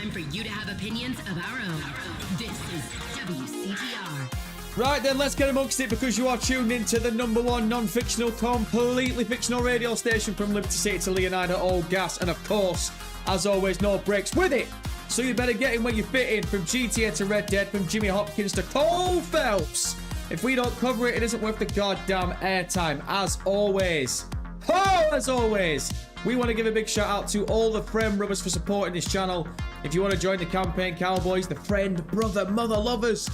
time for you to have opinions of our own. This is WCTR. Right then, let's get amongst it because you are tuned into the #1 non-fictional, completely fictional radio station from Liberty City to Leonardo, all gas, and of course, as always, no breaks with it. So you better get in where you fit in, from GTA to Red Dead, from Jimmy Hopkins to Cole Phelps. If we don't cover it, it isn't worth the goddamn airtime, as always. As always, we want to give a big shout out to all the friend brothers for supporting this channel. If you want to join the campaign, Cowboys, the friend, brother, mother lovers.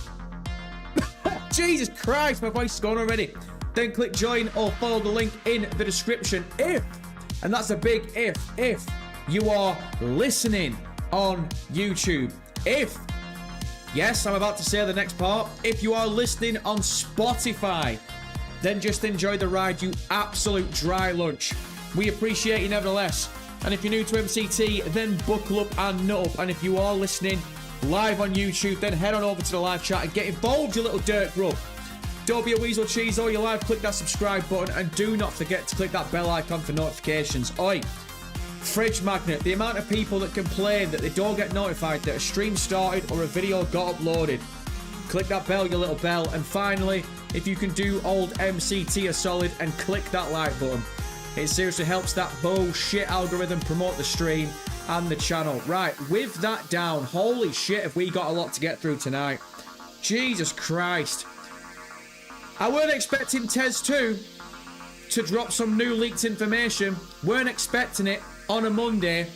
Jesus Christ, my voice is gone already. Then click join or follow the link in the description if, and that's a big if you are listening on YouTube. If, yes, I'm about to say the next part, if you are listening on Spotify, then just enjoy the ride, you absolute dry lunch. We appreciate you nevertheless. And if you're new to MCT, then buckle up and nut up. And if you are listening live on YouTube, then head on over to the live chat and get involved, you little dirt grub. Don't be a weasel cheese or you're live, click that subscribe button and do not forget to click that bell icon for notifications. Oi, Fridge Magnet, the amount of people that complain that they don't get notified that a stream started or a video got uploaded. Click that bell, you little bell. And finally, if you can do old MCT a solid and click that like button. It seriously helps that bullshit algorithm promote the stream and the channel. Right, with that down, holy shit, have we got a lot to get through tonight. Jesus Christ. I weren't expecting Tez 2 to drop some new leaked information. Weren't expecting it on a Monday.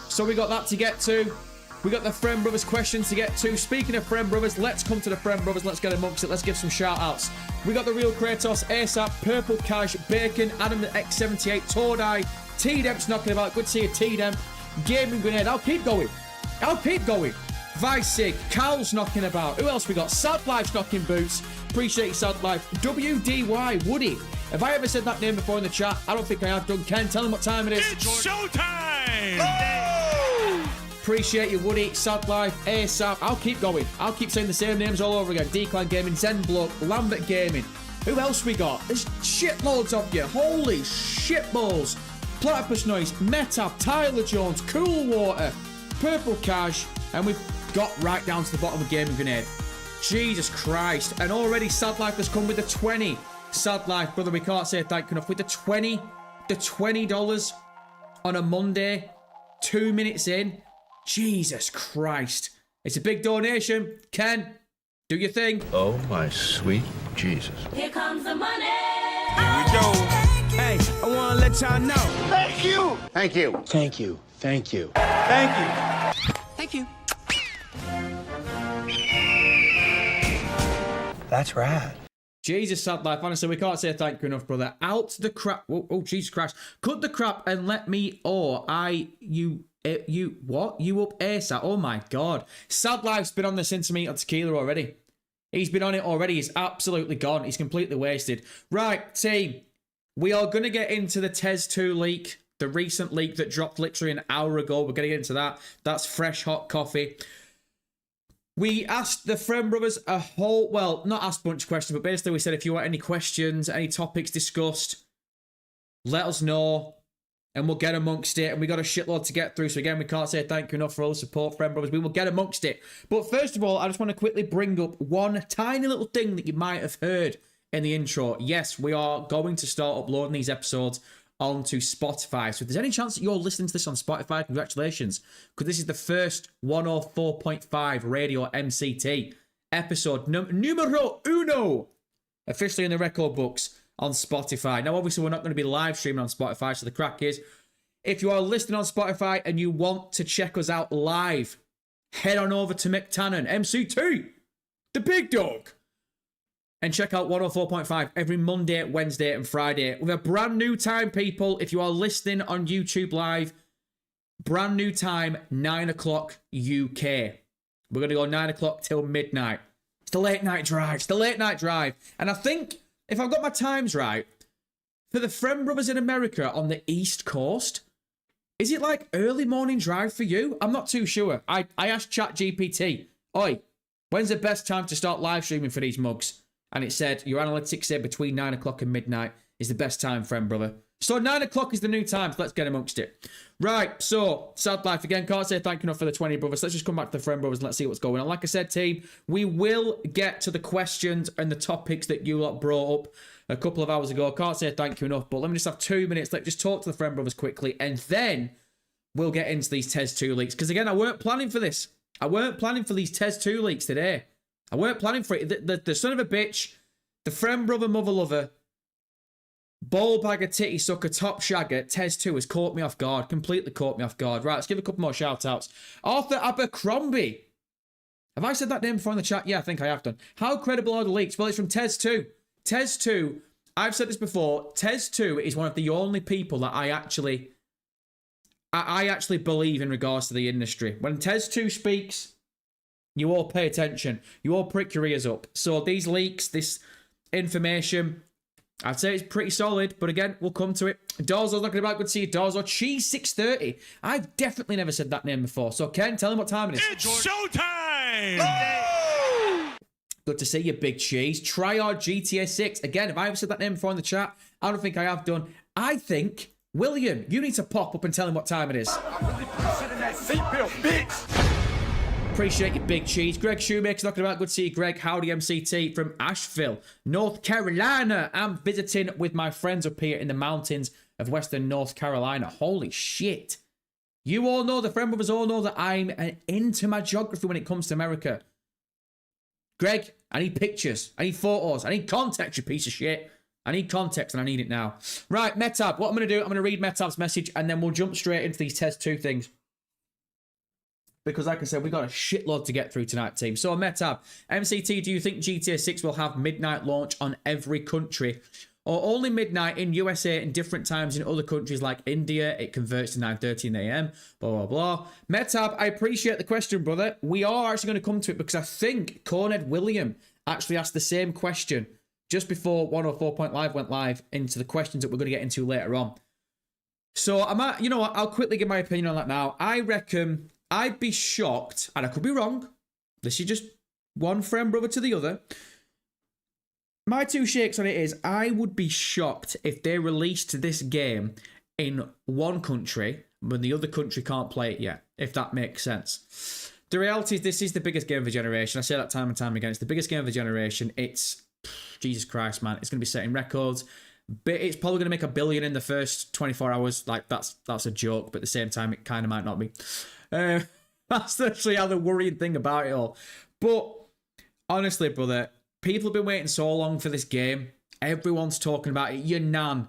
So we got that to get to. We got the Friend Brothers questions to get to. Speaking of Friend Brothers, let's come to the Friend Brothers. Let's get amongst it. Let's give some shout outs. We got the Real Kratos, ASAP, Purple Cash, Bacon, Adam the X78, Tordai, T-Demp's knocking about. Good to see you, T-Demp. Gaming Grenade. I'll keep going. Vicig, Carl's knocking about. Who else we got? Sad Life's knocking boots. Appreciate you, Sad Life. WDY, Woody. Have I ever said that name before in the chat? I don't think I have done. Ken, tell him what time it is. It's showtime! Oh! Appreciate you, Woody, Sad Life, ASAP. I'll keep going. I'll keep saying the same names all over again. Declan Gaming, Zen Bloke, Lambert Gaming. Who else we got? There's shitloads of you. Holy shitballs. Platypus Noise, Metap, Tyler Jones, Cool Water, Purple Cash, and we've got right down to the bottom of Gaming Grenade. Jesus Christ. And already Sad Life has come with the 20. Sad Life, brother, we can't say thank you enough. With the $20 on a Monday, 2 minutes in. Jesus Christ. It's a big donation. Ken, do your thing. Oh, my sweet Jesus. Here comes the money. Here we go. Hey, I want to let y'all know. Thank you. Thank you. Thank you. Thank you. Thank you. Thank you. That's right. Jesus, Sad Life. Honestly, we can't say thank you enough, brother. Out the crap. Oh, Jesus Christ. Cut the crap and let me, you up ASAP. Oh my God. Sad Life's been on the Centimeter Tequila already. He's been on it already. He's absolutely gone. He's completely wasted. Right, team. We are going to get into the Tez 2 leak. The recent leak that dropped literally an hour ago. We're going to get into that. That's fresh, hot coffee. We asked the Friend Brothers a whole, well, not asked a bunch of questions, but basically we said if you want any questions, any topics discussed, let us know. And we'll get amongst it. And we got a shitload to get through. So again, we can't say thank you enough for all the support, Friend Brothers. We will get amongst it. But first of all, I just want to quickly bring up one tiny little thing that you might have heard in the intro. Yes, we are going to start uploading these episodes onto Spotify. So if there's any chance that you're listening to this on Spotify, congratulations. Because this is the first 104.5 Radio MCT episode numero uno. Officially in the record books on Spotify. Now, obviously, we're not going to be live streaming on Spotify, so the crack is, if you are listening on Spotify and you want to check us out live, head on over to McTannon, MCT, the big dog, and check out 104.5 every Monday, Wednesday, and Friday with a brand new time, people. If you are listening on YouTube Live, brand new time, 9 o'clock UK. We're going to go 9 o'clock till midnight. It's the late night drive. It's the late night drive. And I think, if I've got my times right, for the Friend Brothers in America on the East Coast, is it like early morning drive for you? I'm not too sure. I asked ChatGPT, oi, when's the best time to start live streaming for these mugs? And it said, your analytics say between 9 o'clock and midnight is the best time, Friend Brother. So 9 o'clock is the new time. So let's get amongst it. Right, so sad life again. Can't say thank you enough for the 20 brothers. Let's just come back to the friend brothers and let's see what's going on. Like I said, team, we will get to the questions and the topics that you lot brought up a couple of hours ago. Can't say thank you enough, but let me just have 2 minutes. Let's just talk to the friend brothers quickly and then we'll get into these TES 2 leaks. Because again, I weren't planning for this. I weren't planning for these TES 2 leaks today. I weren't planning for it. The son of a bitch, the friend brother, mother lover, ball bagger, titty sucker, top shagger, TES 2 has caught me off guard. Completely caught me off guard. Right, let's give a couple more shout outs. Arthur Abercrombie. Have I said that name before in the chat? Yeah, I think I have done. How credible are the leaks? Well, it's from TES 2. TES 2, I've said this before, TES 2 is one of the only people that I actually believe in regards to the industry. When TES 2 speaks, you all pay attention. You all prick your ears up. So these leaks, this information, I'd say it's pretty solid, but again, we'll come to it. Dorzo's knocking about. Good to see you, Dorzo. Cheese 630. I've definitely never said that name before. So, Ken, tell him what time it is. It's showtime! Oh! Good to see you, Big Cheese. Tryhard GTA 6. Again, if I ever said that name before in the chat, I don't think I have done. I think, William, you need to pop up and tell him what time it is. Sit in that seatbelt, bitch. Appreciate you, Big Cheese. Greg Shoemaker's knocking about. Good to see you, Greg. Howdy, MCT from Asheville, North Carolina. I'm visiting with my friends up here in the mountains of Western North Carolina. Holy shit. You all know, the friend brothers all know that I'm into my geography when it comes to America. Greg, I need pictures. I need photos. I need context, you piece of shit. I need context and I need it now. Right, Metab. What I'm going to do, I'm going to read Metab's message and then we'll jump straight into these TES 2 things. Because like I said, we got a shitload to get through tonight, team. So, Metab, MCT, do you think GTA 6 will have midnight launch on every country? Or only midnight in USA and different times in other countries like India? It converts to 9:13 a.m. Blah, blah, blah. Metab, I appreciate the question, brother. We are actually going to come to it because I think Corned William actually asked the same question just before 104 Point Live went live into the questions that we're going to get into later on. So, you know what? I'll quickly give my opinion on that now. I reckon I'd be shocked, and I could be wrong. This is just one friend brother to the other. My two shakes on it is, I would be shocked if they released this game in one country when the other country can't play it yet, if that makes sense. The reality is this is the biggest game of the generation. I say that time and time again. It's the biggest game of the generation. It's, Jesus Christ, man. It's going to be setting records. But it's probably going to make $1 billion in the first 24 hours. Like, that's a joke, but at the same time, it kind of might not be. That's actually the worrying thing about it all. But honestly, brother, people have been waiting so long for this game. Everyone's talking about it. Your nan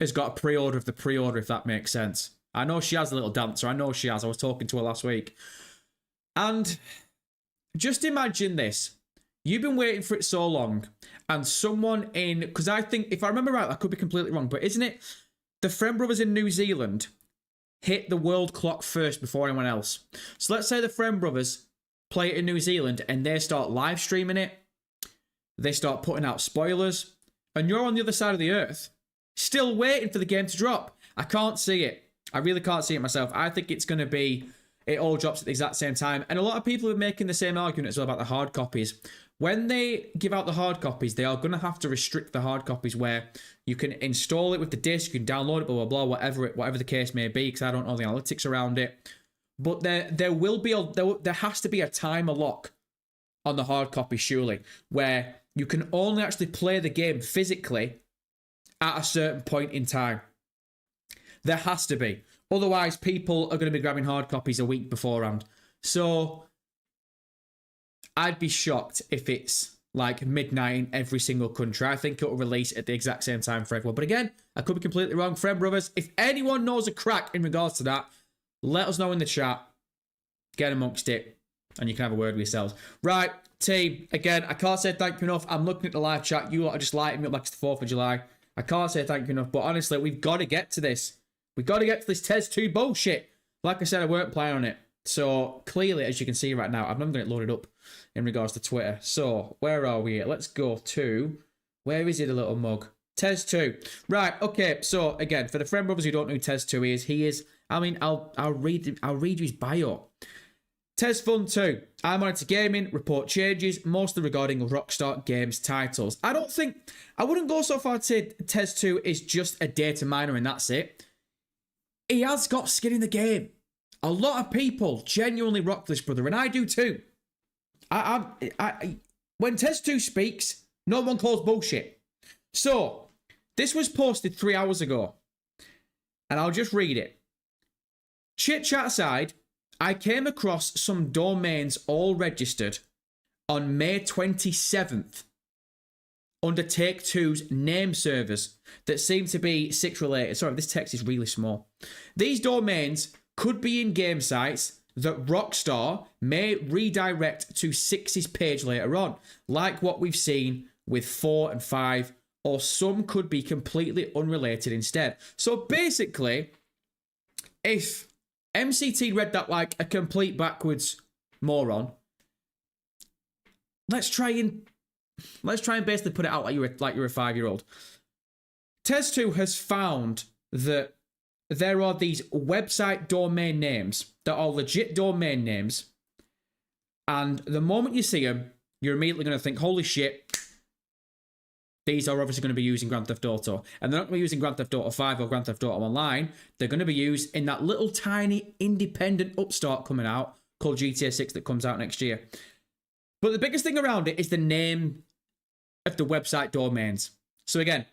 has got a pre-order of the pre-order, if that makes sense. I know she has a little dancer. I know she has. I was talking to her last week. And just imagine this. You've been waiting for it so long, and someone in... Because I think, if I remember right, I could be completely wrong, but isn't it the Friend Brothers in New Zealand hit the world clock first before anyone else? So let's say the Friend Brothers play it in New Zealand and they start live streaming it. They start putting out spoilers. And you're on the other side of the earth, still waiting for the game to drop. I can't see it. I really can't see it myself. I think it's going to be... It all drops at the exact same time. And a lot of people are making the same argument as well about the hard copies. When they give out the hard copies, they are going to have to restrict the hard copies where you can install it with the disc, you can download it, blah, blah, blah, whatever the case may be, because I don't know the analytics around it. But there has to be a timer lock on the hard copy, surely, where you can only actually play the game physically at a certain point in time. There has to be. Otherwise, people are going to be grabbing hard copies a week beforehand. So I'd be shocked if it's like midnight in every single country. I think it'll release at the exact same time for everyone. But again, I could be completely wrong. Friend brothers, if anyone knows a crack in regards to that, let us know in the chat. Get amongst it. And you can have a word with yourselves. Right, team. Again, I can't say thank you enough. I'm looking at the live chat. You lot are just lighting me up like it's the 4th of July. I can't say thank you enough. But honestly, we've got to get to this. We've got to get to this TES 2 bullshit. Like I said, I weren't playing on it. So, clearly, as you can see right now, I've not got it loaded up in regards to Twitter. So, where are we? Let's go to... Where is it, the little mug? TES 2. Right, okay. So, again, for the friend brothers who don't know who TES 2 is, he is... I mean, I'll read you his bio. Tez Fun 2. I Monitor Gaming, report changes, mostly regarding Rockstar Games titles. I wouldn't go so far to say Tez 2 is just a data miner and that's it. He has got skin in the game. A lot of people genuinely rock this brother, and I do too. When Tez 2 speaks, no one calls bullshit. So, this was posted 3 hours ago, and I'll just read it. Chit chat aside, I came across some domains all registered on May 27th under Take-Two's name servers that seem to be Six related. Sorry, this text is really small. These domains could be in-game sites that Rockstar may redirect to Six's page later on, like what we've seen with 4 and 5, or some could be completely unrelated instead. So basically, if MCT read that like a complete backwards moron, let's try and basically put it out like you're a 5-year-old. Tez 2 has found that there are these website domain names that are legit domain names, and the moment you see them, you're immediately going to think, holy shit, these are obviously going to be using Grand Theft Auto. And they're not going to be using Grand Theft Auto 5 or Grand Theft Auto Online. They're going to be used in that little tiny independent upstart coming out called GTA 6 that comes out next year. But the biggest thing around it is the name of the website domains. So again,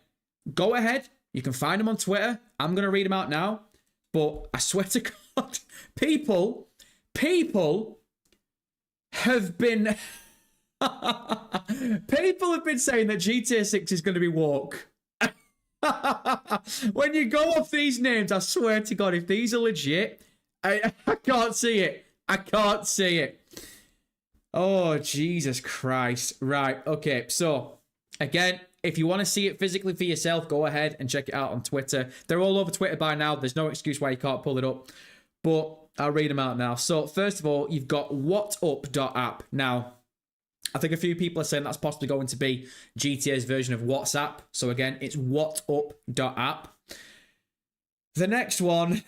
go ahead. You can find them on Twitter. I'm going to read them out now. But I swear to God, people have been... people have been saying that GTA 6 is going to be woke. When you go off these names, I swear to God, if these are legit, I can't see it. I can't see it. Oh, Jesus Christ. Right, okay. So, again, if you want to see it physically for yourself, go ahead and check it out on Twitter. They're all over Twitter by now. There's no excuse why you can't pull it up. But I'll read them out now. So, first of all, you've got whatup.app. Now, I think a few people are saying that's possibly going to be GTA's version of WhatsApp. So again, it's whatup.app. The next one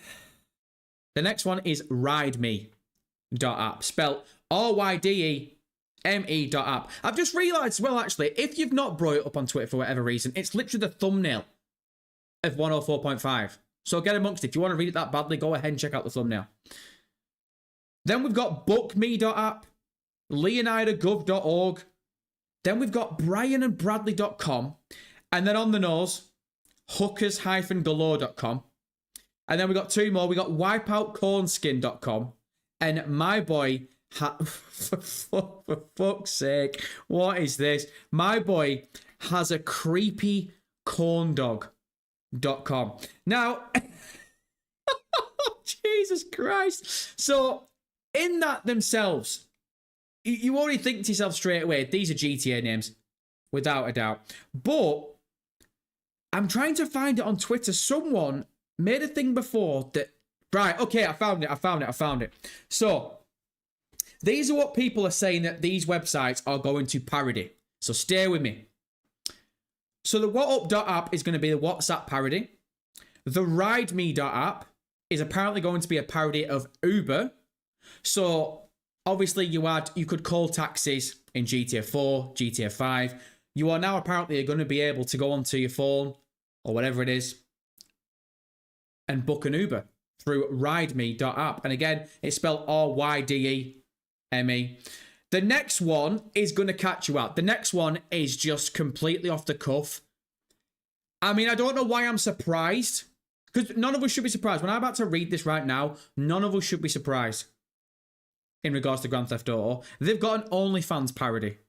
is rideme.app, spelled RYDEME.app. I've just realised, well, actually, if you've not brought it up on Twitter for whatever reason, it's literally the thumbnail of 104.5. So get amongst it. If you want to read it that badly, go ahead and check out the thumbnail. Then we've got bookme.app. leonidagov.org. Then we've got brianandbradley.com. And then on the nose, hookers-galore.com. And then we've got two more. We got wipeoutcornskin.com. And my boy, for fuck's sake, what is this? My boy has a creepy corndog.com. Now, Jesus Christ. So, in that themselves, you already think to yourself straight away, these are GTA names, without a doubt. But I'm trying to find it on Twitter. Someone made a thing before that... Right, okay, I found it. So, these are what people are saying that these websites are going to parody. So stay with me. So the whatup.app is going to be the WhatsApp parody. The rideme.app is apparently going to be a parody of Uber. So... obviously, you could call taxis in GTA 4, GTA 5. You are now apparently going to be able to go onto your phone or whatever it is and book an Uber through rideme.app. And again, it's spelled RYDEME. The next one is going to catch you out. The next one is just completely off the cuff. I mean, I don't know why I'm surprised, because none of us should be surprised. When I'm about to read this right now, none of us should be surprised. In regards to Grand Theft Auto, they've got an OnlyFans parody.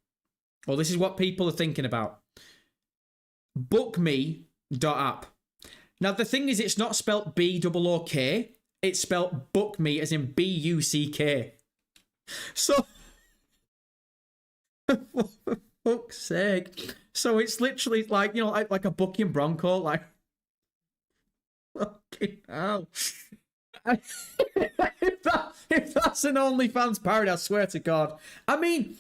Well, this is what people are thinking about. Bookme.app. Now, the thing is, it's not spelt B-O-O-K. It's spelt bookme as in B-U-C-K. So, for fuck's sake. So it's literally like, you know, like a booking Bronco, like, fucking hell. if that's an OnlyFans parody, I swear to God. I mean,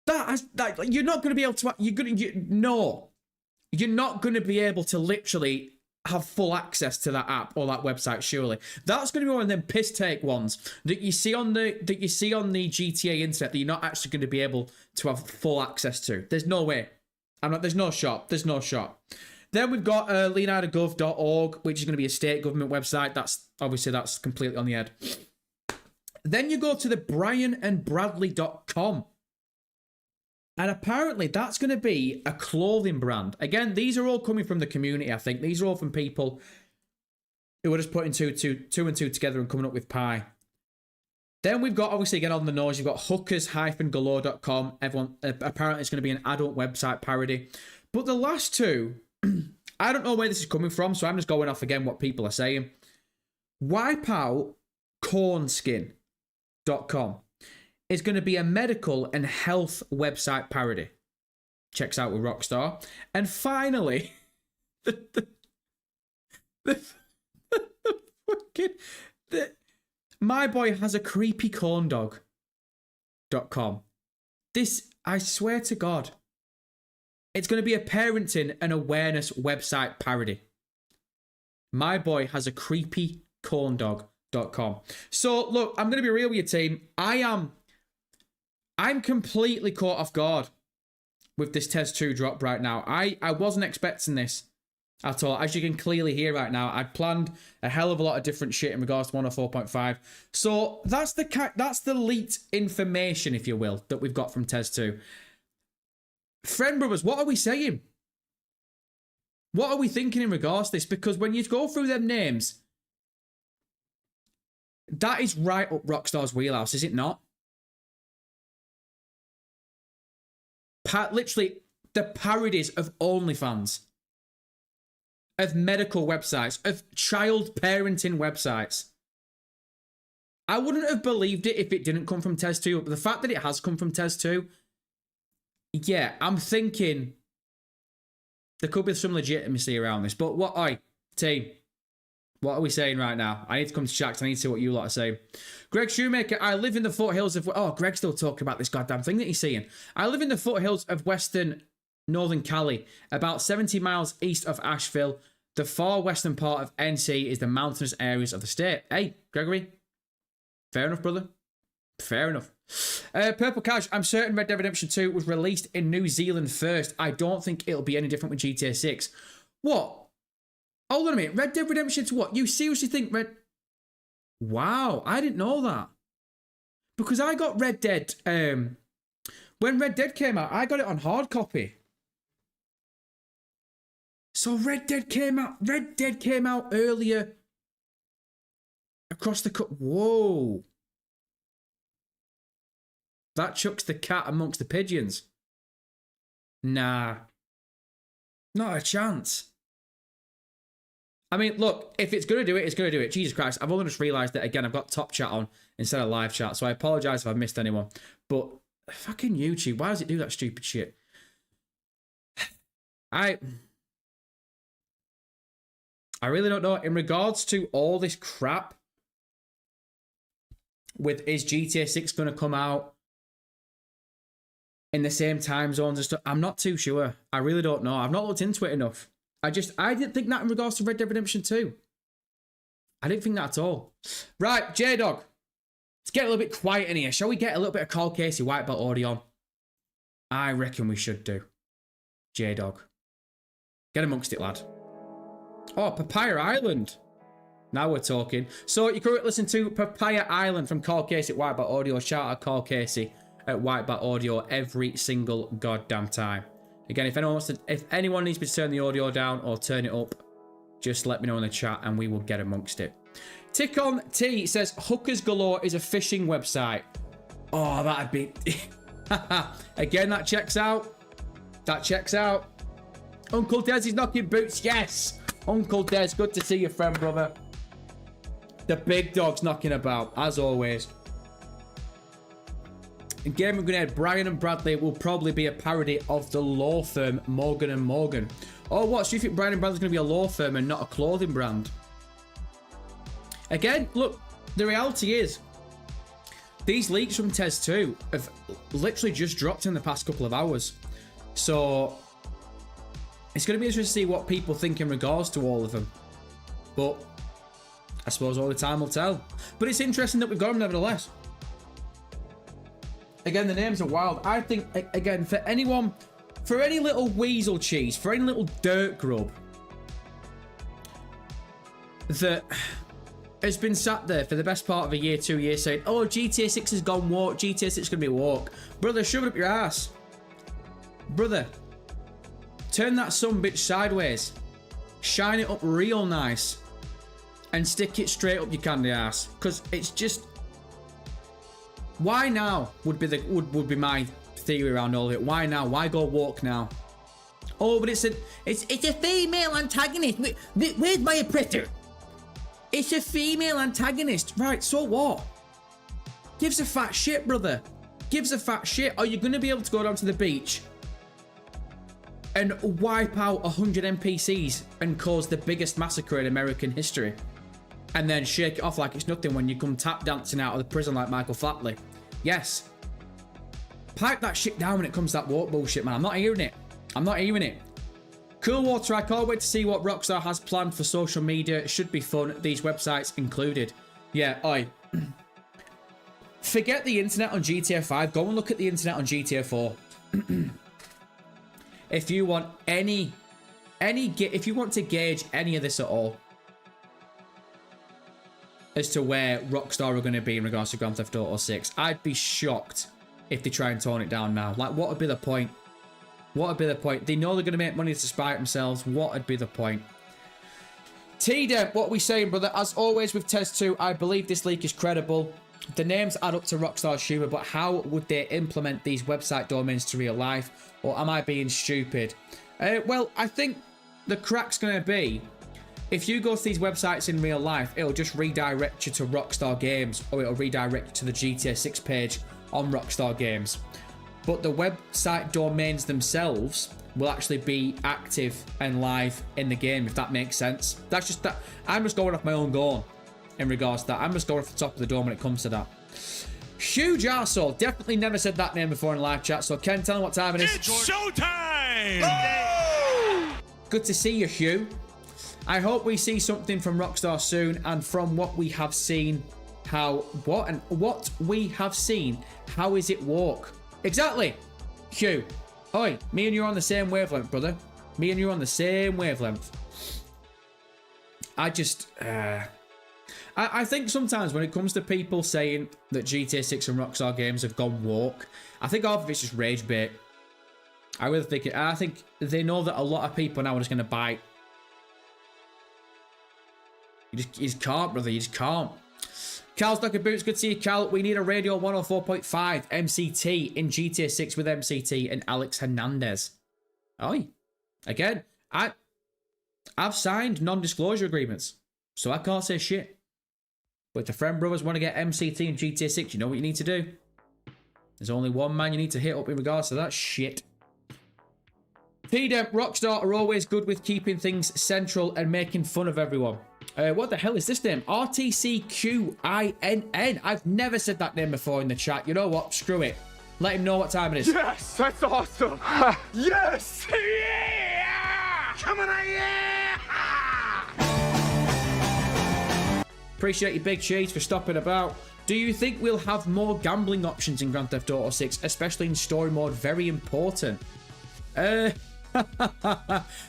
that you're not going to be able to. You're not going to be able to literally have full access to that app or that website. Surely that's going to be one of them piss take ones that you see on the GTA internet that you're not actually going to be able to have full access to. There's no way. There's no shot. There's no shot. Then we've got leonardogov.org, which is going to be a state government website. That's completely on the head. Then you go to the brianandbradley.com. And apparently that's going to be a clothing brand. Again, these are all coming from the community, I think. These are all from people who are just putting two and two together and coming up with pie. Then we've got, obviously, again, on the nose, you've got hookers-galore.com. Everyone, apparently it's going to be an adult website parody. But the last two, I don't know where this is coming from, so I'm just going off again what people are saying. Wipeoutcornskin.com. is going to be a medical and health website parody. Checks out with Rockstar. And finally, my boy has a creepy corn dog.com. This, I swear to God, it's going to be a parenting and awareness website parody. My boy has a creepy corn dog.com. So look, I'm going to be real with you, team. I'm completely caught off guard with this TES 2 drop right now. I wasn't expecting this at all. As you can clearly hear right now, I'd planned a hell of a lot of different shit in regards to 104.5. So that's the leaked information, if you will, that we've got from TES 2. Friend brothers, what are we saying? What are we thinking in regards to this? Because when you go through them names, that is right up Rockstar's wheelhouse, is it not? Literally, the parodies of OnlyFans, of medical websites, of child parenting websites. I wouldn't have believed it if it didn't come from TES 2, but the fact that it has come from TES 2, yeah, I'm thinking there could be some legitimacy around this. But team, what are we saying right now? I need to come to chat because I need to see what you lot are saying. Greg Shoemaker, I live in the foothills of... Oh, Greg's still talking about this goddamn thing that he's seeing. I live in the foothills of northern Cali, about 70 miles east of Asheville. The far western part of NC is the mountainous areas of the state. Hey, Gregory. Fair enough, brother. Fair enough. Purple Cash, I'm certain Red Dead Redemption 2 was released in New Zealand first. I don't think it'll be any different with GTA 6. What? Hold on a minute. Red Dead Redemption 2 what? You seriously think Wow, I didn't know that. Because I got Red Dead... when Red Dead came out, I got it on hard copy. So Red Dead came out earlier across the cut. Whoa. That chucks the cat amongst the pigeons. Nah. Not a chance. I mean, look, if it's going to do it, it's going to do it. Jesus Christ, I've only just realised that, again, I've got top chat on instead of live chat, so I apologise if I've missed anyone. But fucking YouTube, why does it do that stupid shit? I really don't know. In regards to all this crap with is GTA 6 going to come out in the same time zones and stuff, I'm not too sure. I really don't know. I've not looked into it enough. I didn't think that in regards to Red Dead Redemption 2. I didn't think that at all. Right, J-Dog. Let's get a little bit quiet in here. Shall we get a little bit of Karl Casey White Belt audio on? I reckon we should do. J-Dog. Get amongst it, lad. Oh, Papaya Island. Now we're talking. So you could listen to Papaya Island from Karl Casey at White Belt Audio. Shout out Karl Casey at White Belt Audio every single goddamn time. Again, if anyone needs me to turn the audio down or turn it up, just let me know in the chat and we will get amongst it. Tick on T says Hookers Galore is a fishing website. Oh, that'd be... Again, that checks out. That checks out. Uncle Des is knocking boots. Yes. Uncle Des, good to see you, friend, brother. The big dog's knocking about, as always. In Gaming Grenade, Brian and Bradley will probably be a parody of the law firm Morgan & Morgan. Oh, what? So you think Brian and Bradley's going to be a law firm and not a clothing brand? Again, look, the reality is, these leaks from TES 2 have literally just dropped in the past couple of hours. So, it's going to be interesting to see what people think in regards to all of them. But I suppose all the time will tell. But it's interesting that we've got them nevertheless. Again, the names are wild. I think, again, for anyone, for any little weasel cheese, for any little dirt grub that has been sat there for the best part of a year, 2 years, saying, oh, GTA 6 has gone woke, GTA 6 is going to be woke. Brother, shove it up your ass. Brother, turn that sumbitch sideways. Shine it up real nice. And stick it straight up your candy ass. Because it's just... Why now would be my theory around all of it. Why now? Why go woke now? Oh, but it's a female antagonist. Where's my oppressor? It's a female antagonist. Right, so what? Gives a fat shit, brother. Gives a fat shit. Are you going to be able to go down to the beach and wipe out 100 NPCs and cause the biggest massacre in American history? And then shake it off like it's nothing when you come tap dancing out of the prison like Michael Flatley? Yes. Pipe that shit down when it comes to that woke bullshit, man. I'm not hearing it. I'm not hearing it. Cool Water, I can't wait to see what Rockstar has planned for social media. It should be fun. These websites included. Yeah, oi. Forget the internet on GTA 5. Go and look at the internet on GTA 4. If you want if you want to gauge any of this at all, as to where Rockstar are going to be in regards to Grand Theft Auto 6, I'd be shocked if they try and tone it down now. Like, what would be the point? What would be the point? They know they're going to make money to spite themselves. What would be the point? T-Dep, what are we saying, brother? As always with Tez 2, I believe this leak is credible. The names add up to Rockstar's humor, but how would they implement these website domains to real life? Or am I being stupid? Well, I think the crack's going to be, if you go to these websites in real life, it'll just redirect you to Rockstar Games, or it'll redirect you to the GTA 6 page on Rockstar Games. But the website domains themselves will actually be active and live in the game, if that makes sense. That's just that. I'm just going off my own goal in regards to that. I'm just going off the top of the dome when it comes to that. Huge arsehole. Definitely never said that name before in live chat. So Ken, tell them what time it is. It's showtime! Oh! Good to see you, Hugh. I hope we see something from Rockstar soon, and from what we have seen, what we have seen, how is it woke? Exactly, Hugh. Oi, me and you are on the same wavelength, brother. Me and you are on the same wavelength. I just, I think sometimes when it comes to people saying that GTA 6 and Rockstar Games have gone woke, I think half of it's just rage bait. I really think it. I think they know that a lot of people now are just going to bite. You just can't, brother. You just can't. Carl's Knocker Boots, good to see you, Carl. We need a Radio 104.5 MCT in GTA 6 with MCT and Alex Hernandez. Oi. Again, I've signed non-disclosure agreements, so I can't say shit. But if the Friend Brothers want to get MCT in GTA 6, you know what you need to do. There's only one man you need to hit up in regards to that shit. T-Dep, Rockstar are always good with keeping things central and making fun of everyone. What the hell is this name? RTCQINN. I've never said that name before in the chat. You know what? Screw it. Let him know what time it is. Yes, that's awesome. Yes. Yeah. Come on, yeah. Appreciate you, Big Cheese, for stopping about. Do you think we'll have more gambling options in Grand Theft Auto 6, especially in story mode? Very important. I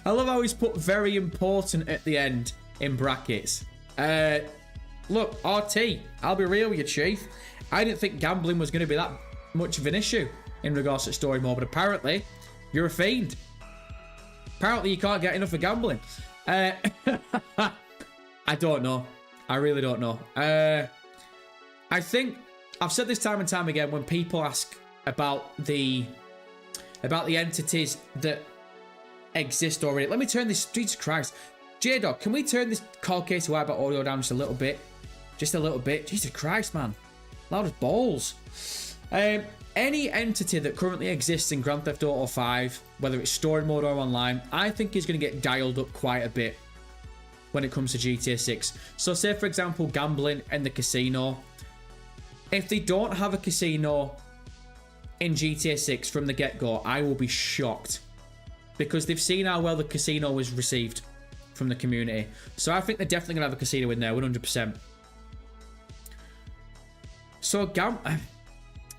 love how he's put very important at the end in brackets. Look, RT, I'll be real with you, Chief. I didn't think gambling was going to be that much of an issue in regards to story mode, but apparently you're a fiend. Apparently you can't get enough of gambling. I don't know. I really don't know. I think I've said this time and time again when people ask about the entities that exist already. Let me turn this, Jesus Christ. J-Dog, can we turn this Karl Casey Whiteboard audio down just a little bit? Just a little bit. Jesus Christ, man. Loud as balls. Any entity that currently exists in Grand Theft Auto 5, whether it's story mode or online, I think is going to get dialed up quite a bit when it comes to GTA 6. So say, for example, gambling and the casino. If they don't have a casino in GTA 6 from the get-go, I will be shocked. because they've seen how well the casino was received from the community. So I think they're definitely going to have a casino in there, 100%. So,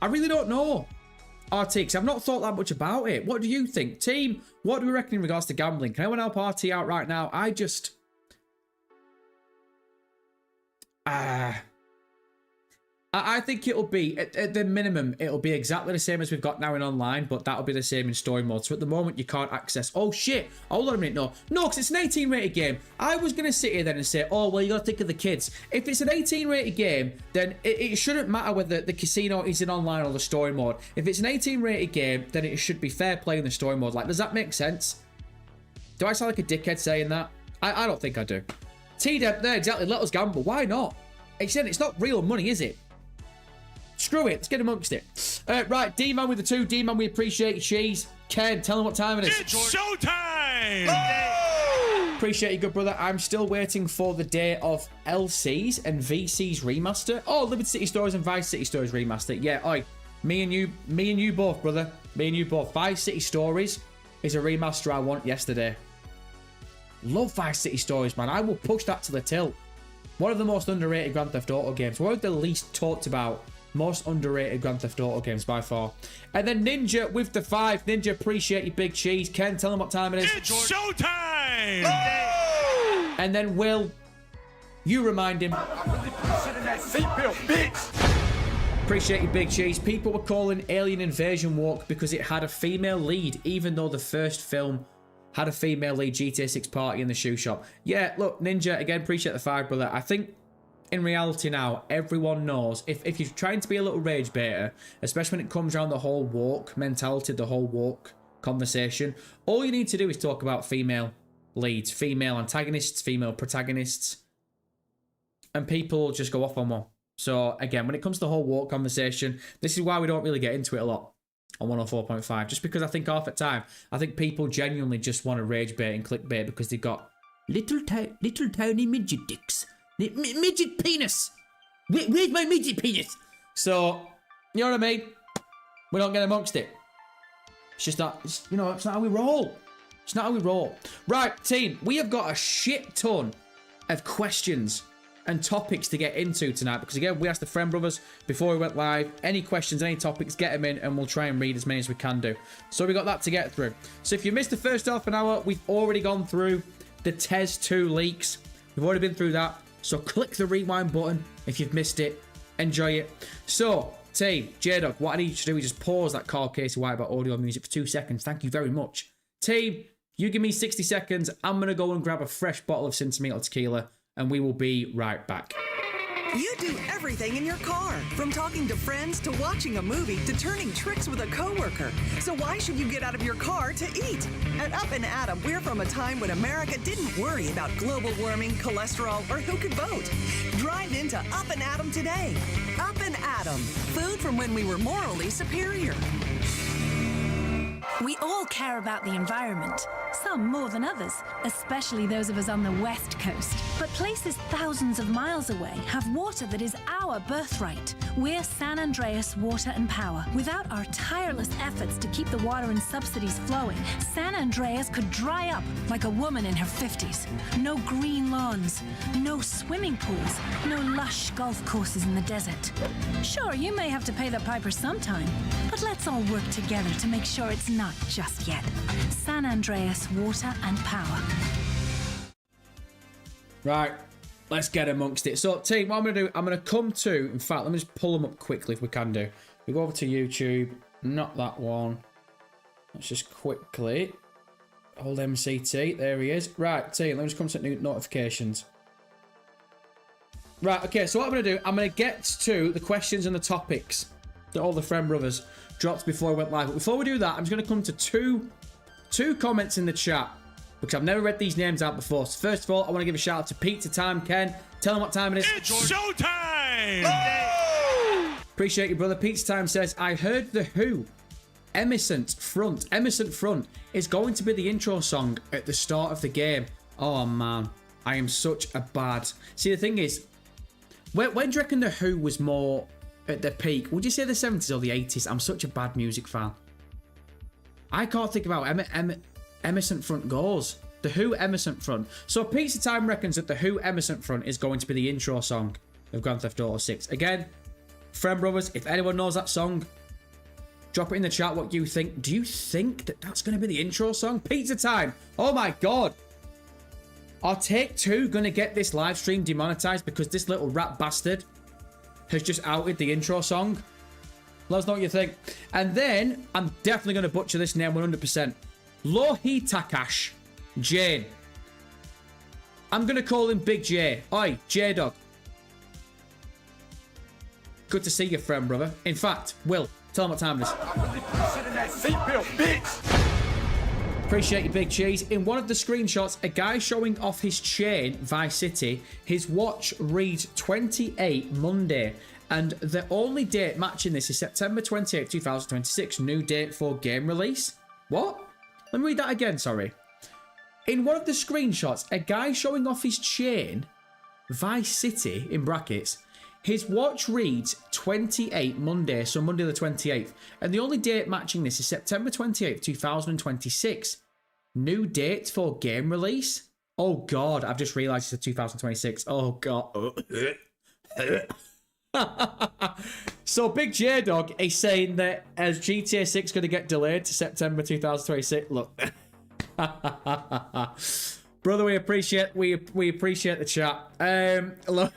I really don't know, RT, because I've not thought that much about it. What do you think? Team, what do we reckon in regards to gambling? Can anyone help RT out right now? I think it'll be, at the minimum, it'll be exactly the same as we've got now in online, but that'll be the same in story mode. So at the moment, you can't access... Oh, shit. Hold on a minute. No, because it's an 18-rated game. I was going to sit here then and say, oh, well, you got to think of the kids. If it's an 18-rated game, then it shouldn't matter whether the casino is in online or the story mode. If it's an 18-rated game, then it should be fair play in the story mode. Like, does that make sense? Do I sound like a dickhead saying that? I don't think I do. T-Deb, there, exactly. Let us gamble. Why not? Except it's not real money, is it? Screw it, let's get amongst it. Right, D-Man with the 2. D-Man, we appreciate you, cheese. Ken, tell him what time it is. It's showtime! Oh! Appreciate you, good brother. I'm still waiting for the day of LC's and VC's remaster. Oh, Liberty City Stories and Vice City Stories remaster. Yeah, oi. Me and you both, brother. Me and you both. Vice City Stories is a remaster I want yesterday. Love Vice City Stories, man. I will push that to the tilt. One of the most underrated Grand Theft Auto games. One of the least talked about, most underrated Grand Theft Auto games by far. And then Ninja with the 5. Ninja, appreciate you, big cheese. Ken, tell him what time it is. It's showtime! Oh! And then Will, you remind him. Sit in that seatbelt, bitch! Appreciate you, big cheese. People were calling Alien Invasion Walk because it had a female lead, even though the first film had a female lead, GTA 6 Party in the shoe shop. Yeah, look, Ninja, again, appreciate the 5, brother. I think in reality now, everyone knows, if you're trying to be a little rage baiter, especially when it comes around the whole walk mentality, the whole walk conversation, all you need to do is talk about female leads, female antagonists, female protagonists, and people will just go off on one. So, again, when it comes to the whole walk conversation, this is why we don't really get into it a lot on 104.5, just because I think half the time, I think people genuinely just want to rage bait and clickbait because they've got little tiny midget dicks. Midget penis! Where's my midget penis? So, you know what I mean? We don't get amongst it. It's just not, it's not how we roll. It's not how we roll. Right, team, we have got a shit ton of questions and topics to get into tonight, because again, we asked the Friend Brothers before we went live, any questions, any topics, get them in, and we'll try and read as many as we can do. So we got that to get through. So if you missed the first half an hour, we've already gone through the TES 2 leaks. We've already been through that. So click the rewind button if you've missed it. Enjoy it. So, team, J-Dog, what I need you to do is just pause that Karl Casey White about audio music for 2 seconds. Thank you very much. Team, you give me 60 seconds. I'm going to go and grab a fresh bottle of Sentimental Tequila, and we will be right back. You do everything in your car, from talking to friends to watching a movie to turning tricks with a coworker. So why should you get out of your car to eat? At Up and Atom, we're from a time when America didn't worry about global warming, cholesterol, or who could vote. Drive into Up and Atom today. Up and Atom, food from when we were morally superior. We all care about the environment, some more than others, especially those of us on the West Coast. But places thousands of miles away have water that is our birthright. We're San Andreas Water and Power. Without our tireless efforts to keep the water and subsidies flowing, San Andreas could dry up like a woman in her 50s. No green lawns, no swimming pools, no lush golf courses in the desert. Sure, you may have to pay the piper sometime, but let's all work together to make sure it's not just yet. San Andreas Water and Power. Right, let's get amongst it. So, team, what I'm going to do, I'm going to come to, in fact, let me just pull them up quickly if we can do. We go over to YouTube, not that one. Let's just quickly hold MCT. There he is. Right, team, let me just come to new notifications. Right, okay, so what I'm going to do, I'm going to get to the questions and the topics that all the Friend Brothers dropped before we went live. But before we do that, I'm just going to come to two comments in the chat, because I've never read these names out before. So first of all, I want to give a shout out to Pizza Time Ken. Tell them what time it is. It's showtime! Oh! Appreciate you, brother. Pizza Time says, I heard the Who Emerson Front is going to be the intro song at the start of the game. Oh man, I am such a bad... See, the thing is, when do you reckon the Who was more at their peak? Would you say the 70s or the 80s? I'm such a bad music fan. I can't think about Emerson Front goes. The Who Emerson Front. So Pizza Time reckons that the Who Emerson Front is going to be the intro song of Grand Theft Auto 6. Again, friend brothers, if anyone knows that song, drop it in the chat what you think. Do you think that that's going to be the intro song? Pizza Time. Oh my god. Are Take Two going to get this live stream demonetized because this little rat bastard has just outed the intro song? Let us know what you think. And then, I'm definitely going to butcher this name 100%. Lohitakash Jane. I'm going to call him Big J. Oi, J-Dog. Good to see you, friend, brother. In fact, Will, tell him what time it is. Sit in that seatbelt, bitch. Appreciate you, Big Cheese. In one of the screenshots, a guy showing off his chain, Vice City, his watch reads 28 Monday. And the only date matching this is September 28, 2026. New date for game release. What? Let me read that again, sorry. In one of the screenshots, a guy showing off his chain, Vice City, in brackets, his watch reads 28 Monday, so Monday the 28th. And the only date matching this is September 28th, 2026. New date for game release? Oh god, I've just realised it's 2026. Oh god. So Big J Dog is saying that as GTA 6 going to get delayed to September 2026. Look. Brother, we appreciate the chat. Look.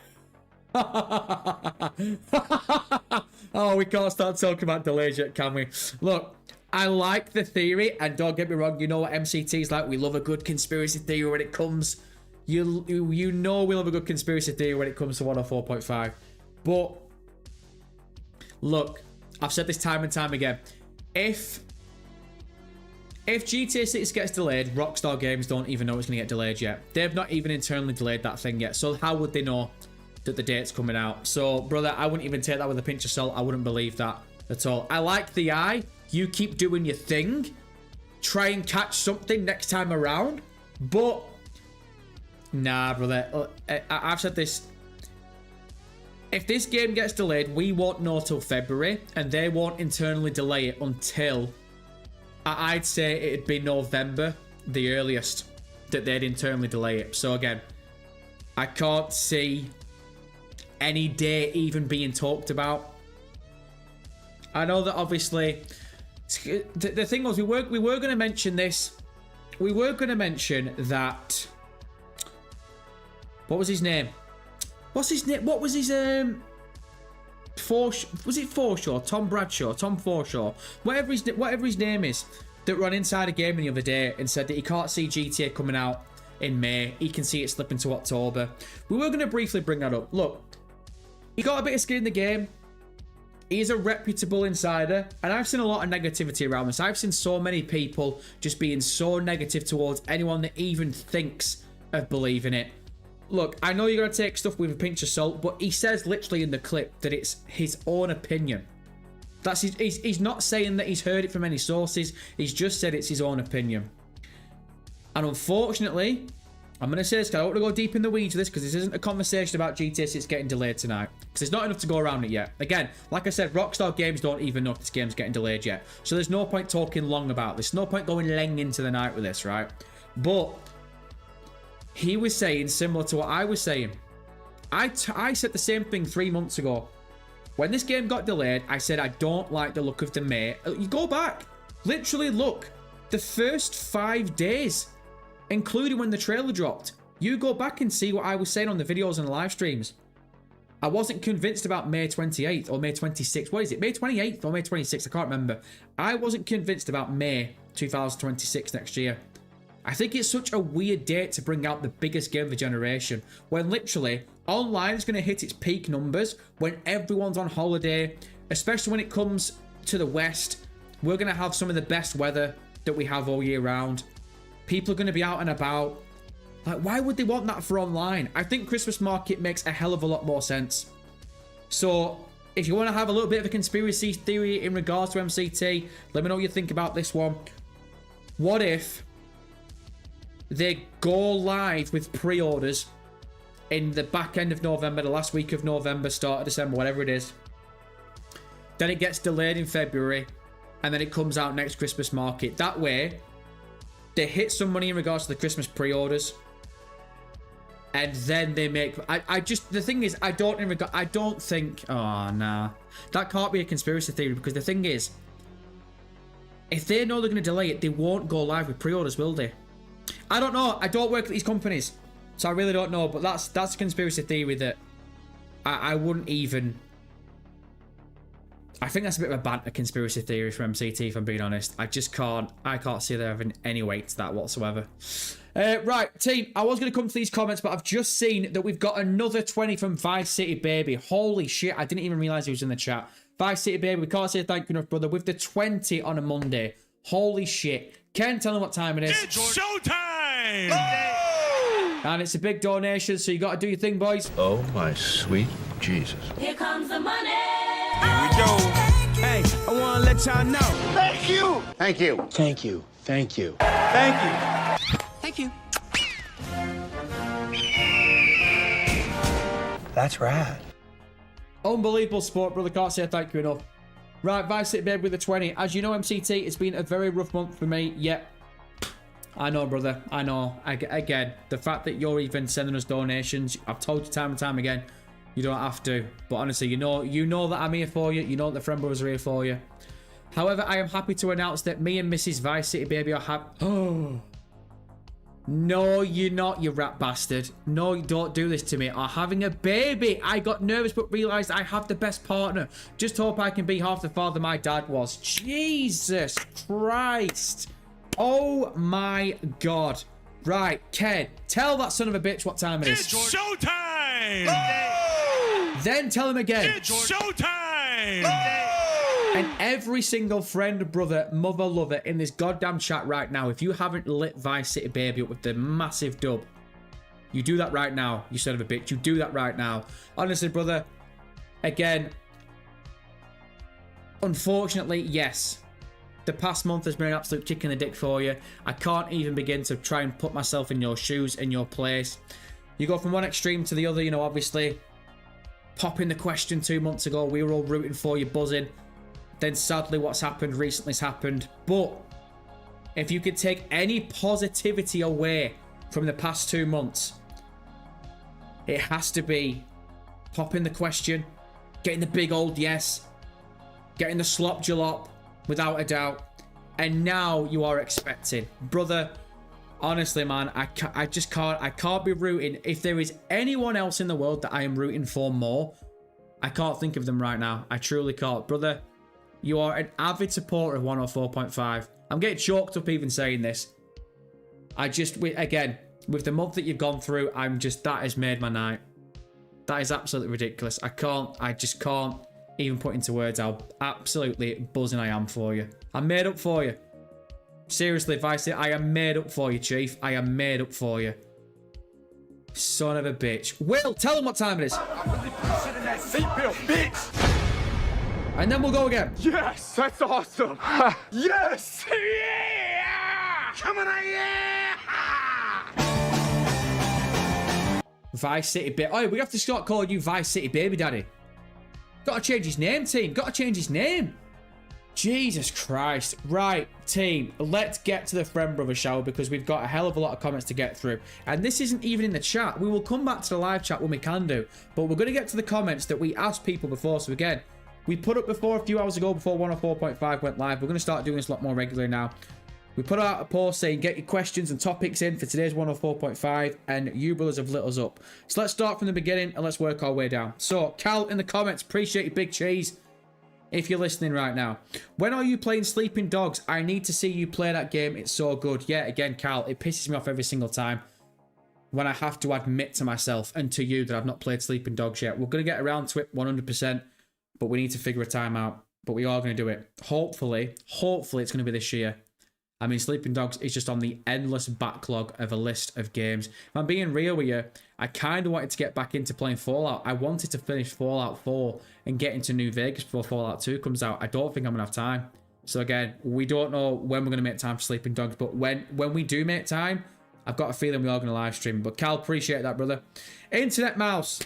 Oh, we can't start talking about delays yet, can we? Look, I like the theory, and don't get me wrong, you know what MCT's like. We love a good conspiracy theory when it comes. You know we love a good conspiracy theory when it comes to 104.5. But look, I've said this time and time again. If GTA 6 gets delayed, Rockstar Games don't even know it's going to get delayed yet. They've not even internally delayed that thing yet. So how would they know that the date's coming out? So, brother, I wouldn't even take that with a pinch of salt. I wouldn't believe that at all. I like the eye. You keep doing your thing. Try and catch something next time around. But, nah, brother. I've said this. If this game gets delayed, we won't know till February. And they won't internally delay it until, I'd say it'd be November, the earliest, that they'd internally delay it. So, again, I can't see any day even being talked about. I know that obviously the thing was we were going to mention this. We were going to mention that. What was his name? What's his name? What was his was it Forshaw? Tom Bradshaw? Tom Forshaw? Whatever his name is, that ran inside a gaming the other day and said that he can't see GTA coming out in May. He can see it slipping to October. We were going to briefly bring that up. Look, he got a bit of skin in the game. He's a reputable insider, and I've seen a lot of negativity around this. I've seen so many people just being so negative towards anyone that even thinks of believing it. Look, I know you're going to take stuff with a pinch of salt, but he says literally in the clip that it's his own opinion. That's he's not saying that he's heard it from any sources. He's just said it's his own opinion. And unfortunately, I'm going to say this because I don't want to go deep in the weeds of this because this isn't a conversation about GTA 6 getting delayed tonight. Because there's not enough to go around it yet. Again, like I said, Rockstar Games don't even know if this game's getting delayed yet. So there's no point talking long about this. No point going leng into the night with this, right? But he was saying similar to what I was saying. I said the same thing 3 months ago. When this game got delayed, I said I don't like the look of the May. You go back. Literally look. The first 5 days, including when the trailer dropped. You go back and see what I was saying on the videos and the live streams. I wasn't convinced about May 28th or May 26th. What is it? May 28th or May 26th? I can't remember. I wasn't convinced about May 2026 next year. I think it's such a weird date to bring out the biggest game of the generation when literally online is going to hit its peak numbers when everyone's on holiday, especially when it comes to the West. We're going to have some of the best weather that we have all year round. People are going to be out and about. Like, why would they want that for online? I think Christmas market makes a hell of a lot more sense. So, if you want to have a little bit of a conspiracy theory in regards to MCT, let me know what you think about this one. What if they go live with pre-orders in the back end of November, the last week of November, start of December, whatever it is. Then it gets delayed in February, and then it comes out next Christmas market. That way, they hit some money in regards to the Christmas pre-orders, and then they make... I just... The thing is, I don't think... Oh, nah. That can't be a conspiracy theory, because the thing is, if they know they're going to delay it, they won't go live with pre-orders, will they? I don't know. I don't work at these companies, so I really don't know. But that's a conspiracy theory that I wouldn't even... I think that's a bit of a banter conspiracy theory from MCT, if I'm being honest. I can't see there having any weight to that whatsoever. Right, team, I was going to come to these comments, but I've just seen that we've got another 20 from Vice City Baby. Holy shit, I didn't even realise he was in the chat. Vice City Baby, we can't say thank you enough, brother, with the 20 on a Monday. Holy shit. Ken, tell him what time it is. It's showtime! Oh! And it's a big donation, so you got to do your thing, boys. Oh, my sweet Jesus. Here comes the money. Here we go. Hey, I want to let y'all know. Thank you. Thank you. Thank you. Thank you. Thank you. Thank you. That's rad. Unbelievable sport, brother. Can't say thank you enough. Right, Vice City Babe with the 20. As you know, MCT, it's been a very rough month for me. Yep. I know, brother. I know. Again, the fact that you're even sending us donations, I've told you time and time again, you don't have to. But honestly, you know that I'm here for you. You know that the Friend Brothers are here for you. However, I am happy to announce that me and Mrs. Vice City Baby are happy. Oh. No, you're not, you rat bastard. No, don't do this to me. Are having a baby. I got nervous but realised I have the best partner. Just hope I can be half the father my dad was. Jesus Christ. Oh my God. Right, Ken, tell that son of a bitch what time it is. It's showtime! Oh! Then tell him again. It's showtime! And every single friend, brother, mother, lover in this goddamn chat right now, if you haven't lit Vice City Baby up with the massive dub, you do that right now, you son of a bitch. You do that right now. Honestly, brother, again, unfortunately, yes, the past month has been an absolute kick in the dick for you. I can't even begin to try and put myself in your shoes, in your place. You go from one extreme to the other, you know, obviously. Popping the question 2 months ago, we were all rooting for you, buzzing. Then sadly what's happened recently has happened. But if you could take any positivity away from the past 2 months, it has to be popping the question, getting the big old yes, getting the slop jalop without a doubt, and now you are expecting. Brother, honestly, man, I can't be rooting. If there is anyone else in the world that I am rooting for more, I can't think of them right now. I truly can't. Brother, you are an avid supporter of 104.5. I'm getting choked up even saying this. Again, with the month that you've gone through, that has made my night. That is absolutely ridiculous. I just can't even put into words how absolutely buzzing I am for you. I'm made up for you. Seriously, Vice, I am made up for you, Chief. I am made up for you. Son of a bitch. Will, tell them what time it is. I'm really pushing in that seatbelt, bitch. And then we'll go again. Yes, that's awesome. Yes. Yeah. Come on, yeah. Vice City Baby. Oh, we have to start calling you Vice City Baby Daddy. Got to change his name, team. Got to change his name. Jesus Christ. Right, team. Let's get to the Friend Brother show because we've got a hell of a lot of comments to get through. And this isn't even in the chat. We will come back to the live chat when we can do. But we're going to get to the comments that we asked people before. So again, we put up before a few hours ago before 104.5 went live. We're going to start doing this a lot more regularly now. We put out a post saying get your questions and topics in for today's 104.5 and you brothers have lit us up. So let's start from the beginning and let's work our way down. So Cal in the comments, appreciate you, big cheese. If you're listening right now, when are you playing Sleeping Dogs? I need to see you play that game. It's so good. Yeah, again, Cal, it pisses me off every single time when I have to admit to myself and to you that I've not played Sleeping Dogs yet. We're going to get around to it 100%, but we need to figure a time out. But we are going to do it. Hopefully it's going to be this year. I mean, Sleeping Dogs is just on the endless backlog of a list of games. If I'm being real with you, I kind of wanted to get back into playing Fallout. I wanted to finish Fallout 4 and get into New Vegas before Fallout 2 comes out. I don't think I'm going to have time. So again, we don't know when we're going to make time for Sleeping Dogs, but when we do make time, I've got a feeling we are going to live stream. But Cal, appreciate that, brother. Internet Mouse.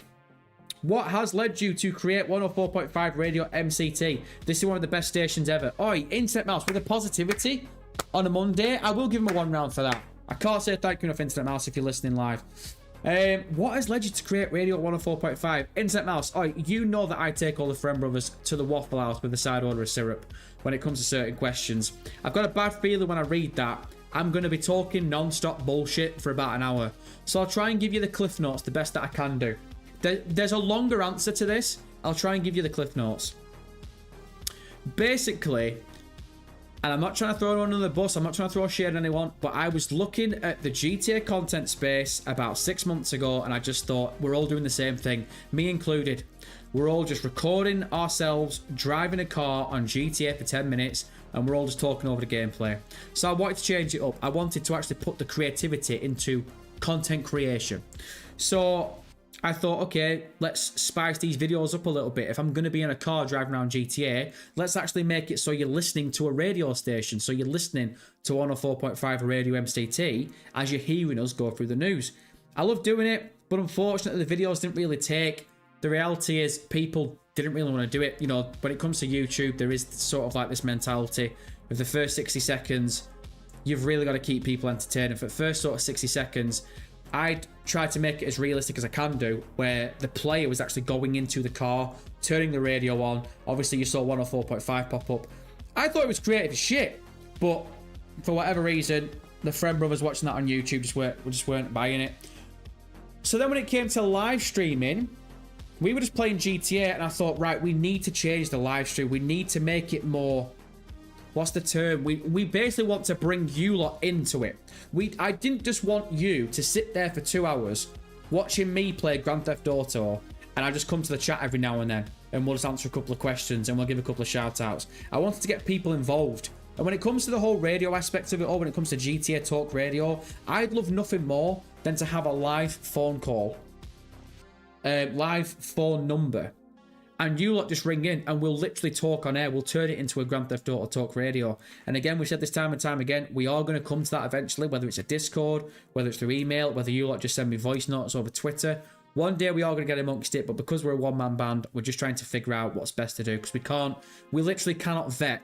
What has led you to create 104.5 Radio MCT? This is one of the best stations ever. Oi, Internet Mouse, with the positivity. on a Monday. I will give him a 1 round for that. I can't say thank you enough, Internet Mouse, if you're listening live. What has led you to create Radio 104.5? Internet Mouse, oh, you know that I take all the friend brothers to the Waffle House with a side order of syrup when it comes to certain questions. I've got a bad feeling when I read that I'm going to be talking non-stop bullshit for about an hour. So I'll try and give you the cliff notes the best that I can do. There's a longer answer to this. I'll try and give you the cliff notes. Basically, and I'm not trying to throw anyone under the bus, I'm not trying to throw shade at anyone, but I was looking at the GTA content space about 6 months ago, and I just thought, we're all doing the same thing, me included. We're all just recording ourselves, driving a car on GTA for 10 minutes, and we're all just talking over the gameplay. So I wanted to change it up. I wanted to actually put the creativity into content creation. So I thought, okay, let's spice these videos up a little bit. If I'm going to be in a car driving around GTA, let's actually make it so you're listening to a radio station. So you're listening to 104.5 Radio MCT as you're hearing us go through the news. I love doing it, but unfortunately the videos didn't really take. The reality is people didn't really want to do it. You know, when it comes to YouTube, there is sort of like this mentality of the first 60 seconds, you've really got to keep people entertained. For the first sort of 60 seconds, I'd try to make it as realistic as I can do, where the player was actually going into the car, turning the radio on. Obviously, you saw 104.5 pop up. I thought it was creative as shit, but for whatever reason, the friend brothers watching that on YouTube just weren't buying it. So then when it came to live streaming, we were just playing GTA, and I thought, right, we need to change the live stream. We need to make it more... What's the term? We basically want to bring you lot into it. I didn't just want you to sit there for 2 hours watching me play Grand Theft Auto, and I just come to the chat every now and then, and we'll just answer a couple of questions, and we'll give a couple of shout outs. I wanted to get people involved. And when it comes to the whole radio aspect of it, or when it comes to GTA Talk Radio, I'd love nothing more than to have a live phone call. Live phone number. And you lot just ring in and we'll literally talk on air. We'll turn it into a Grand Theft Auto Talk Radio. And again, we said this time and time again, we are going to come to that eventually, whether it's a Discord, whether it's through email, whether you lot just send me voice notes over Twitter. One day we are going to get amongst it, but because we're a one-man band, we're just trying to figure out what's best to do, because we literally cannot vet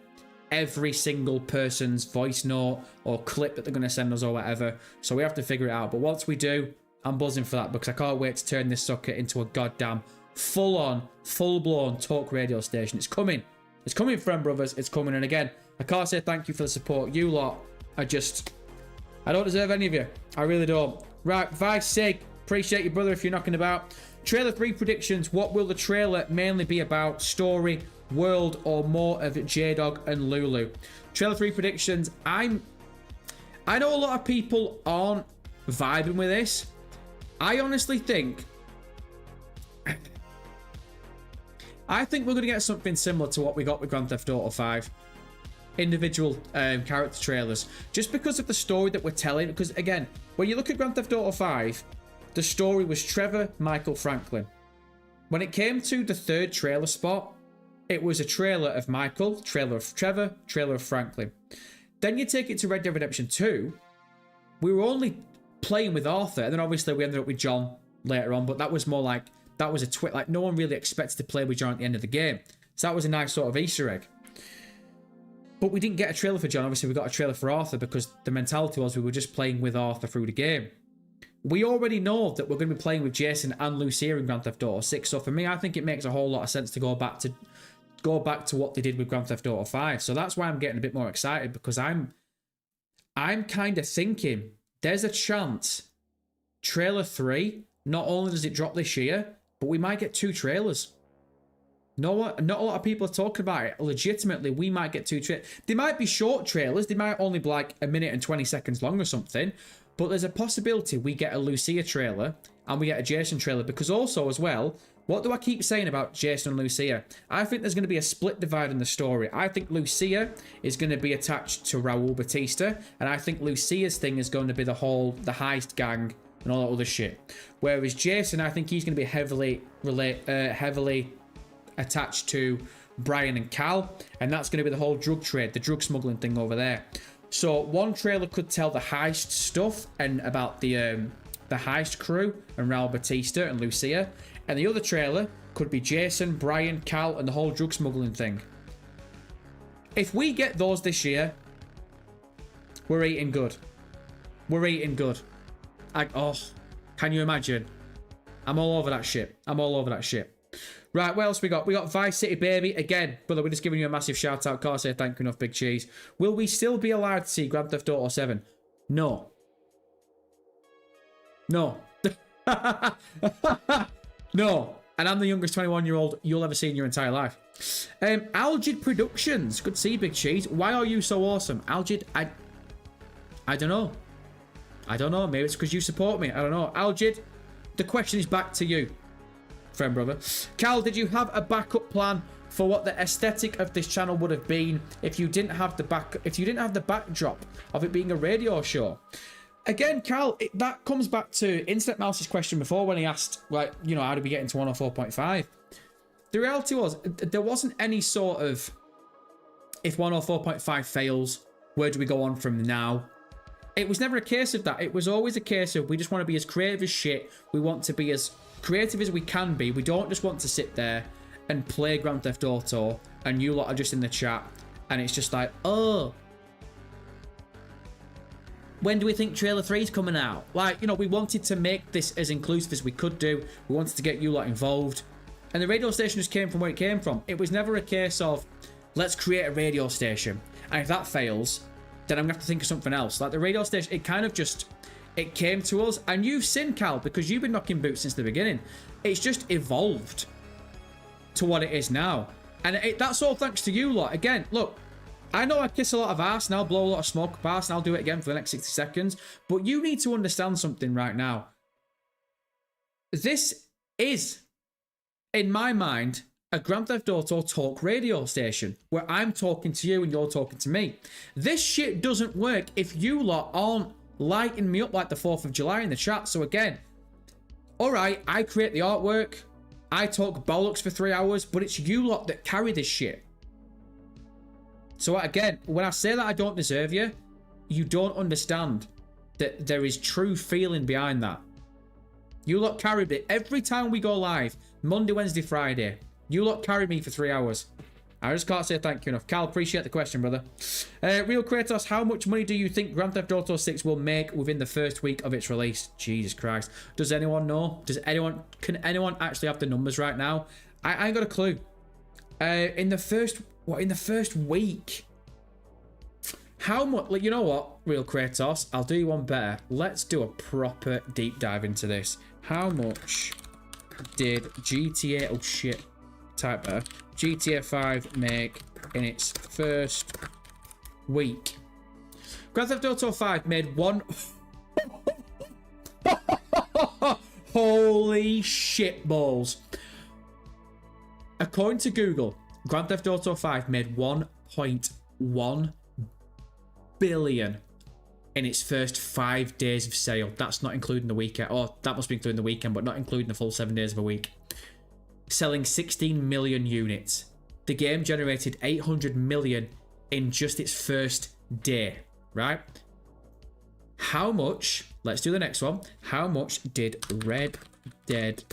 every single person's voice note or clip that they're going to send us or whatever. So we have to figure it out. But once we do, I'm buzzing for that, because I can't wait to turn this sucker into a goddamn full-on, full-blown talk radio station. It's coming. It's coming, friend brothers. It's coming. And again, I can't say thank you for the support. You lot I don't deserve any of you. I really don't. Right, Vice Sig, appreciate you, brother, if you're knocking about. Trailer 3 predictions. What will the trailer mainly be about? Story, world, or more of J-Dog and Lulu? Trailer 3 predictions. I know a lot of people aren't vibing with this. I honestly think... I think we're going to get something similar to what we got with Grand Theft Auto 5. Individual character trailers. Just because of the story that we're telling. Because, again, when you look at Grand Theft Auto 5, the story was Trevor, Michael, Franklin. When it came to the third trailer spot, it was a trailer of Michael, trailer of Trevor, trailer of Franklin. Then you take it to Red Dead Redemption 2. We were only playing with Arthur. And then, obviously, we ended up with John later on. But that was more like... That was a twist. Like, no one really expected to play with John at the end of the game. So that was a nice sort of Easter egg. But we didn't get a trailer for John. Obviously, we got a trailer for Arthur because the mentality was we were just playing with Arthur through the game. We already know that we're going to be playing with Jason and Lucia in Grand Theft Auto 6. So for me, I think it makes a whole lot of sense to go back to what they did with Grand Theft Auto 5. So that's why I'm getting a bit more excited, because I'm kind of thinking there's a chance trailer 3, not only does it drop this year, but we might get 2 trailers. Not a lot of people are talking about it. Legitimately, we might get 2 trailers. They might be short trailers. They might only be like 1 minute and 20 seconds long or something. But there's a possibility we get a Lucia trailer and we get a Jason trailer. Because also, as well, what do I keep saying about Jason and Lucia? I think there's going to be a split divide in the story. I think Lucia is going to be attached to Raul Batista. And I think Lucia's thing is going to be the heist gang and all that other shit. Whereas Jason, I think he's going to be heavily attached to Brian and Cal, and that's going to be the whole drug trade, the drug smuggling thing over there. So one trailer could tell the heist stuff and about the heist crew and Raul Batista and Lucia, and the other trailer could be Jason, Brian, Cal, and the whole drug smuggling thing. If we get those this year, We're eating good. We're eating good. Oh, can you imagine? I'm all over that shit. I'm all over that shit. Right, what else we got? We got Vice City Baby. Again, brother, we're just giving you a massive shout out. Can't say thank you enough, Big Cheese. Will we still be allowed to see Grand Theft Auto 7? No. No. No. And I'm the youngest 21-year-old you'll ever see in your entire life. Algid Productions. Good to see you, Big Cheese. Why are you so awesome? Algid, I don't know. I don't know. Maybe it's because you support me. I don't know. Algid, the question is back to you, friend brother. Cal, did you have a backup plan for what the aesthetic of this channel would have been if you didn't have the backdrop of it being a radio show? Again, Cal, that comes back to Internet Mouse's question before when he asked, like, you know, how did we get into 104.5? The reality was, there wasn't any sort of, if 104.5 fails, where do we go on from now? It was never a case of that. It was always a case of, we just want to be as creative as shit. We want to be as creative as we can be. We don't just want to sit there and play Grand Theft Auto, and you lot are just in the chat, and it's just like, oh, when do we think Trailer 3 is coming out? Like, you know, we wanted to make this as inclusive as we could do. We wanted to get you lot involved. And the radio station just came from where it came from. It was never a case of, let's create a radio station. And if that fails, then I'm going to have to think of something else. Like, the radio station, it kind of just, it came to us. And you've seen, Cal, because you've been knocking boots since the beginning. It's just evolved to what it is now. And that's all thanks to you lot. Again, look, I know I kiss a lot of ass and I'll blow a lot of smoke up ass and I'll do it again for the next 60 seconds. But you need to understand something right now. This is, in my mind, a Grand Theft Auto talk radio station where I'm talking to you and you're talking to me. This shit doesn't work if you lot aren't lighting me up like the 4th of July in the chat. So again, all right, I create the artwork. I talk bollocks for 3 hours, but it's you lot that carry this shit. So again, when I say that I don't deserve you, you don't understand that there is true feeling behind that. You lot carried it every time we go live, Monday, Wednesday, Friday. You lot carry me for 3 hours. I just can't say thank you enough. Cal, appreciate the question, brother. Real Kratos, how much money do you think Grand Theft Auto 6 will make within the first week of its release? Jesus Christ. Does anyone know? Can anyone actually have the numbers right now? I ain't got a clue. In the first week? How much? Like, you know what, Real Kratos? I'll do you one better. Let's do a proper deep dive into this. How much did GTA... Oh, shit. Type there. GTA 5 make in its first week? Grand Theft Auto 5 made one... Holy shit balls. According to Google, Grand Theft Auto 5 made 1.1 billion in its first 5 days of sale. That's not including the weekend. Oh, that must be including the weekend, but not including the full 7 days of a week. Selling 16 million units. The game generated 800 million in just its first day, right? How much, let's do the next one. How much did Red Dead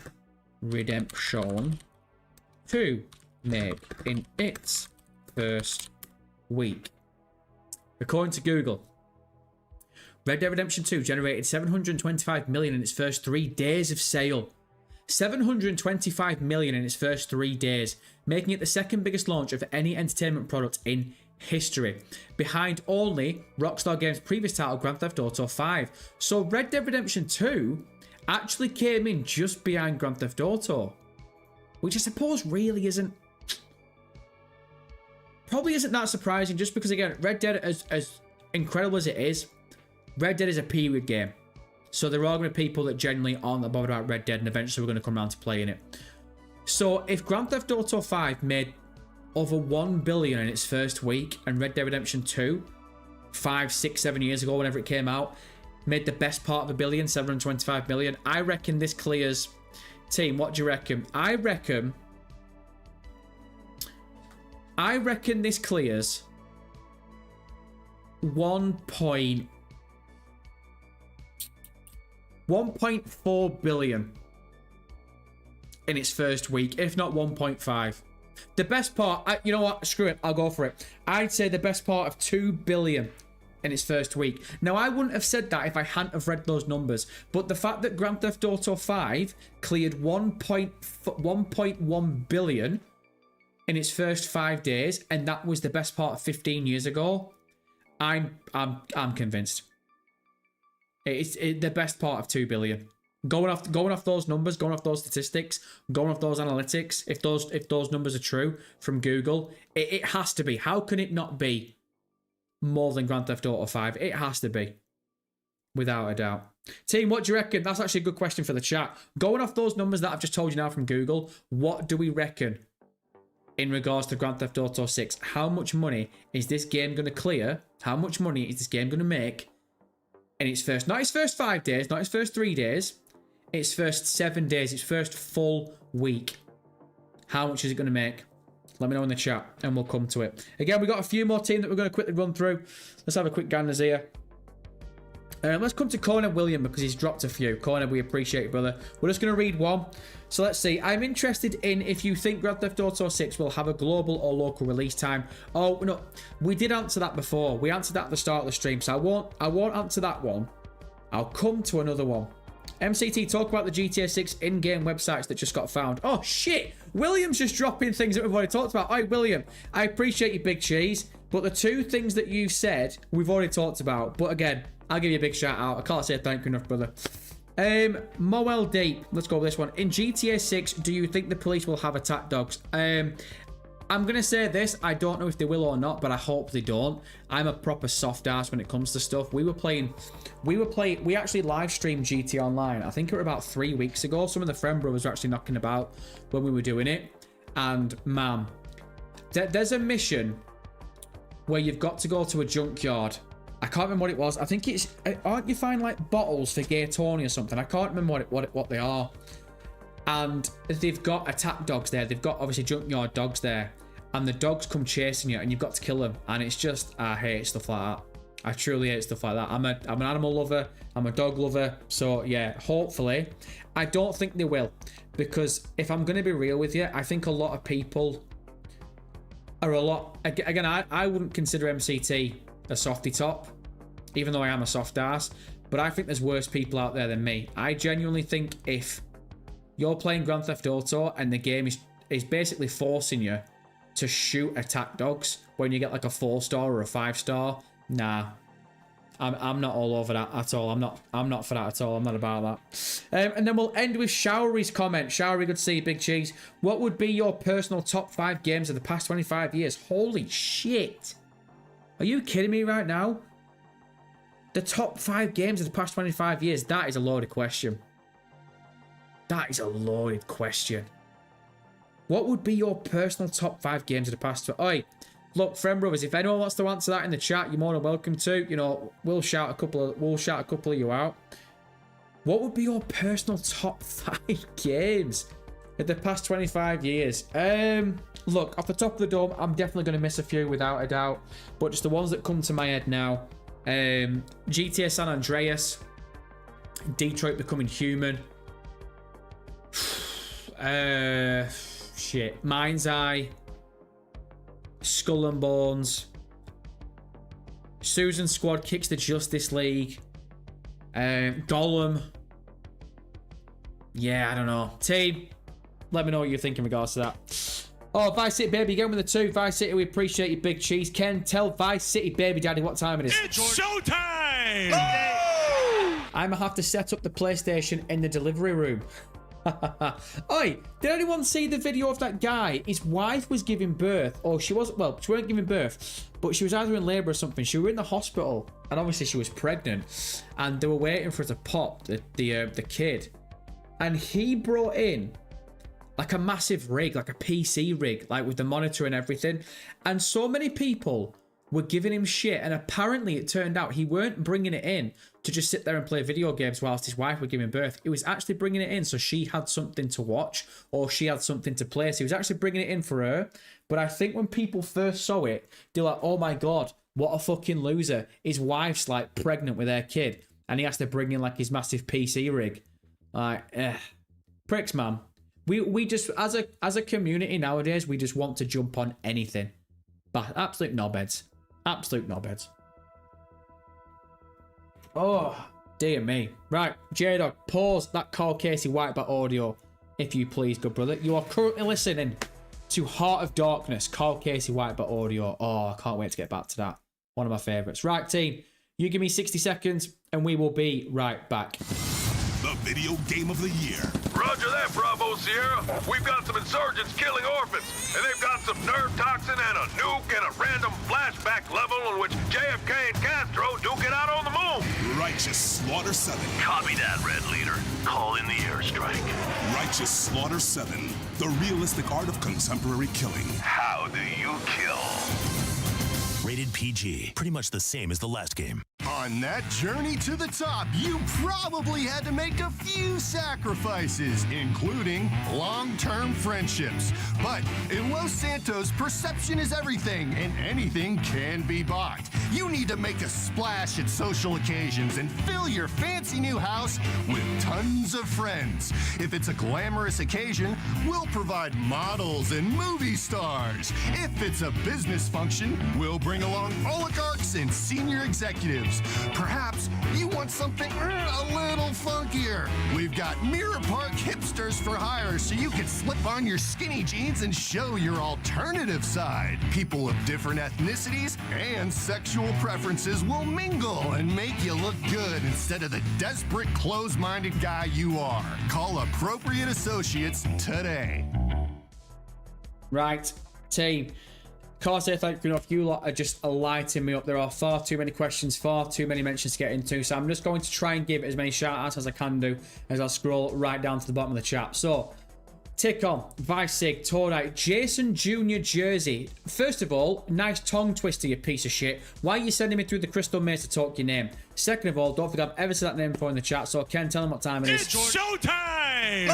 Redemption 2 make in its first week? According to Google, Red Dead Redemption 2 generated 725 million in its first 3 days of sale. 725 million in its first 3 days, making it the second biggest launch of any entertainment product in history, behind only Rockstar Games' previous title, Grand Theft Auto 5. So Red Dead Redemption 2 actually came in just behind Grand Theft Auto, which I suppose really isn't... Probably isn't that surprising, just because, again, Red Dead, as incredible as it is, Red Dead is a period game. So there are going to be people that genuinely aren't that bothered about Red Dead, and eventually we're going to come around to playing it. So if Grand Theft Auto 5 made over 1 billion in its first week, and Red Dead Redemption 2, 5, 6, 7 years ago, whenever it came out, made the best part of 1 billion, 725 million, I reckon this clears... Team, what do you reckon? I reckon this clears 1.4 billion in its first week, if not 1.5. The best part, you know what, screw it, I'll go for it. I'd say the best part of 2 billion in its first week. Now, I wouldn't have said that if I hadn't have read those numbers, but the fact that Grand Theft Auto 5 cleared 1.1 billion in its first 5 days, and that was the best part of 15 years ago, I'm convinced. It's the best part of 2 billion. Going off those numbers, going off those statistics, going off those analytics, if those numbers are true from Google, it has to be. How can it not be more than Grand Theft Auto 5? It has to be, without a doubt. Team, what do you reckon? That's actually a good question for the chat. Going off those numbers that I've just told you now from Google, what do we reckon in regards to Grand Theft Auto 6? How much money is this game going to clear? How much money is this game going to make in its first, not its first 5 days, not its first 3 days, its first 7 days, its first full week? How much is it going to make? Let me know in the chat and we'll come to it. Again, we've got a few more teams that we're going to quickly run through. Let's have a quick ganders here. Let's come to Corner William because he's dropped a few. Corner, we appreciate it, brother. We're just going to read one. So let's see. I'm interested in if you think Grand Theft Auto 6 will have a global or local release time. Oh, no. We did answer that before. We answered that at the start of the stream, so I won't answer that one. I'll come to another one. MCT, talk about the GTA 6 in-game websites that just got found. Oh, shit. William's just dropping things that we've already talked about. All right, William, I appreciate you, Big Cheese, but the two things that you said, we've already talked about. But again, I'll give you a big shout out. I can't say thank you enough, brother. Moel Deep, let's go with this one. In GTA 6, do you think the police will have attack dogs? I'm going to say this. I don't know if they will or not, but I hope they don't. I'm a proper soft ass when it comes to stuff. We actually live streamed GT Online. I think it was about 3 weeks ago. Some of the friend brothers were actually knocking about when we were doing it. And, man, there's a mission where you've got to go to a junkyard. I can't remember what it was. I think it's... Aren't you find, like, bottles for Gay Tony or something? I can't remember what they are. And they've got attack dogs there. They've got, obviously, junkyard dogs there. And the dogs come chasing you, and you've got to kill them. And it's just... I hate stuff like that. I truly hate stuff like that. I'm an animal lover. I'm a dog lover. So, yeah, hopefully. I don't think they will. Because if I'm going to be real with you, I think a lot of people are a lot... Again, I wouldn't consider MCT a softy top, even though I am a soft ass. But I think there's worse people out there than me. I genuinely think if you're playing Grand Theft Auto and the game is basically forcing you to shoot attack dogs when you get like a 4-star or a 5-star, nah, I'm not all over that at all. I'm not for that at all. I'm not about that. And then we'll end with Showery's comment. Showery, good to see you, Big Cheese. What would be your personal top 5 games of the past 25 years? Holy shit. Are you kidding me right now? The top 5 games of the past 25 years? That is a loaded question. That is a loaded question. What would be your personal top 5 games of the past... Oi, look, friend brothers, if anyone wants to answer that in the chat, you're more than welcome to. You know, we'll shout a couple of you out. What would be your personal top 5 games of the past 25 years? Look, off the top of the dome, I'm definitely going to miss a few without a doubt. But just the ones that come to my head now. GTA San Andreas. Detroit Becoming Human. Shit. Mind's Eye. Skull and Bones. Susan Squad Kicks the Justice League. Gollum. Yeah, I don't know. Team, let me know what you think in regards to that. Oh, Vice City Baby, again with the 2. Vice City, we appreciate you, Big Cheese. Ken, tell Vice City Baby Daddy what time it is. It's showtime! I'm gonna have to set up the PlayStation in the delivery room. Oi, did anyone see the video of that guy? His wife was giving birth, or she wasn't, well, she weren't giving birth, but she was either in labor or something. She was in the hospital, and obviously she was pregnant, and they were waiting for her to pop the kid. And he brought in like a massive rig, like a PC rig, like with the monitor and everything. And so many people were giving him shit. And apparently it turned out he weren't bringing it in to just sit there and play video games whilst his wife was giving birth. He was actually bringing it in so she had something to watch or she had something to play. So he was actually bringing it in for her. But I think when people first saw it, they're like, oh my God, what a fucking loser. His wife's like pregnant with their kid. And he has to bring in like his massive PC rig. Like, pricks, man. We just, as a community nowadays, we just want to jump on anything. But absolute knobheads. Absolute knobheads. Oh, dear me. Right, J-Dog, pause that Karl Casey Whitebat audio, if you please, good brother. You are currently listening to Heart of Darkness, Karl Casey Whitebat audio. Oh, I can't wait to get back to that. One of my favourites. Right, team, you give me 60 seconds and we will be right back. The video game of the year. Roger that, Bravo Sierra. We've got some insurgents killing orphans, and they've got some nerve toxin and a nuke and a random flashback level in which JFK and Castro duke it out on the moon. Righteous Slaughter 7. Copy that, Red Leader. Call in the airstrike. Righteous Slaughter 7. The realistic art of contemporary killing. How do you kill? Rated PG. Pretty much the same as the last game. On that journey to the top, you probably had to make a few sacrifices, including long-term friendships. But in Los Santos, perception is everything, and anything can be bought. You need to make a splash at social occasions and fill your fancy new house with tons of friends. If it's a glamorous occasion, we'll provide models and movie stars. If it's a business function, we'll bring along oligarchs and senior executives. Perhaps you want something a little funkier. We've got Mirror Park hipsters for hire, so you can slip on your skinny jeans and show your alternative side. People of different ethnicities and sexual preferences will mingle and make you look good instead of the desperate, close-minded guy you are. Call Appropriate Associates today. Right, team. Can't say thank you enough. You lot are just lighting me up. There are far too many questions, far too many mentions to get into. So I'm just going to try and give as many shout outs as I can do as I'll scroll right down to the bottom of the chat. So, Tick On, Vice Sig, Tordite, Jason Jr. Jersey. First of all, nice tongue twister, you piece of shit. Why are you sending me through the crystal maze to talk your name? Second of all, don't forget I've ever said that name before in the chat. So, Ken, tell them what time it is. It's showtime!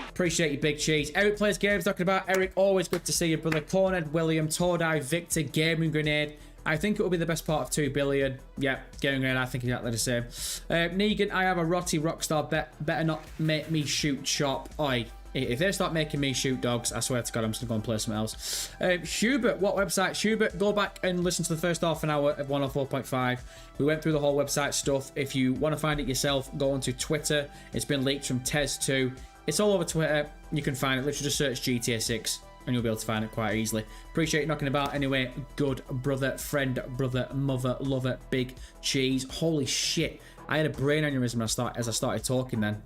Appreciate you, Big Cheese. Eric Plays Games talking about. Eric, always good to see you, brother. Corned, William, Tordai, Victor, Gaming Grenade. I think it will be the best part of 2 billion. Yeah, Gaming Grenade, I think exactly the same. Negan, I have a Rotty Rockstar. Better not make me shoot chop. Oi. If they start making me shoot dogs, I swear to God, I'm just going to go and play something else. Hubert, what website? Hubert, go back and listen to the first half an hour of 104.5. We went through the whole website stuff. If you want to find it yourself, go onto Twitter. It's been leaked from Tez2. It's all over Twitter. You can find it. Literally just search GTA 6 and you'll be able to find it quite easily. Appreciate you knocking about. Anyway, good brother, friend, brother, mother, lover, Big Cheese. Holy shit. I had a brain aneurysm as I started talking then.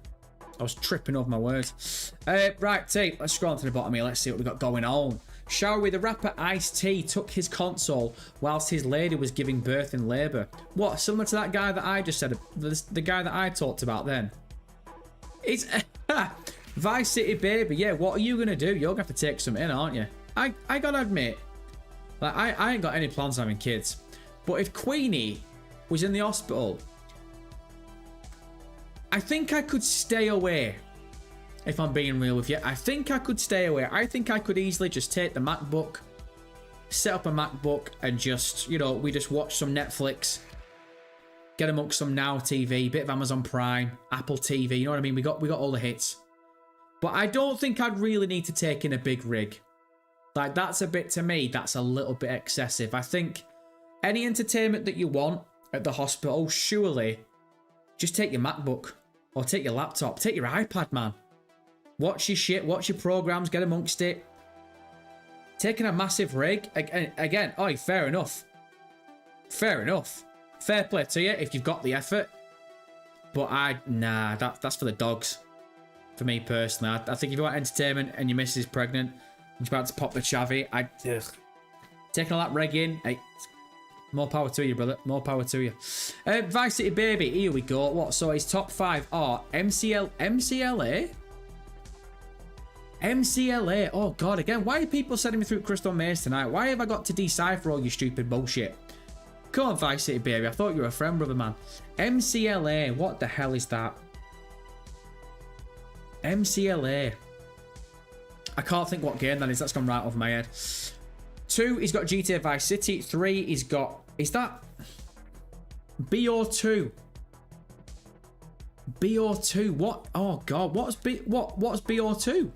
I was tripping over my words. Right, T, let's scroll to the bottom here. Let's see what we got going on. Shall we? The rapper Ice-T took his console whilst his lady was giving birth in labour. What? Similar to that guy that I just said, the guy that I talked about then. It's Vice City baby. Yeah, what are you gonna do? You're gonna have to take some in, aren't you? I gotta admit, like I ain't got any plans on having kids, but if Queenie was in the hospital, I think I could stay away. If I'm being real with you, I think I could stay away. I think I could easily just take the MacBook, set up a MacBook, and just, you know, we just watch some Netflix. Get amongst some Now TV, bit of Amazon Prime, Apple TV, you know what I mean? We got all the hits. But I don't think I'd really need to take in a big rig. Like, that's a bit, to me, that's a little bit excessive. I think any entertainment that you want at the hospital, surely just take your MacBook or take your laptop, take your iPad, man. Watch your shit, watch your programs, get amongst it. Taking a massive rig, again, oh, fair enough. Fair enough. Fair play to you if you've got the effort. But nah, that's for the dogs. For me personally, I think if you want entertainment and your missus is pregnant and you're about to pop the chavvy, taking all that reg in, hey, more power to you, brother. More power to you. Vice City Baby, here we go. What? So his top 5 are MCLA? MCLA. Oh, God, again. Why are people sending me through Crystal Maze tonight? Why have I got to decipher all your stupid bullshit? Come on, Vice City Baby. I thought you were a friend, brother, man. MCLA. What the hell is that? MCLA. I can't think what game that is. That's gone right over my head. 2, he's got GTA Vice City. 3, he's got... Is that... BO2? BO2. What? Oh, God. What's BO2?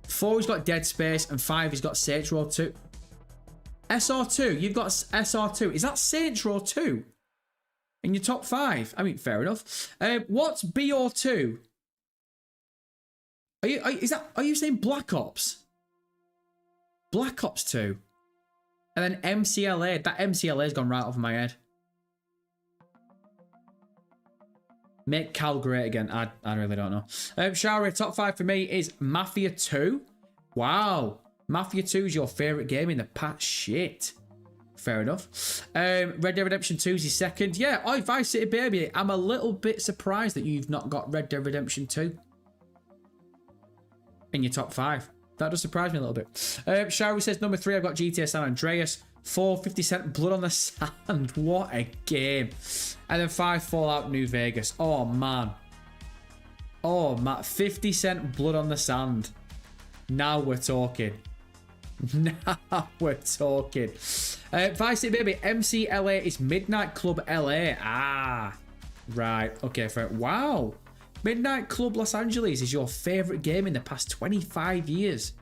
4, he's got Dead Space. And 5, he's got Saints Row 2. SR2. You've got SR2. Is that Saints Row 2 in your top 5? I mean, fair enough. What's BO2? Are you saying Black Ops? Black Ops 2. And then MCLA. That MCLA's gone right over my head. Make Cal great again. I really don't know. Shari, top 5 for me is Mafia 2. Wow. Mafia 2 is your favourite game in the past. Shit. Fair enough. Red Dead Redemption 2 is your second. Yeah, Vice City Baby. I'm a little bit surprised that you've not got Red Dead Redemption 2 in your top 5. That does surprise me a little bit. Shari says, number 3, I've got GTA San Andreas. 4, 50 Cent, Blood on the Sand. What a game. And then 5, Fallout New Vegas. Oh, man. Oh, man. 50 Cent, Blood on the Sand. Now we're talking. Now we're talking. Vice City Baby, MCLA is Midnight Club LA. Ah, right. Okay, fair. Wow. Midnight Club Los Angeles is your favourite game in the past 25 years.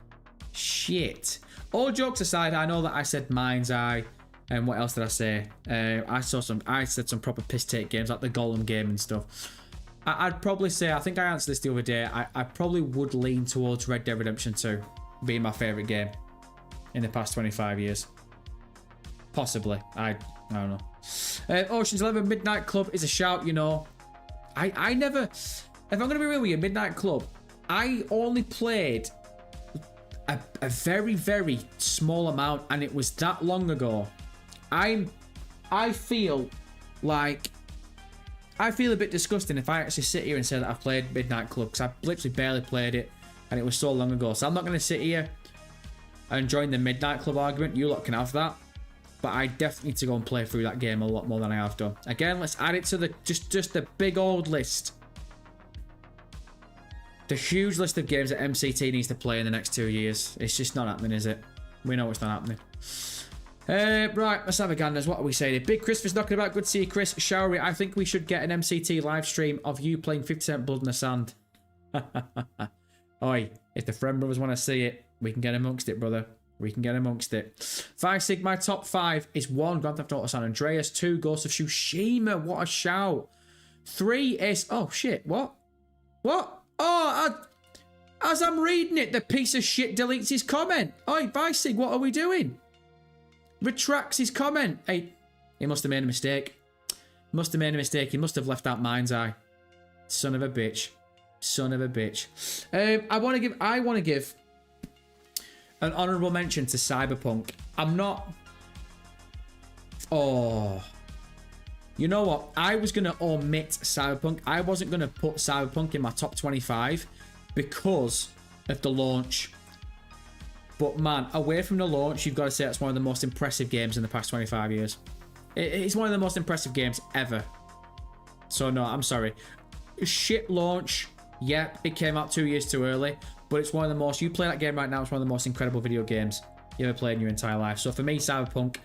Shit. All jokes aside, I know that I said Mind's Eye. And what else did I say? I said some proper piss take games like the Golem game and stuff. I'd probably say, I think I answered this the other day, I probably would lean towards Red Dead Redemption 2 being my favourite game in the past 25 years. Possibly. I don't know. Ocean's 11 Midnight Club is a shout, you know. I never, if I'm going to be real with you, Midnight Club, I only played a very, very small amount, and it was that long ago. I feel a bit disgusting if I actually sit here and say that I've played Midnight Club, because I literally barely played it, and it was so long ago. So I'm not going to sit here and join the Midnight Club argument. You lot can have that. But I definitely need to go and play through that game a lot more than I have done. Again, let's add it to the just the big old list. The huge list of games that MCT needs to play in the next 2 years. It's just not happening, is it? We know it's not happening. Right, let's have a gander. What are we saying? Big Christopher's knocking about. Good to see you, Chris. Showery, I think we should get an MCT live stream of you playing 50 Cent Blood in the Sand. Oi, if the Friend Brothers want to see it, we can get amongst it, brother. We can get amongst it. 5 Sig, my top 5 is 1, Grand Theft Auto San Andreas. 2, Ghost of Tsushima. What a shout. 3 is... Oh, shit. What? What? Oh, as I'm reading it, the piece of shit deletes his comment. Oi, Vicig, what are we doing? Retracts his comment. Hey, he must have made a mistake. Must have made a mistake. He must have left out Mind's Eye. Son of a bitch. Son of a bitch. I want to give an honourable mention to Cyberpunk. I'm not... Oh... You know what? I was going to omit Cyberpunk. I wasn't going to put Cyberpunk in my top 25 because of the launch. But man, away from the launch, you've got to say that's one of the most impressive games in the past 25 years. It's one of the most impressive games ever. So no, I'm sorry. Shit launch. Yep, it came out 2 years too early. But it's one of the most... You play that game right now, it's one of the most incredible video games you ever played in your entire life. So for me, Cyberpunk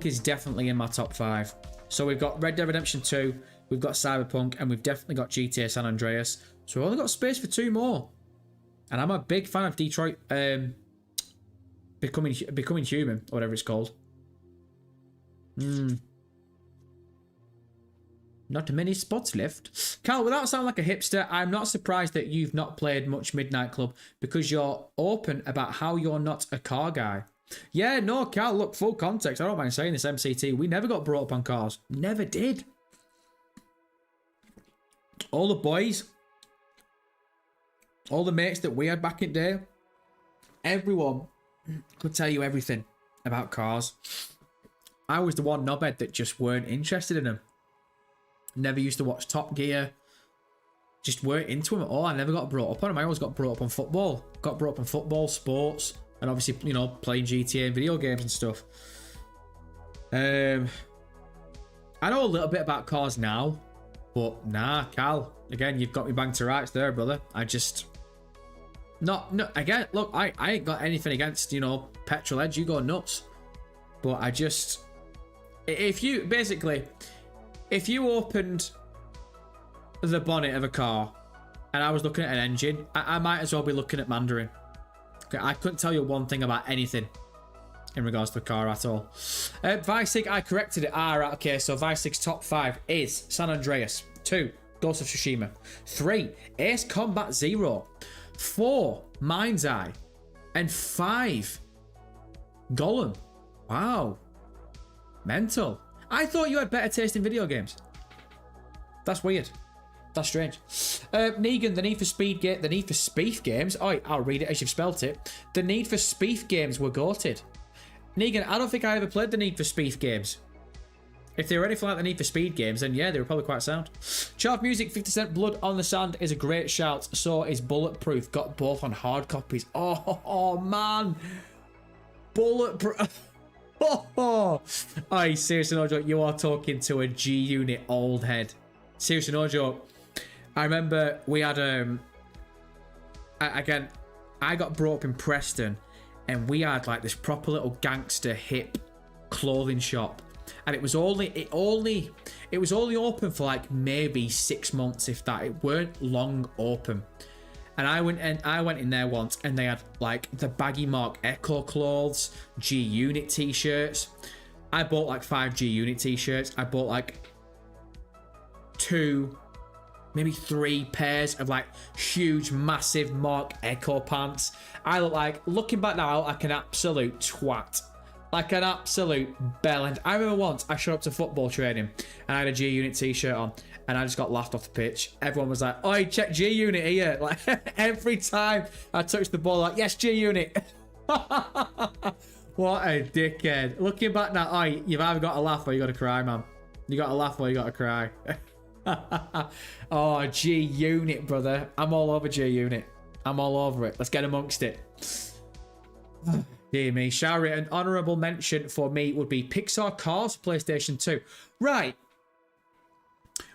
is definitely in my top 5. So we've got Red Dead Redemption 2, we've got Cyberpunk, and we've definitely got GTA San Andreas. So we've only got space for 2 more. And I'm a big fan of Detroit Becoming Human, or whatever it's called. Not many spots left. Carl, without sounding like a hipster, I'm not surprised that you've not played much Midnight Club because you're open about how you're not a car guy. Yeah, no, Carl, look, full context. I don't mind saying this, MCT. We never got brought up on cars. Never did. All the boys, all the mates that we had back in the day, everyone could tell you everything about cars. I was the one knobhead that just weren't interested in them. Never used to watch Top Gear. Just weren't into them at all. I never got brought up on them. I always got brought up on football. Got brought up on football, sports, and obviously, you know, playing GTA and video games and stuff. I know a little bit about cars now, but nah, Cal, again, you've got me banged to rights there, brother. I just... No, again, look, I ain't got anything against, you know, petrol heads. You go nuts. But I just... If you opened the bonnet of a car and I was looking at an engine, I might as well be looking at Mandarin. Okay, I couldn't tell you one thing about anything. in regards to the car at all. Vice Sig, I corrected it. Right, okay, so Vice Sig's top 5 is San Andreas. 2, Ghost of Tsushima. 3, Ace Combat Zero. 4, Mind's Eye. And 5, Gollum. Wow. Mental. I thought you had better taste in video games. That's weird. That's strange. Negan, the Need for Speed game, the Need for Speed games. Oh, I'll read it as you've spelt it. The Need for Speed games were goated. Negan, I don't think I ever played the Need for Speed games. If they were anything like the Need for Speed games, then yeah, they were probably quite sound. Charv Music, 50 Cent Blood on the Sand is a great shout. So is Bulletproof. Got both on hard copies. Oh man. Bulletproof. Oh, seriously, no joke. You are talking to a G-Unit old head. Seriously, no joke. I remember we had again, I got brought up in Preston, and we had like this proper little gangster hip clothing shop, and it was only open for like maybe 6 months, if that. It weren't long open. And I went in there once, and they had like the Baggy Mark Echo clothes, G-Unit t-shirts. I bought like 5 G-Unit t-shirts. I bought like 2, maybe 3 pairs of like huge, massive Mark Echo pants. I look like, looking back now, like an absolute twat. Like an absolute bellend. I remember once I showed up to football training and I had a G-Unit t-shirt on, and I just got laughed off the pitch. Everyone was like, "Oi, check G-Unit here." Like every time I touched the ball, like, "Yes, G-Unit." What a dickhead. Looking back now, oi, you've either got to laugh or you got to cry, man. You got to laugh or you got to cry. Oh, G-Unit, brother. I'm all over G-Unit. I'm all over it. Let's get amongst it. Dear me. Shari, an honourable mention for me would be Pixar Cars PlayStation 2. Right.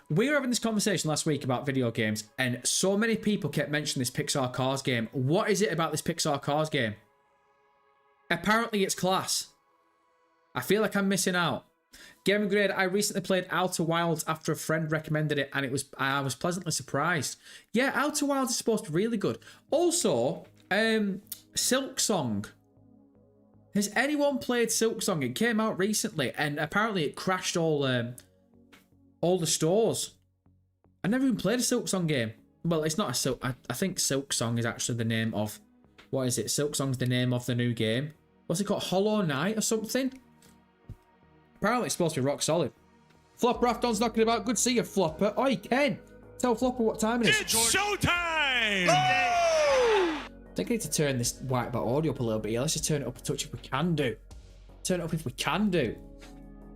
We were having this conversation last week about video games, and so many people kept mentioning this Pixar Cars game. What is it about this Pixar Cars game? Apparently it's class. I feel like I'm missing out. Gaming Grade, I recently played Outer Wilds after a friend recommended it, and I was pleasantly surprised. Yeah, Outer Wilds is supposed to be really good. Also, Silk Song. Has anyone played Silk Song? It came out recently, and apparently it crashed all the stores. I never even played a Silk Song game. Well, it's not a Silk. I think Silk Song is actually the name of, what is it? Silk Song's the name of the new game. What's it called? Hollow Knight or something? Apparently it's supposed to be rock solid. Flopper Afton's knocking about. Good to see you, Flopper. Oi, Ken. Tell Flopper what time it is. It's showtime! I think I need to turn this whiteboard audio up a little bit here. Let's just turn it up a touch if we can do. Turn it up if we can do.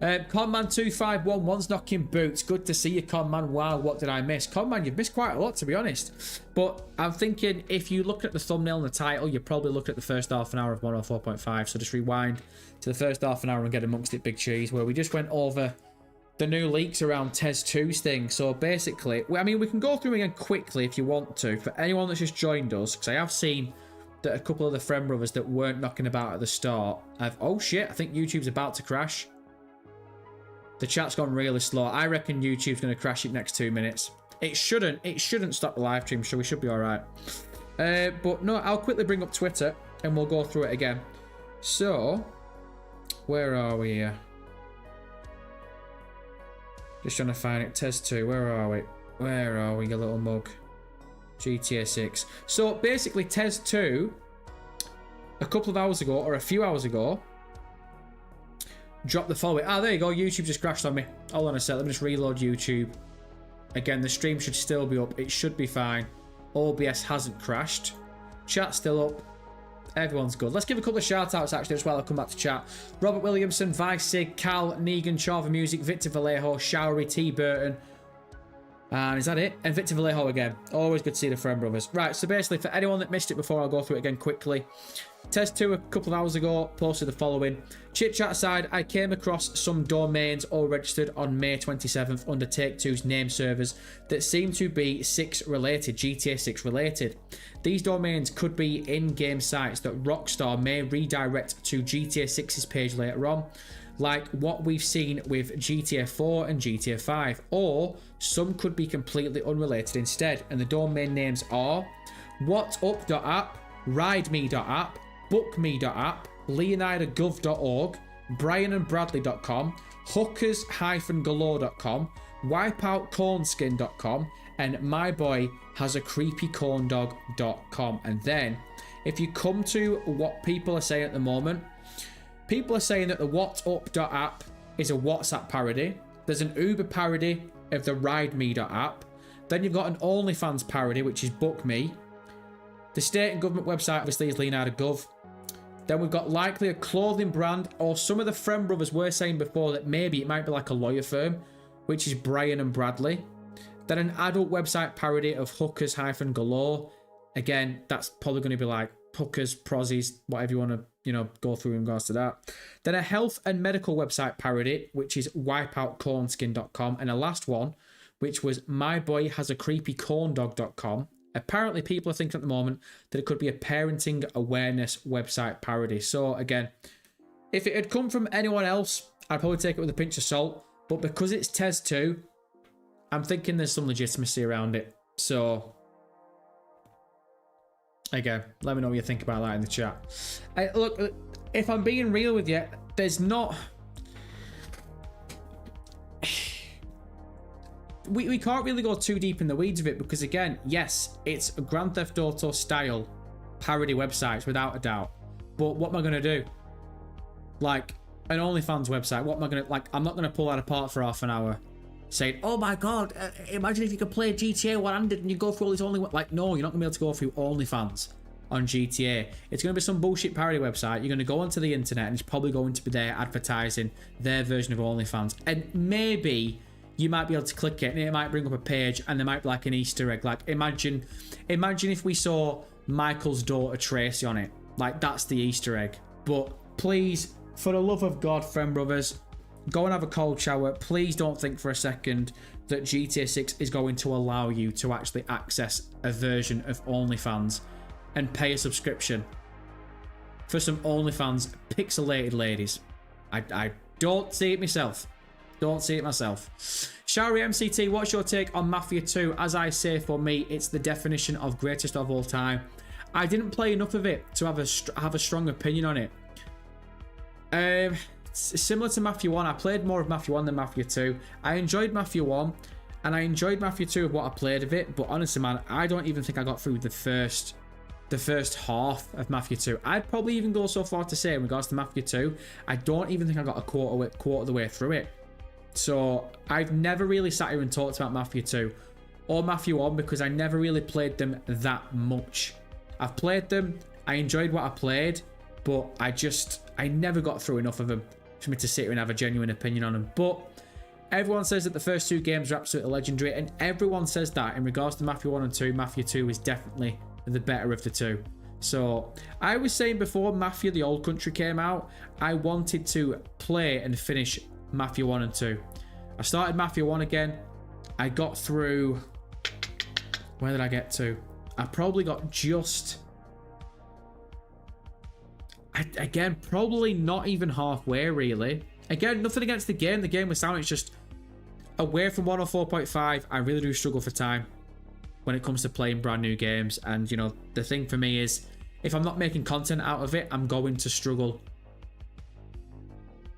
Conman2511's knocking boots. Good to see you, Conman. Wow, what did I miss? Conman, you've missed quite a lot, to be honest. But I'm thinking, if you look at the thumbnail and the title, you're probably looking at the first half an hour of 104.5. So just rewind to the first half an hour and get amongst it, Big Cheese, where we just went over the new leaks around TES 2's thing. So basically, I mean, we can go through again quickly if you want to. For anyone that's just joined us, because I have seen that a couple of the friend brothers that weren't knocking about at the start have... Oh shit, I think YouTube's about to crash. The chat's gone really slow. I reckon YouTube's going to crash it next 2 minutes. It shouldn't stop the live stream, so we should be all right. But no, I'll quickly bring up Twitter and we'll go through it again. So, where are we here? Just trying to find it. TES 2, where are we? Where are we, you little mug? GTA 6. So basically, TES 2, a couple of hours ago, or a few hours ago, dropped the following. There you go. YouTube just crashed on me. Hold on a sec. Let me just reload YouTube. Again, the stream should still be up. It should be fine. OBS hasn't crashed. Chat's still up. Everyone's good. Let's give a couple of shout-outs, actually, as well. I'll come back to chat. Robert Williamson, Vice Sig, Cal, Negan, Chava Music, Victor Vallejo, Showery, T. Burton. And is that it? And Victor Vallejo again. Always good to see the friend brothers. Right, so basically, for anyone that missed it before, I'll go through it again quickly. TES 2 a couple of hours ago posted the following. Chit chat aside, I came across some domains all registered on May 27th under Take-Two's name servers that seem to be 6 related, GTA 6 related. These domains could be in-game sites that Rockstar may redirect to GTA 6's page later on, like what we've seen with GTA 4 and GTA 5, or some could be completely unrelated instead, and the domain names are whatsup.app, rideme.app, bookme.app, leonidagov.org, brianandbradley.com, hookers-galore.com, wipeoutcornskin.com, and myboyhasacreepycorndog.com. And then, if you come to what people are saying at the moment, people are saying that the whatsup.app is a WhatsApp parody. There's an Uber parody of the RideMe.app. Then you've got an OnlyFans parody, which is Book Me. The state and government website, obviously, is Leonardo.gov. Then we've got likely a clothing brand, or some of the Friend Brothers were saying before that maybe it might be like a lawyer firm, which is Brian and Bradley. Then an adult website parody of Hookers-galore. Again, that's probably going to be like hookers, prozzies, whatever you want to, go through in regards to that. Then a health and medical website parody, which is wipeoutcornskin.com. And a last one, which was myboyhasacreepycorndog.com. Apparently, people are thinking at the moment that it could be a parenting awareness website parody. So, again, if it had come from anyone else, I'd probably take it with a pinch of salt. But because it's Tez 2, I'm thinking there's some legitimacy around it. So, again, let me know what you think about that in the chat. Look, if I'm being real with you, there's not... We can't really go too deep in the weeds of it because, again, yes, it's a Grand Theft Auto style parody websites without a doubt. But what am I going to do? Like, an OnlyFans website, what am I going to... Like, I'm not going to pull that apart for half an hour saying, oh my god, imagine if you could play GTA one-handed and you go through all these only... Like, no, you're not going to be able to go through OnlyFans on GTA. It's going to be some bullshit parody website. You're going to go onto the internet and it's probably going to be there advertising their version of OnlyFans. And maybe... you might be able to click it and it might bring up a page and there might be like an Easter egg. Like, imagine if we saw Michael's daughter Tracy on it. Like, that's the Easter egg. But please, for the love of God, Friend Brothers, go and have a cold shower. Please don't think for a second that GTA 6 is going to allow you to actually access a version of OnlyFans and pay a subscription for some OnlyFans pixelated ladies. I don't see it myself. Don't see it myself. Shari MCT, what's your take on Mafia 2? As I say, for me, it's the definition of greatest of all time. I didn't play enough of it to have a strong opinion on it. Similar to Mafia 1, I played more of Mafia 1 than Mafia 2. I enjoyed Mafia 1, and I enjoyed Mafia 2 of what I played of it, but honestly, man, I don't even think I got through the first half of Mafia 2. I'd probably even go so far to say, in regards to Mafia 2, I don't even think I got a quarter of the way through it. So I've never really sat here and talked about Mafia 2 or Mafia 1 because I never really played them that much. I've played them, I enjoyed what I played, but I never got through enough of them for me to sit here and have a genuine opinion on them. But everyone says that the first two games are absolutely legendary, and everyone says that in regards to Mafia 1 and 2, Mafia 2 is definitely the better of the two. So I was saying before Mafia the Old Country came out, I wanted to play and finish Mafia 1 and 2. I started Mafia 1 again. I got through... Where did I get to? I probably got just... Again, probably not even halfway, really. Again, nothing against the game. The game was sound. It's just... Away from 104.5, I really do struggle for time when it comes to playing brand new games. And, the thing for me is, if I'm not making content out of it, I'm going to struggle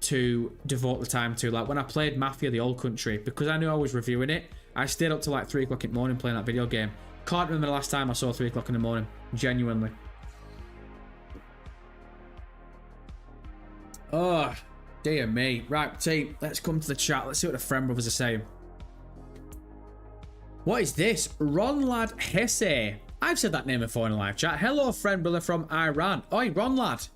to devote the time to. Like, when I played Mafia the Old Country, because I knew I was reviewing it, I stayed up till like 3 o'clock in the morning playing that video game. Can't remember the last time I saw 3 o'clock in the morning, genuinely. Oh, dear me. Right, team, let's come to the chat. Let's see what the Friend Brothers are saying. What is this? Ronlad Hesse. I've said that name before in a live chat. Hello, Friend Brother from Iran. Oi, Ronlad.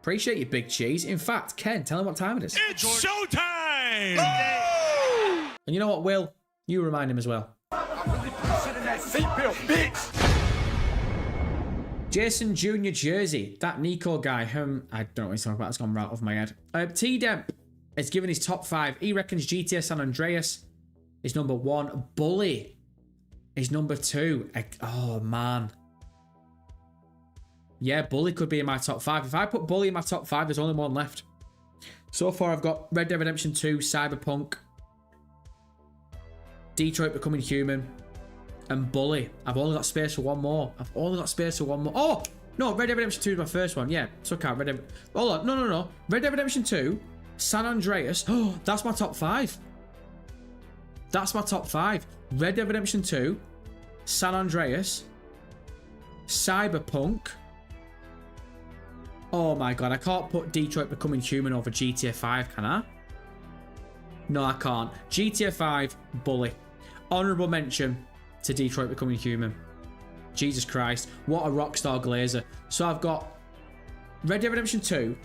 Appreciate you, big cheese. In fact, Ken, tell him what time it is. It's showtime! Oh! And you know what, Will? You remind him as well. Sit in that seatbelt, bitch! Jason Jr. Jersey. That Nico guy, I don't know what he's talking about. It's gone right off my head. T-Demp has given his top 5. He reckons GTA San Andreas is number 1. Bully is number 2. Oh, man. Yeah, Bully could be in my top 5. If I put Bully in my top 5, there's only one left. So far, I've got Red Dead Redemption 2, Cyberpunk, Detroit Becoming Human, and Bully. I've only got space for one more. Oh! No, Red Dead Redemption 2 is my first one. Yeah, took out Red Dead. Hold on, no. Red Dead Redemption 2, San Andreas. Oh, that's my top 5. That's my top 5. Red Dead Redemption 2, San Andreas, Cyberpunk. Oh my god, I can't put Detroit Becoming Human over GTA 5, can I? No, I can't. GTA 5, Bully. Honourable mention to Detroit Becoming Human. Jesus Christ, what a Rockstar glazer. So I've got Red Dead Redemption 2,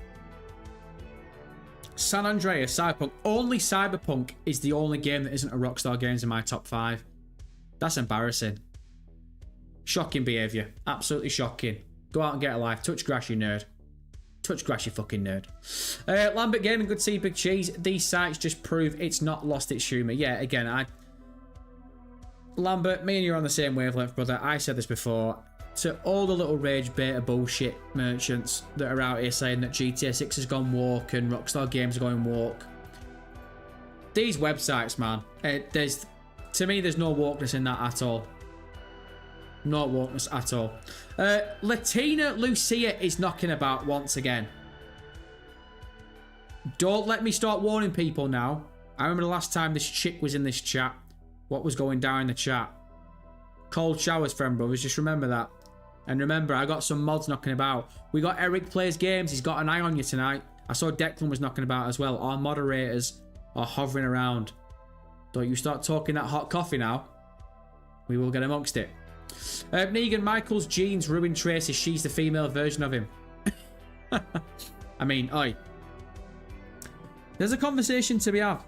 San Andreas, Cyberpunk. Only Cyberpunk is the only game that isn't a Rockstar Games in my top 5. That's embarrassing. Shocking behaviour. Absolutely shocking. Go out and get a life. Touch grass, you nerd. Touch grass, you fucking nerd. Lambert Gaming, good to see you, Big Cheese. These sites just prove it's not lost its humour. Yeah, again, Lambert, me and you are on the same wavelength, brother. I said this before. To all the little rage beta bullshit merchants that are out here saying that GTA 6 has gone woke and Rockstar Games are going woke. These websites, man. To me, there's no wokeness in that at all. No wokeness at all. Latina Lucia is knocking about once again. Don't let me start warning people now. I remember the last time this chick was in this chat. What was going down in the chat? Cold showers, friend brothers. Just remember that. And remember, I got some mods knocking about. We got Eric Plays Games. He's got an eye on you tonight. I saw Declan was knocking about as well. Our moderators are hovering around. Don't you start talking that hot coffee now. We will get amongst it. Negan Michael's jeans ruined Tracy. She's the female version of him. I mean, oi. There's a conversation to be had.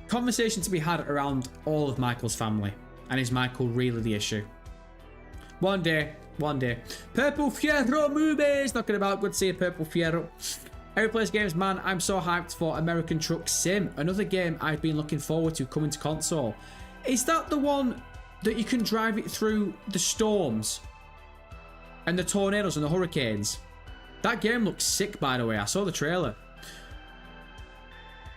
Conversation to be had around all of Michael's family. And is Michael really the issue? One day. Purple Fierro movies. Knocking about. Good to see you, Purple Fierro. Eric Plays Games, man. I'm so hyped for American Truck Sim. Another game I've been looking forward to coming to console. Is that the one that you can drive it through the storms and the tornadoes and the hurricanes? That game looks sick, by the way. I saw the trailer.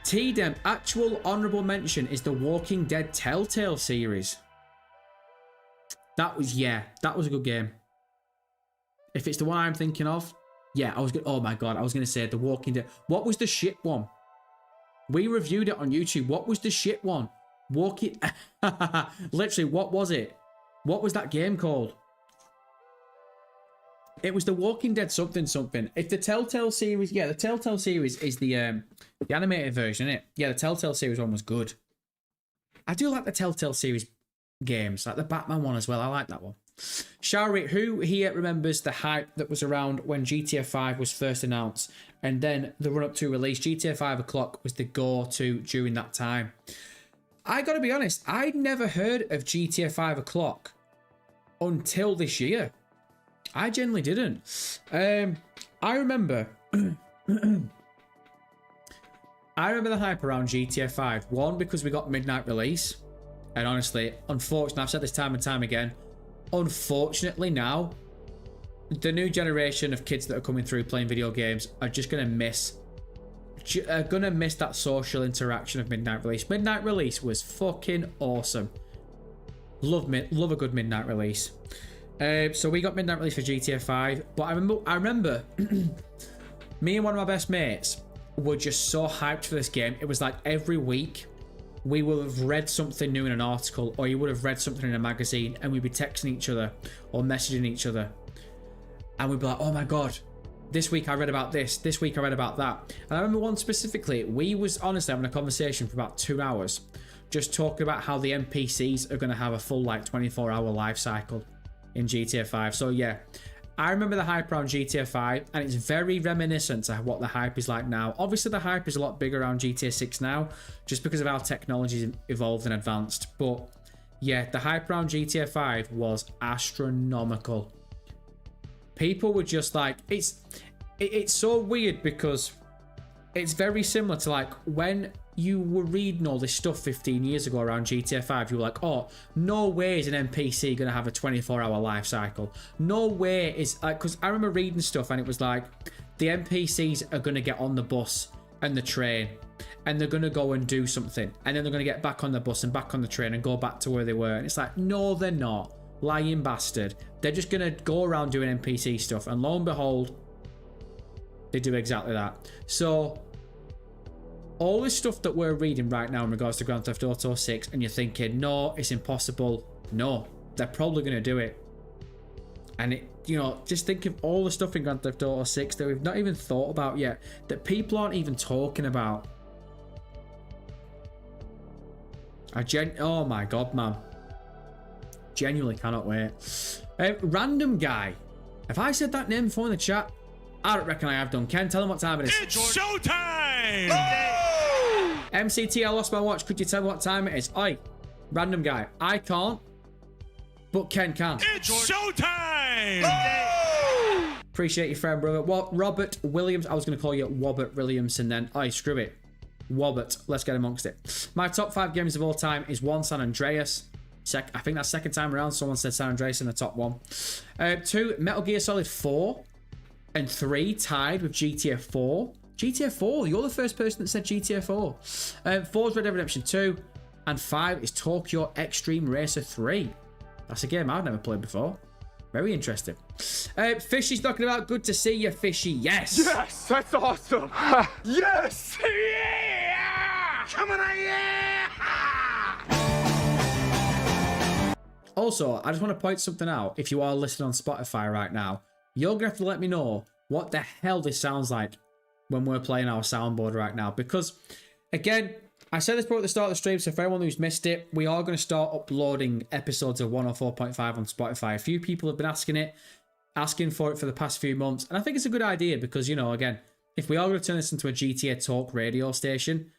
T-Dem, actual honourable mention is the Walking Dead Telltale series. That was a good game. If it's the one I'm thinking of, yeah, oh my god, I was going to say the Walking Dead. What was the shit one? We reviewed it on YouTube. What was the shit one? Literally, what was it? What was that game called? It was the Walking Dead something. If the Telltale series, yeah, the Telltale series is the animated version, isn't it? Yeah, the Telltale series one was good. I do like the Telltale series games, like the Batman one as well. I like that one. Shari, who here remembers the hype that was around when GTA 5 was first announced, and then the run-up to release? GTA 5 o'clock was the go-to during that time. I gotta be honest, I'd never heard of GTA 5 o'clock until this year. I genuinely didn't. I remember the hype around GTA 5. One, because we got midnight release. And honestly, unfortunately, I've said this time and time again, unfortunately now, the new generation of kids that are coming through playing video games are just going to miss that social interaction of midnight release. Midnight release was fucking awesome. Love a good midnight release. So we got midnight release for GTA 5, but I remember me and one of my best mates were just so hyped for this game. It was like every week we would have read something new in an article, or you would have read something in a magazine, and we'd be texting each other or messaging each other, and we'd be like, oh my god, this week I read about this week I read about that. And I remember one specifically, we was honestly having a conversation for about 2 hours just talking about how the NPCs are going to have a full like 24-hour life cycle in GTA 5. So yeah, I remember the hype around GTA 5, and it's very reminiscent of what the hype is like now. Obviously the hype is a lot bigger around GTA 6 now, just because of how technology's evolved and advanced. But yeah, the hype around GTA 5 was astronomical. People were just like, it's so weird because it's very similar to like when you were reading all this stuff 15 years ago around GTA 5, you were like, oh, no way is an NPC going to have a 24-hour life cycle. No way is, like, because I remember reading stuff and it was like, the NPCs are going to get on the bus and the train and they're going to go and do something. And then they're going to get back on the bus and back on the train and go back to where they were. And it's like, no, they're not. lying bastard. They're just going to go around doing NPC stuff. And lo and behold, they do exactly that. So, all this stuff that we're reading right now in regards to Grand Theft Auto 6, and you're thinking, no, it's impossible. No, they're probably going to do it. And it, you know, just think of all the stuff in Grand Theft Auto 6 that we've not even thought about yet, that people aren't even talking about. Oh my god, man. Genuinely cannot wait. Random guy. If I said that name before in the chat, I don't reckon I have done. Ken, tell him what time it is. It's showtime! Oh! MCT, I lost my watch. Could you tell me what time it is? Oi, random guy. I can't, but Ken can. It's showtime! Oh! Appreciate your friend, brother. What? Robert Williams. I was going to call you Wobbert Williamson then. Oi, screw it. Wobbert. Let's get amongst it. My top 5 games of all time is 1, San Andreas. I think that's second time around. Someone said San Andreas in the top 1. 2, Metal Gear Solid 4. And 3, tied with GTA 4. GTA 4, you're the first person that said GTA 4. 4 is Red Dead Redemption 2. And 5 is Tokyo Extreme Racer 3. That's a game I've never played before. Very interesting. Fishy's talking about, good to see you, Fishy. Yes! Yes, that's awesome! Yes! Yeah! Come on, yeah! Also, I just want to point something out. If you are listening on Spotify right now, you're going to have to let me know what the hell this sounds like when we're playing our soundboard right now. Because, again, I said this before at the start of the stream, so for anyone who's missed it, we are going to start uploading episodes of 104.5 on Spotify. A few people have been asking for it for the past few months, and I think it's a good idea because, you know, again, if we are going to turn this into a GTA Talk radio station,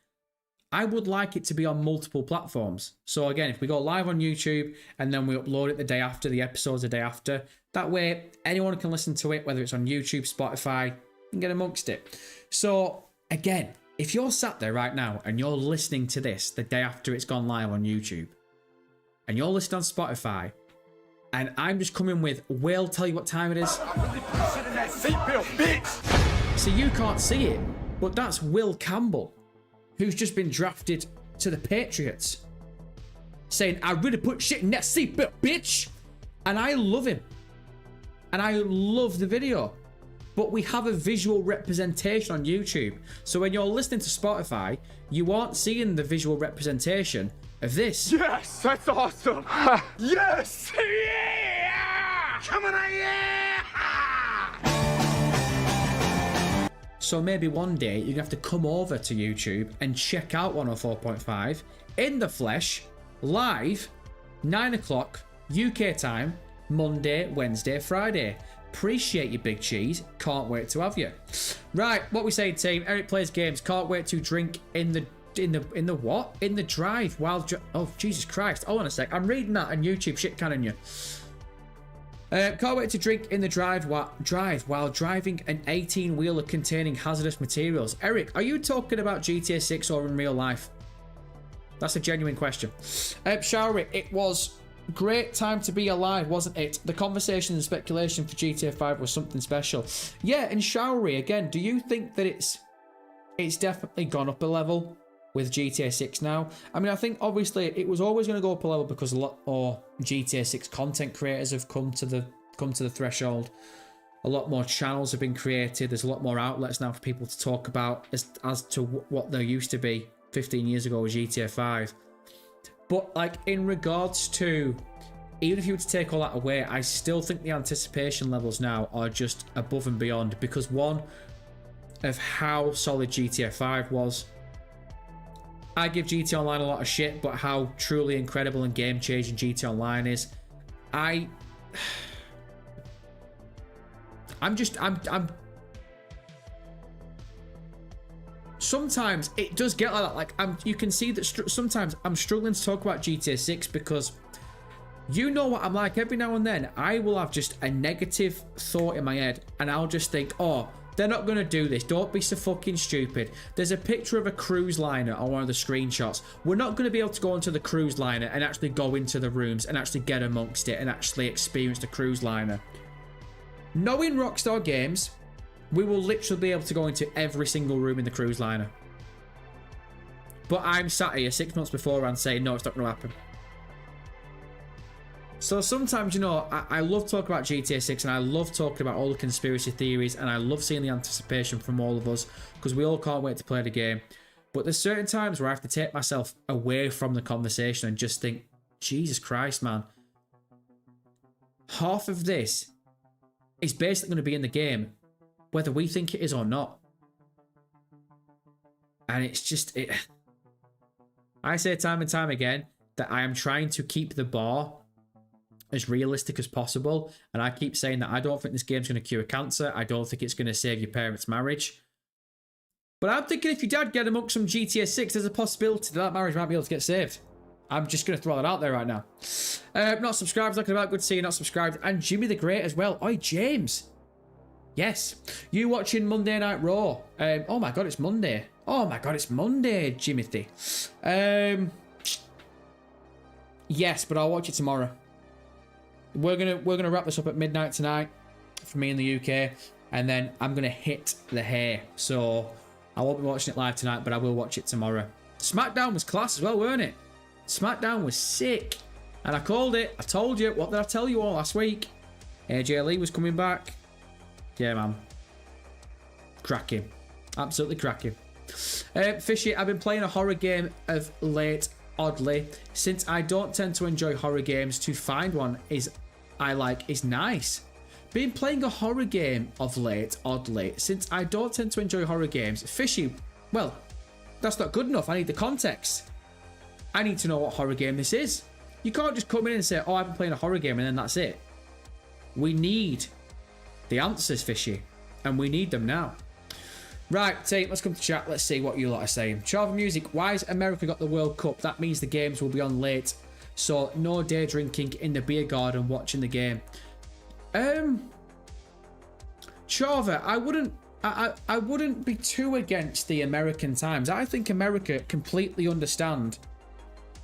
I would like it to be on multiple platforms. So again, if we go live on YouTube and then we upload it the day after, the episodes the day after, that way anyone can listen to it, whether it's on YouTube, Spotify, and get amongst it. So again, if you're sat there right now and you're listening to this the day after it's gone live on YouTube, and you're listening on Spotify, and I'm just coming with, Will, tell you what time it is. Sit in that seatbelt, bitch! So you can't see it, but that's Will Campbell, who's just been drafted to the Patriots, saying, I really put shit in that seatbelt, bitch! And I love him. And I love the video. But we have a visual representation on YouTube. So when you're listening to Spotify, you aren't seeing the visual representation of this. Yes, that's awesome! Yes! Yeah! Come on, yeah! So maybe one day you're going to have to come over to YouTube and check out 104.5 in the flesh, live, 9 o'clock UK time, Monday, Wednesday, Friday. Appreciate you, Big Cheese. Can't wait to have you. Right, what we saying, team? Eric plays games. Can't wait to drink in the what? In the drive while oh Jesus Christ! Hold on a sec. I'm reading that on YouTube. Shit cannon you. Can't wait to drink in the drive while driving an 18-wheeler containing hazardous materials. Eric, are you talking about GTA 6 or in real life? That's a genuine question. Showery, it was great time to be alive, wasn't it? The conversation and speculation for GTA 5 was something special. Yeah, and Showery, again, do you think that it's definitely gone up a level with GTA 6 now? I mean, I think obviously it was always going to go up a level because a lot more GTA 6 content creators have come to the threshold. A lot more channels have been created. There's a lot more outlets now for people to talk about as to what there used to be 15 years ago with GTA 5. But like in regards to, even if you were to take all that away, I still think the anticipation levels now are just above and beyond because one of how solid GTA 5 was. I give GTA Online a lot of shit, but how truly incredible and game-changing GTA Online is, I'm sometimes it does get like that. Like you can see that sometimes I'm struggling to talk about GTA 6 because you know what I'm like. Every now and then I will have just a negative thought in my head and I'll just think, oh, they're not going to do this. Don't be so fucking stupid. There's a picture of a cruise liner on one of the screenshots. We're not going to be able to go onto the cruise liner and actually go into the rooms and actually get amongst it and actually experience the cruise liner. Knowing Rockstar Games, we will literally be able to go into every single room in the cruise liner. But I'm sat here 6 months before and saying, no, it's not going to happen. So sometimes, you know, I love talking about GTA 6 and I love talking about all the conspiracy theories and I love seeing the anticipation from all of us because we all can't wait to play the game. But there's certain times where I have to take myself away from the conversation and just think, Jesus Christ, man. Half of this is basically going to be in the game, whether we think it is or not. And it's just... I say time and time again that I am trying to keep the bar as realistic as possible. And I keep saying that I don't think this game's going to cure cancer. I don't think it's going to save your parents' marriage. But I'm thinking if your dad get amongst some GTA 6, there's a possibility that marriage might be able to get saved. I'm just going to throw that out there right now. Not subscribed, talking about. Good to see you not subscribed. And Jimmy the Great as well. Oi, James. Yes. You watching Monday Night Raw? Oh my God, it's Monday. Oh my God, it's Monday, Jimothy. Yes, but I'll watch it tomorrow. We're gonna wrap this up at midnight tonight for me in the UK, and then I'm gonna hit the hay. So I won't be watching it live tonight, but I will watch it tomorrow. SmackDown was class as well, weren't it? SmackDown was sick, and I called it. I told you. What did I tell you all last week? AJ Lee was coming back. Yeah, man. Cracking. Absolutely cracking. Fishy, I've been playing a horror game of late, oddly. Since I don't tend to enjoy horror games, to find one is nice. Been playing a horror game of late, oddly. Since I don't tend to enjoy horror games, Fishy, well, that's not good enough. I need the context. I need to know what horror game this is. You can't just come in and say, oh, I've been playing a horror game, and then that's it. We need the answers, Fishy, and we need them now. Right, team, let's come to chat. Let's see what you lot are saying. Chava Music, why has America got the World Cup? That means the games will be on late, so no day drinking in the beer garden watching the game. Chava, I wouldn't be too against the American times. I think America completely understand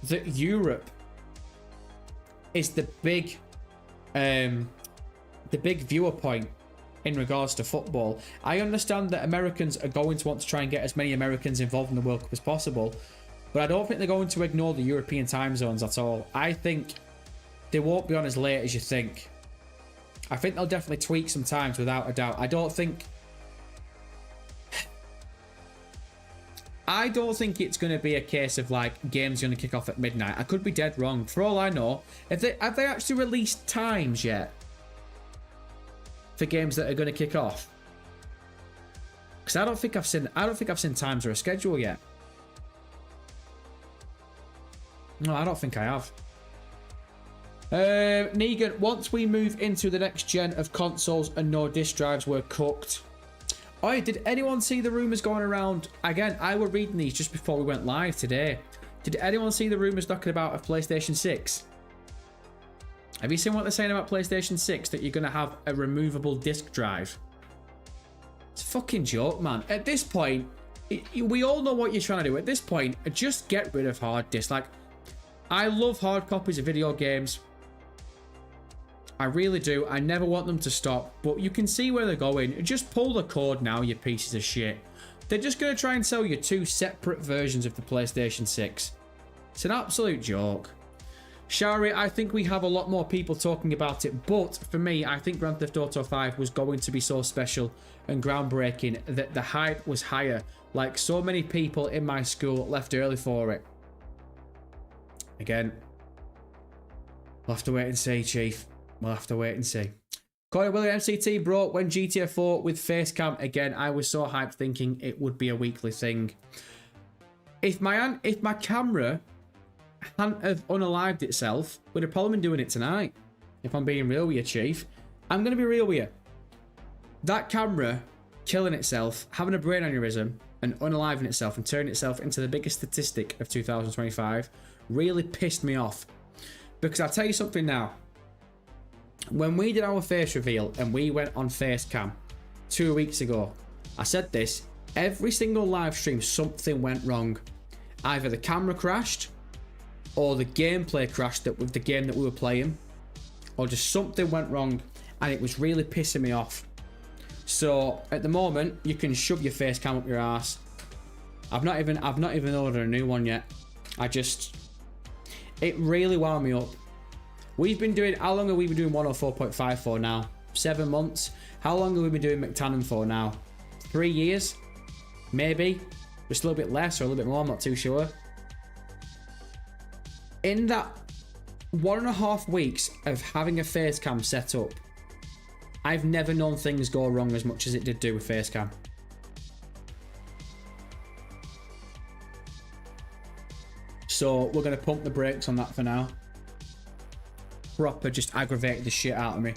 that Europe is the big viewer point in regards to football. I understand that Americans are going to want to try and get as many Americans involved in the World Cup as possible, but I don't think they're going to ignore the European time zones at all. I think they won't be on as late as you think. I think they'll definitely tweak some times without a doubt. I don't think it's going to be a case of like games going to kick off at midnight. I could be dead wrong. For all I know, have they actually released times yet for games that are going to kick off? Because I don't think I've seen times or a schedule yet. No, I don't think I have. Negan, once we move into the next gen of consoles and no disk drives, we're cooked. Oh, did anyone see the rumours going around? Again, I were reading these just before we went live today. Did anyone see the rumours knocking about of PlayStation 6? Have you seen what they're saying about PlayStation 6? That you're going to have a removable disk drive? It's a fucking joke, man. At this point, we all know what you're trying to do. At this point, just get rid of hard disks. Like, I love hard copies of video games. I really do. I never want them to stop, but you can see where they're going. Just pull the cord now, you pieces of shit. They're just going to try and sell you two separate versions of the PlayStation 6. It's an absolute joke. Shari, I think we have a lot more people talking about it, but for me, I think Grand Theft Auto 5 was going to be so special and groundbreaking that the hype was higher. Like, so many people in my school left early for it. Again, we'll have to wait and see, Chief. We'll have to wait and see. Corey William MCT, bro, when GTA 4 with face cam again, I was so hyped thinking it would be a weekly thing. If my camera hadn't have unalived itself, we'd have probably been doing it tonight. If I'm being real with you, Chief. I'm going to be real with you. That camera killing itself, having a brain aneurysm, and unaliving itself and turning itself into the biggest statistic of 2025 really pissed me off. Because I'll tell you something now. When we did our face reveal and we went on Facecam 2 weeks ago, I said this, every single live stream something went wrong. Either the camera crashed, or the gameplay crashed with the game that we were playing, or just something went wrong, and it was really pissing me off. So at the moment, you can shove your Facecam up your ass. I've not even ordered a new one yet. It really wound me up. We've been doing, how long have we been doing 104.5 for now? 7 months. How long have we been doing McTannon for now? 3 years? Maybe. Just a little bit less or a little bit more, I'm not too sure. In that 1.5 weeks of having a face cam set up, I've never known things go wrong as much as it did do with face cam. So we're going to pump the brakes on that for now. Proper just aggravated the shit out of me.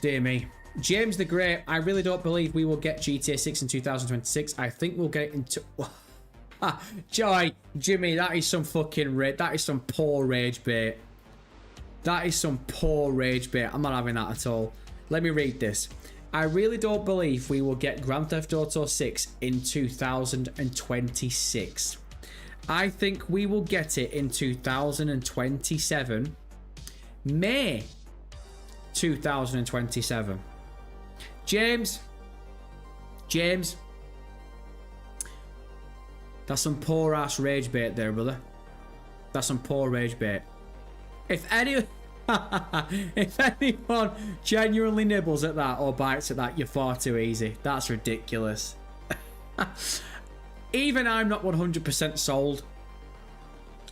Dear me. James the Great, I really don't believe we will get GTA 6 in 2026. I think we'll get it into... Joy, Jimmy, that is some fucking rage. That is some poor rage bait. That is some poor rage bait. I'm not having that at all. Let me read this. I really don't believe we will get Grand Theft Auto 6 in 2026. I think we will get it in 2027. May 2027. James. That's some poor ass rage bait there, brother. That's some poor rage bait. If anyone genuinely nibbles at that or bites at that, you're far too easy. That's ridiculous. Even I'm not 100% sold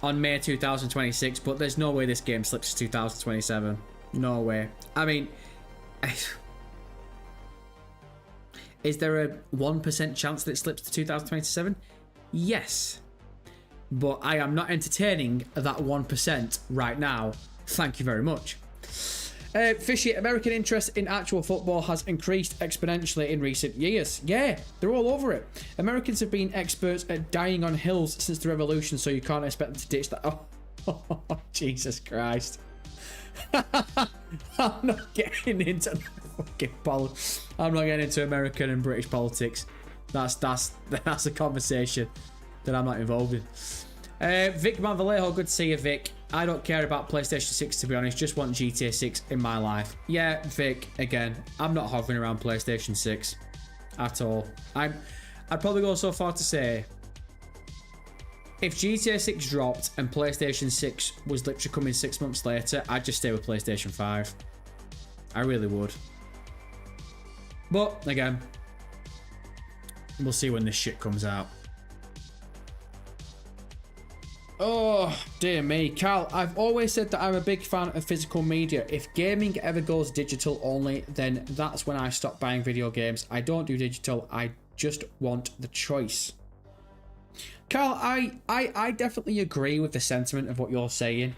on May 2026, but there's no way this game slips to 2027. No way. I mean, is there a 1% chance that it slips to 2027? Yes. But I am not entertaining that 1% right now. Thank you very much. Fishy, American interest in actual football has increased exponentially in recent years. Yeah, they're all over it. Americans have been experts at dying on hills since the revolution, so you can't expect them to ditch that. Oh, Jesus Christ. I'm not getting into fucking politics. I'm not getting into American and British politics. That's a conversation that I'm not involved in. Vic Manvallejo, good to see you, Vic. I don't care about PlayStation 6, to be honest. Just want GTA 6 in my life. Yeah, Vic, again, I'm not hovering around PlayStation 6 at all. I'd probably go so far to say, if GTA 6 dropped and PlayStation 6 was literally coming 6 months later, I'd just stay with PlayStation 5. I really would. But, again, we'll see when this shit comes out. Oh, dear me. Karl, I've always said that I'm a big fan of physical media. If gaming ever goes digital only, then that's when I stop buying video games. I don't do digital. I just want the choice. Karl, I definitely agree with the sentiment of what you're saying.